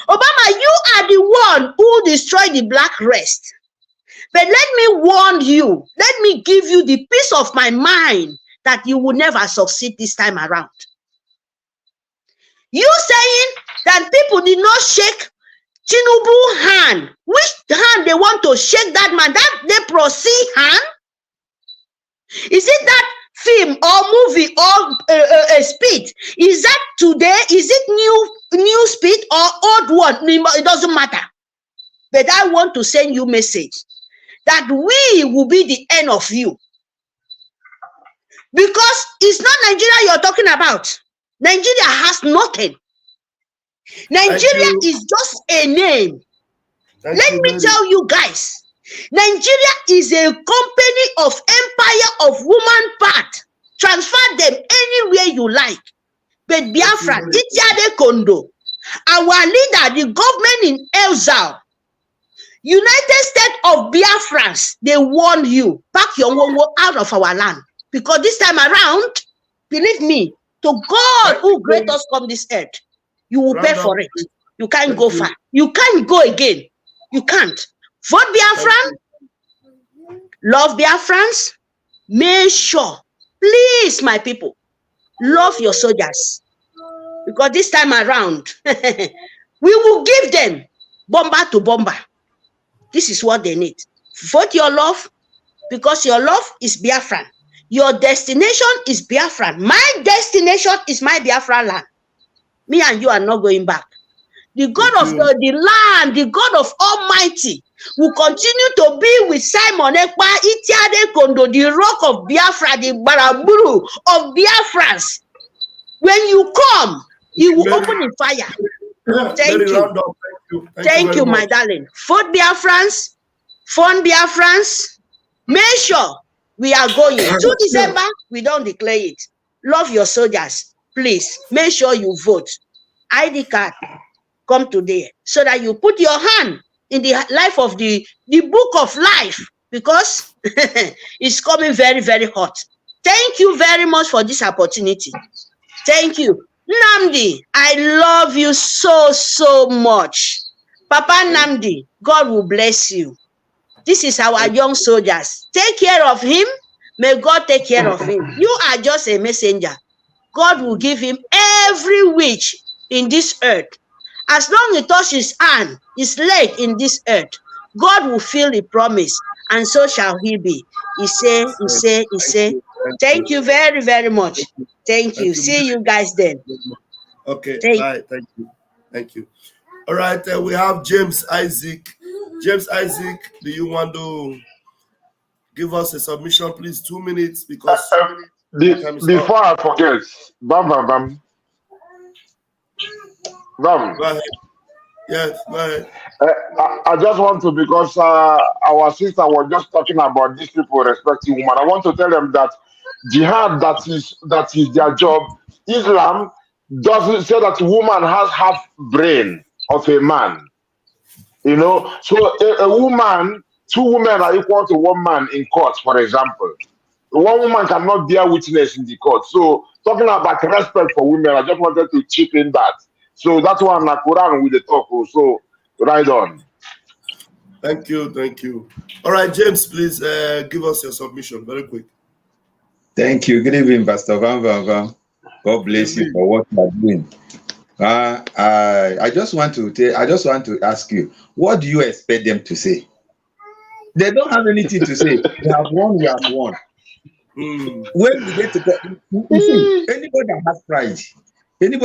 S18: Obama, you are the one who destroyed the black race. But let me warn you, let me give you the peace of my mind that you will never succeed this time around. You saying that people did not shake Tinubu hand. Which hand they want to shake that man? That they proceed hand? Is it that film or movie or a speech? Is that today? Is it new speech or old one? It doesn't matter. But I want to send you a message that we will be the end of you. Because it's not Nigeria you're talking about. Nigeria has nothing. Nigeria is just a name. Let me tell you guys, Nigeria is a company of empire of woman part. Transfer them anywhere you like. But Biafra, Itiade Kondo, our leader, the government in exile, United States of Biafrans, they warned you, pack your wongo out of our land. Because this time around, believe me, to God who great us from this earth, you will pay for it. You can't go far. You can't go again. You can't. Vote Biafran, love Biafrans, make sure, please, my people, love your soldiers. Because this time around, we will give them bomber to bomber. This is what they need. Vote your love, because your love is Biafran. Your destination is Biafran. My destination is my Biafra land. Me and you are not going back. The God of the land, the God of Almighty, will continue to be with Simon Ekpa, Itiade Kondo, the rock of Biafra, the Baraburu of Biafrans. When you come, he will open in fire. Thank you. Thank you, my darling. Vote Biafrans, fund Biafrans. Make sure we are going. 2 December, we don't declare it. Love your soldiers. Please, make sure you vote. ID card, come today, so that you put your hand in the life of the book of life, because it's coming very, very hot. Thank you very much for this opportunity. Thank you. Nnamdi, I love you so, so much. Papa Nnamdi, God will bless you. This is our young soldiers. Take care of him. May God take care of him. You are just a messenger. God will give him every wish in this earth. As long as he touches his hand, his leg in this earth, God will fill the promise, and so shall he be. He say. Thank you very, very much. Thank you. See you guys then.
S2: Okay, bye. Thank you. All right, we have James Isaac. James Isaac, do you want to give us a submission, please? 2 minutes, because
S17: before I forget, Bam.
S2: Go ahead. Yes, go ahead.
S17: I just want to, because our sister was just talking about these people respecting women. I want to tell them that jihad, that is their job. Islam doesn't say that woman has half brain of a man. You know, so a woman, 2 women are equal to 1 man in court, for example. 1 woman cannot bear witness in the court. So talking about respect for women, I just wanted to chip in that. So that's why I'm not Quran with the talk. So right on.
S2: Thank you. All right, James, please give us your submission very quick.
S19: Thank you. Good evening, Pastor Van. God bless you for what you are doing. I just want to ask you, what do you expect them to say? They don't have anything to say. We have won. When we get to you see, anybody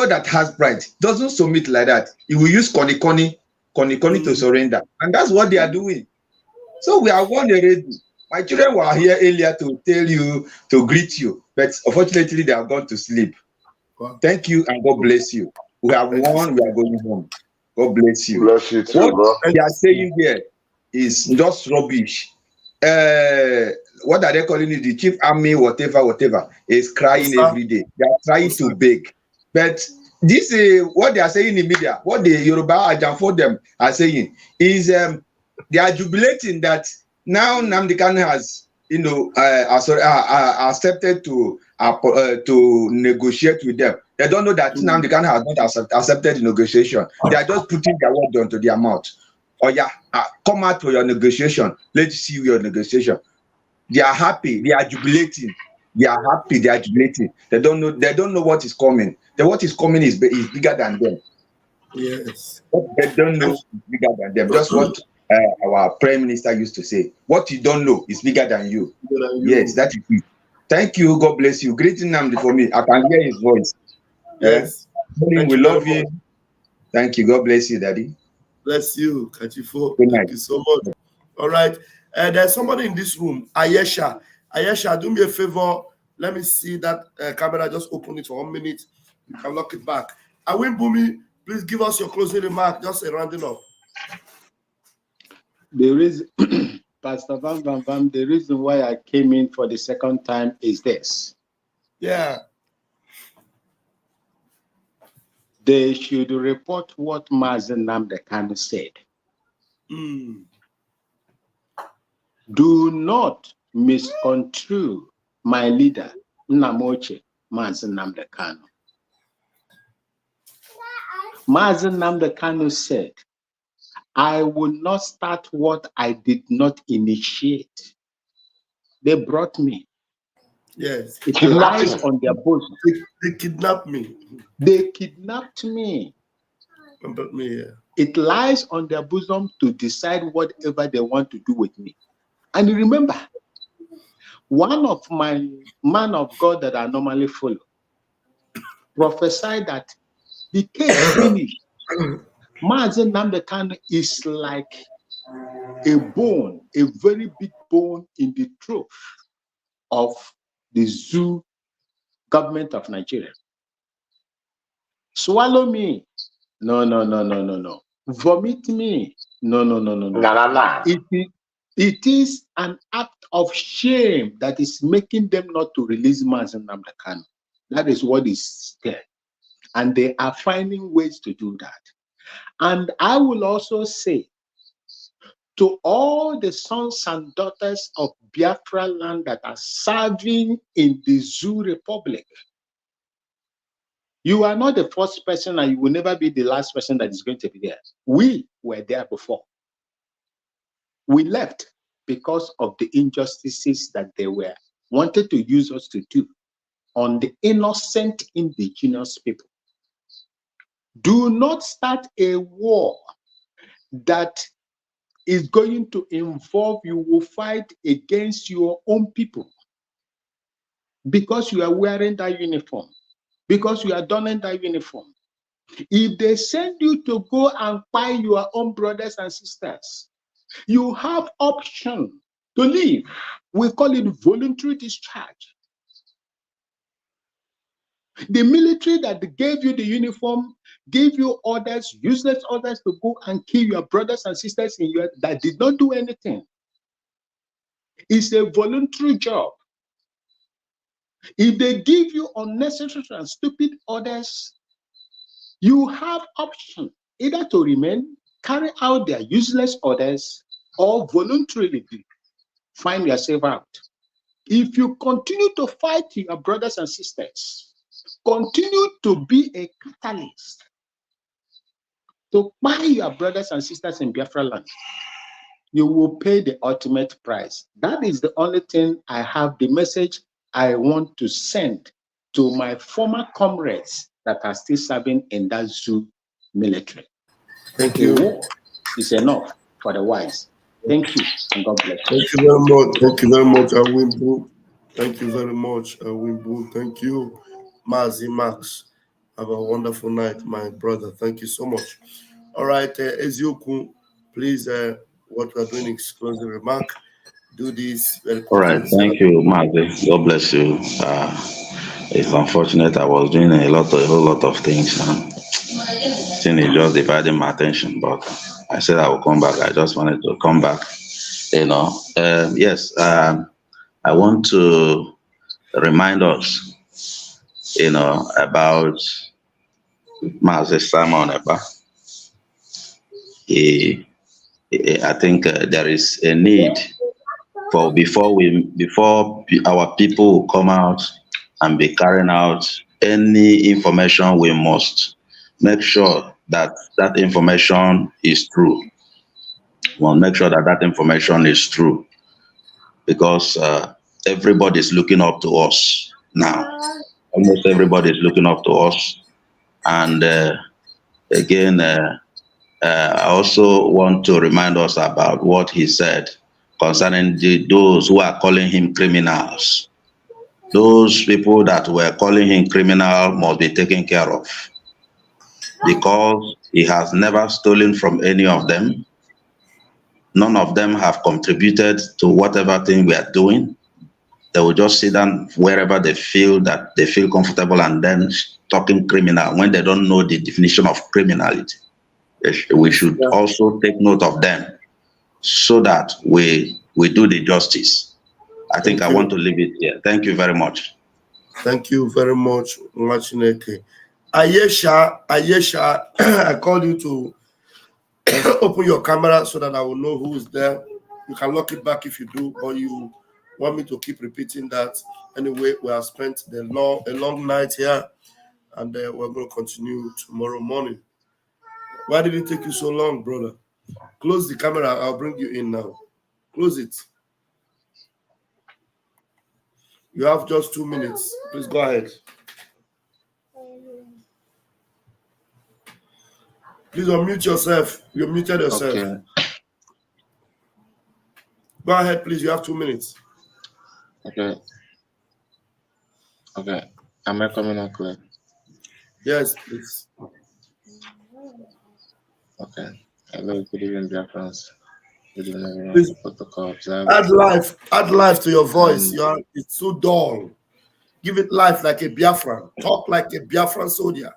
S19: that has pride doesn't submit like that. He will use koni to surrender, and that's what they are doing. So we are won already. My children were here earlier to tell you, to greet you, but unfortunately they have gone to sleep. Thank you, and God bless you. We have won. We are going home. God bless you.
S17: Bless you too,
S19: what they are saying here is just rubbish. What are they calling it? The chief army, whatever, is crying every day. They are trying to beg. But this is what they are saying in media. What the Yoruba Ajam for them are saying is they are jubilating that now Nnamdi Kanu has, accepted to negotiate with them. They don't know that Nnamdi Kanu has not accepted the negotiation. They are just putting their word onto their mouth. Oh yeah, come out for your negotiation. Let's see your negotiation. They are happy. They are jubilating. They are happy. They are jubilating. They don't know what is coming. What is coming is bigger than them.
S2: Yes.
S19: What they don't know is bigger than them. Just what our Prime Minister used to say. What you don't know is bigger than you. Yes, that is it. Thank you. God bless you. Greeting Nnamdi for me. I can hear his voice.
S2: Yes.
S19: We love you. Thank you. God bless you, Daddy.
S2: Bless you, Kachifo. Thank you so much. All right. There's somebody in this room, Ayesha. Ayesha, do me a favor. Let me see that camera. Just open it for 1 minute. You can lock it back. Awin Bumi, please give us your closing remark. Just a rounding up.
S16: There is, Pastor Van, the reason why I came in for the second time is this.
S2: Yeah.
S16: They should report what Mazen Nnamdi Kanu said. Do not misconstrue my leader, Nnamdi Kanu. Nnamdi Kanu said, I will not start what I did not initiate. They brought me.
S2: Yes.
S16: It lies on their bosom.
S2: They kidnapped me.
S16: They kidnapped me.
S2: Yeah.
S16: It lies on their bosom to decide whatever they want to do with me. And remember, one of my man of God that I normally follow prophesied that the case finished. Nnamdi Kanu is like a bone, a very big bone in the throat of the zoo government of Nigeria. Swallow me. No. Vomit me. No. It is an act of shame that is making them not to release Nnamdi Kanu. That is what is there. And they are finding ways to do that. And I will also say to all the sons and daughters of Biafra land that are serving in the Zoo Republic, you are not the first person and you will never be the last person that is going to be there. We were there before. We left because of the injustices that they were wanted to use us to do on the innocent indigenous people. Do not start a war that is going to involve you will fight against your own people because you are wearing that uniform, because you are donning that uniform. If they send you to go and buy your own brothers and sisters, you have option to leave. We call it voluntary discharge. The military that gave you the uniform gave you orders, useless orders to go and kill your brothers and sisters in your that did not do anything. It's a voluntary job. If they give you unnecessary and stupid orders, you have option either to remain, carry out their useless orders, or voluntarily find yourself out. If you continue to fight your brothers and sisters, continue to be a catalyst to buy your brothers and sisters in Biafra land, you will pay the ultimate price. That is the only thing I have, the message I want to send to my former comrades that are still serving in that zoo military.
S2: Thank you.
S16: The war is enough for the wise. Thank you, and God bless you.
S2: Thank you very much. Thank you very much, Awimbu. Thank you very much, Awimbu. Thank you, Mazi Max. Have a wonderful night, my brother. Thank you so much. All right, Ezioku, please, what we are doing is closing remark. Do this very quickly.
S9: All right, thank you, Mazi. God bless you. It's unfortunate I was doing a whole lot of things. I think it's just dividing my attention, but I said I will come back. I just wanted to come back. Yes, I want to remind us, about Mazi Simon Eba. I think there is a need for before our people will come out and be carrying out any information, we must make sure that that information is true. We'll make sure that that information is true because everybody is looking up to us now. Almost everybody is looking up to us. And again, I also want to remind us about what he said concerning those who are calling him criminals. Those people that were calling him criminal must be taken care of because he has never stolen from any of them. None of them have contributed to whatever thing we are doing. They will just sit down wherever they feel comfortable and then talking criminal when they don't know the definition of criminality. We should also take note of them so that we do the justice. I think I want to leave it here. Thank you very much.
S2: Thank you very much, Mwachineke. Ayesha, I called you to open your camera so that I will know who is there. You can lock it back if you do, or you want me to keep repeating that. Anyway, we have spent a long night here, and we're going to continue tomorrow morning. Why did it take you so long, brother? Close the camera. I'll bring you in now. Close it. You have just 2 minutes. Please go ahead. Please unmute yourself. You muted yourself.
S20: Okay.
S2: Go ahead, please. You have 2 minutes.
S20: Okay. Okay. Am I coming out clear?
S2: Yes, please.
S20: Okay. Hello, good evening, dear friends. Good evening, everyone.
S2: Please
S20: Protocol observed.
S2: add life to your voice. It's so dull. Give it life like a Biafran. Talk like a Biafran soldier.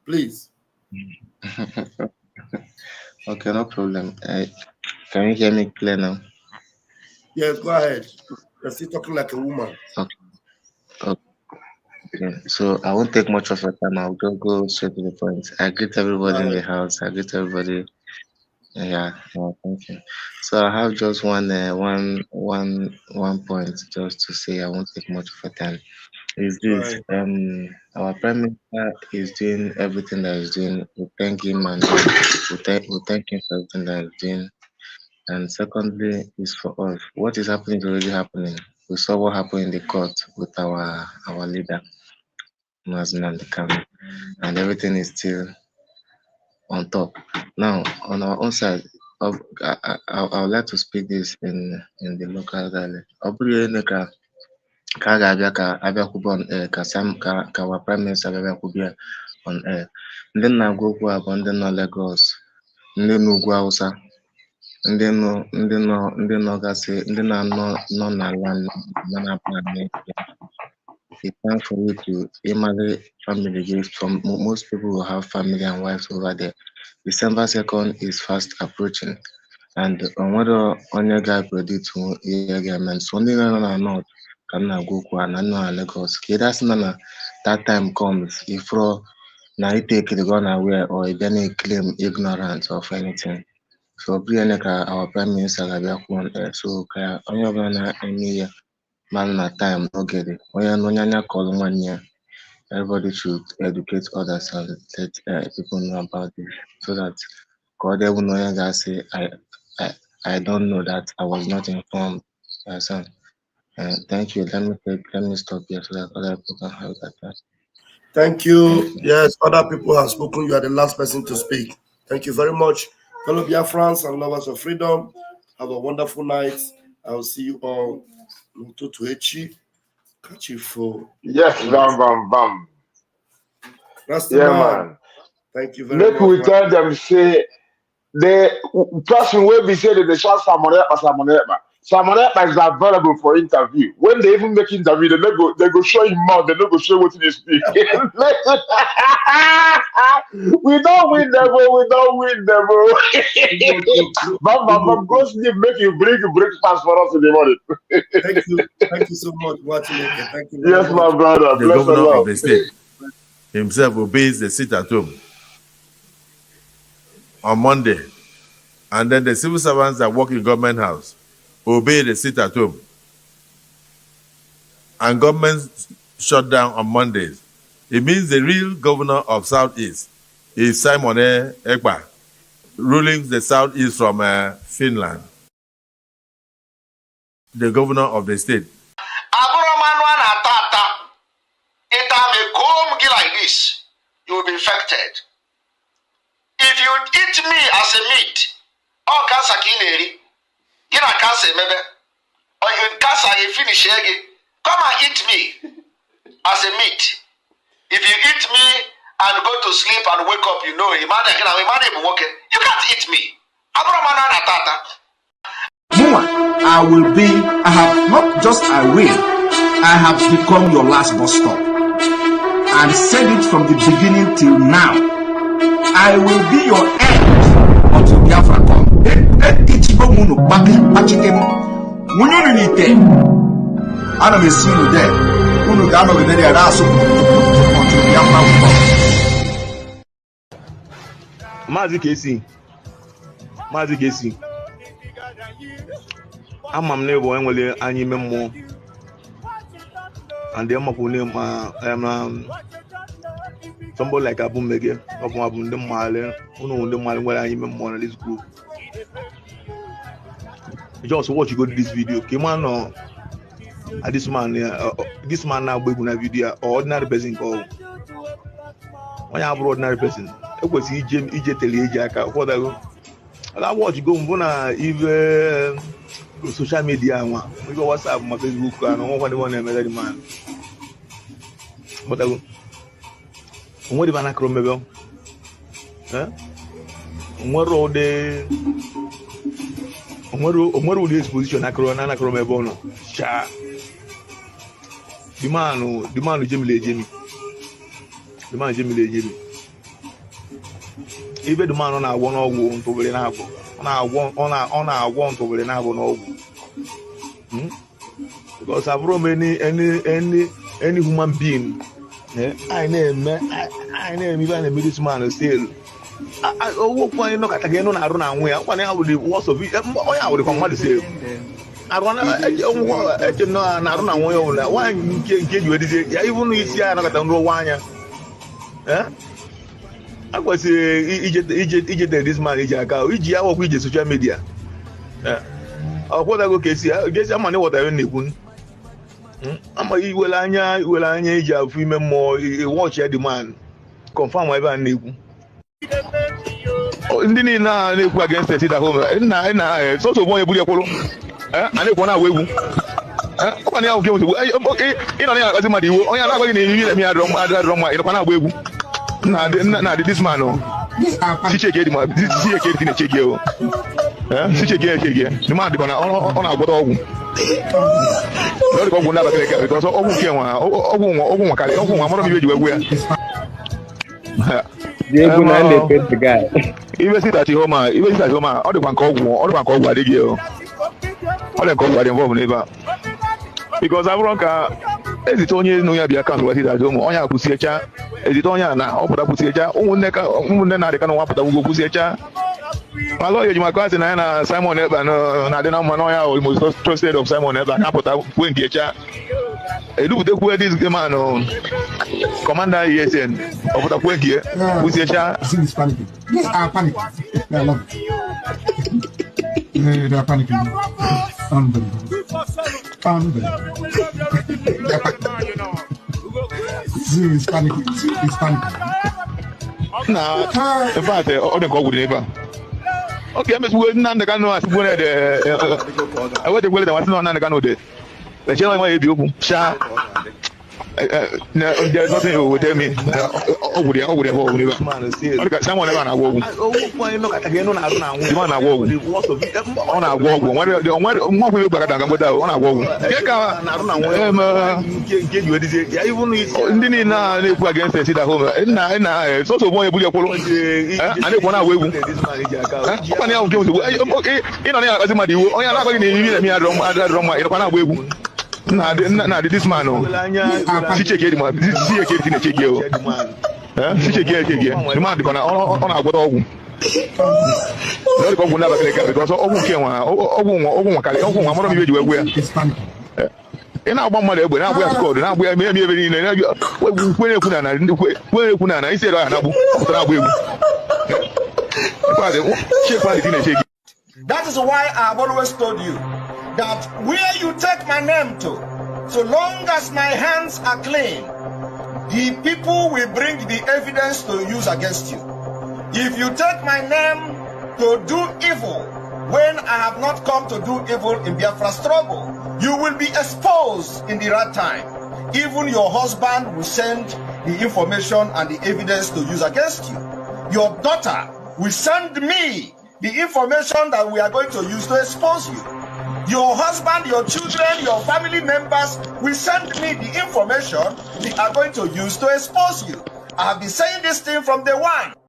S2: Please.
S20: Okay, no problem. Can you hear me clear now?
S2: Yes, go ahead. You're still talking like a woman.
S20: Okay. So I won't take much of your time. I'll just go straight to the point. I greet everybody in the house. I greet everybody. Yeah, thank you. So I have just one point just to say. I won't take much of your time. Is this our prime minister is doing everything that he's doing. We thank him and we thank him for everything that he's doing. And secondly, is for us. What is happening is already happening. We saw what happened in the court with our leader, Nnamdi Kanu, and everything is still on top. Now, on our own side, I would like to speak this in the local dialect. Ka ga-abịa ka abịakwuba on air ka our prime minister abịakwubia on air. Ndị na-agwa okwu a bụ ndị nọ Lagos, ndị n'ugwu Hausa, ndị na-anọ n'ala na-apụ. It's time for you to marry family. From most people will have family and wives over there. December 2nd is fast approaching, and on whether on your guy predict to again, so only na north can na go kwa na na Lagos. That's na that time comes if na you take the gun away or then claim ignorance of anything. So our prime minister so kaya onye ọbụla na-eme ya man na time no get it. Onye call 1 year. Everybody should educate others and let people know about this, so that God will know say I don't know that I was not informed. Thank you. Let me stop here so that other people can have that time.
S2: Thank you. Yes, other people have spoken. You are the last person to speak. Thank you very much. Fellow Biafrans and lovers of freedom, have a wonderful night. I will see you all. Catch you for
S17: yes, bam.
S2: That's
S17: yeah, man.
S2: Thank you very much.
S17: Make we tell them say the person will be said that they shall Samoneba is available for interview. When they even make interview, they go show him mouth, they don't go show what he speak. We don't win them, Bam, go sleep, make you bring breakfast for us in the morning.
S2: Thank you so much, watching it. Thank you.
S17: Yes, my brother.
S21: The governor of the state himself obeys the sit at home on Monday, and then the civil servants that work in government house obey the sit at home, and government shut down on Mondays. It means the real governor of Southeast is Simon Ekpa, ruling the Southeast from Finland, the governor of the state.
S4: Like this, you will be infected. If you eat me as a meat, or cancer kineri, you know cancer maybe, or you cancer you finish again, come and eat me as a meat. If you eat me and go to sleep and wake up, you know, you can't eat me.
S22: I have become your last bus stop. And said it from the beginning till now. I will be your end until Biafra come. I'm a see you there. Until Biafra will come.
S23: Mazi Kesi.
S1: ama m na ebo enwere anyị ime mmụọ and then mapu ne ma somebody like Abu Mege of Abu the Male, who the Male where I am on this group. Just watch you go to this video. Came on this man now we video ordinary person call. When you have ordinary person, it was EJ Teleja for that. I watch you go even social media one. We go WhatsApp, my Facebook, and one another man. But what if I can't remember? What road the exposition? I can't remember. No, cha. The man, Jimmy. Even the man on our one or one to the nabo. On our one to the nabo no. Because I've run any human being. I name even a middle man still. I walk one look at again on our run away. One hour with the worst of it. I would come to say. I want to know an aruna away. Why you can't get you a disease? Even if you are not a wine. I was this man, I work with social media. What I go see, I guess I'm what I need. I'm a will age of women more watch the man confirm my van neighbor. Oh, indeed, now they go against the home. So, boy, Bullapolo. I don't want to wait. Okay, you know, I got my deal. Oh, I'm not going to me. I don't wait. Now, this man, she check it, this is a kid in a check you. She check it, the man on our bottle. Because the guy. Even sit at home, all the bank all the girl. All the call involved neighbor. Because I've is it only no ya be account what it at home? On ya pusiacha, is it on ya now? Open up pusiacha, they can want to go pusiacha. My lawyer, my cousin, Simon Eba, no, Manoya, almost trusted of Simon Eba, and put out when the chat. I look at where this man, Commander ESN, of the point here, who's your chat? This panicking. These are panicking. I love it. They are panicking. Unbelievable. Zoo is panicking. It's panicking. Nah, in fact, all the call with neighbor. Okay, I'm just waiting on the Kanu as one of the. I want to wait. I want to know on the Kanu day. The channel might be open. No, there's nothing you will tell me. Over there. Someone ever walk. Again on our walk. On our walk. What will you back on our walk? Get you a disease. Even if against the city home. It's also more Buddha Polo. I don't want to wait. Okay, you know, as a matter, oh, you're not going to me. I don't want to wait. Nah, this man, she check it, man. This is a kid in a check you. She check it, the man on our bottle. Not go never because in our mother, when I was called, and we are maybe in a he said,
S5: that is why I've always told you that where you take my name to, so long as my hands are clean, the people will bring the evidence to use against you. If you take my name to do evil, when I have not come to do evil in Biafra struggle, you will be exposed in the right time. Even your husband will send the information and the evidence to use against you. Your daughter will send me the information that we are going to use to expose you. Your husband, your children, your family members will send me the information we are going to use to expose you. I have been saying this thing from day one.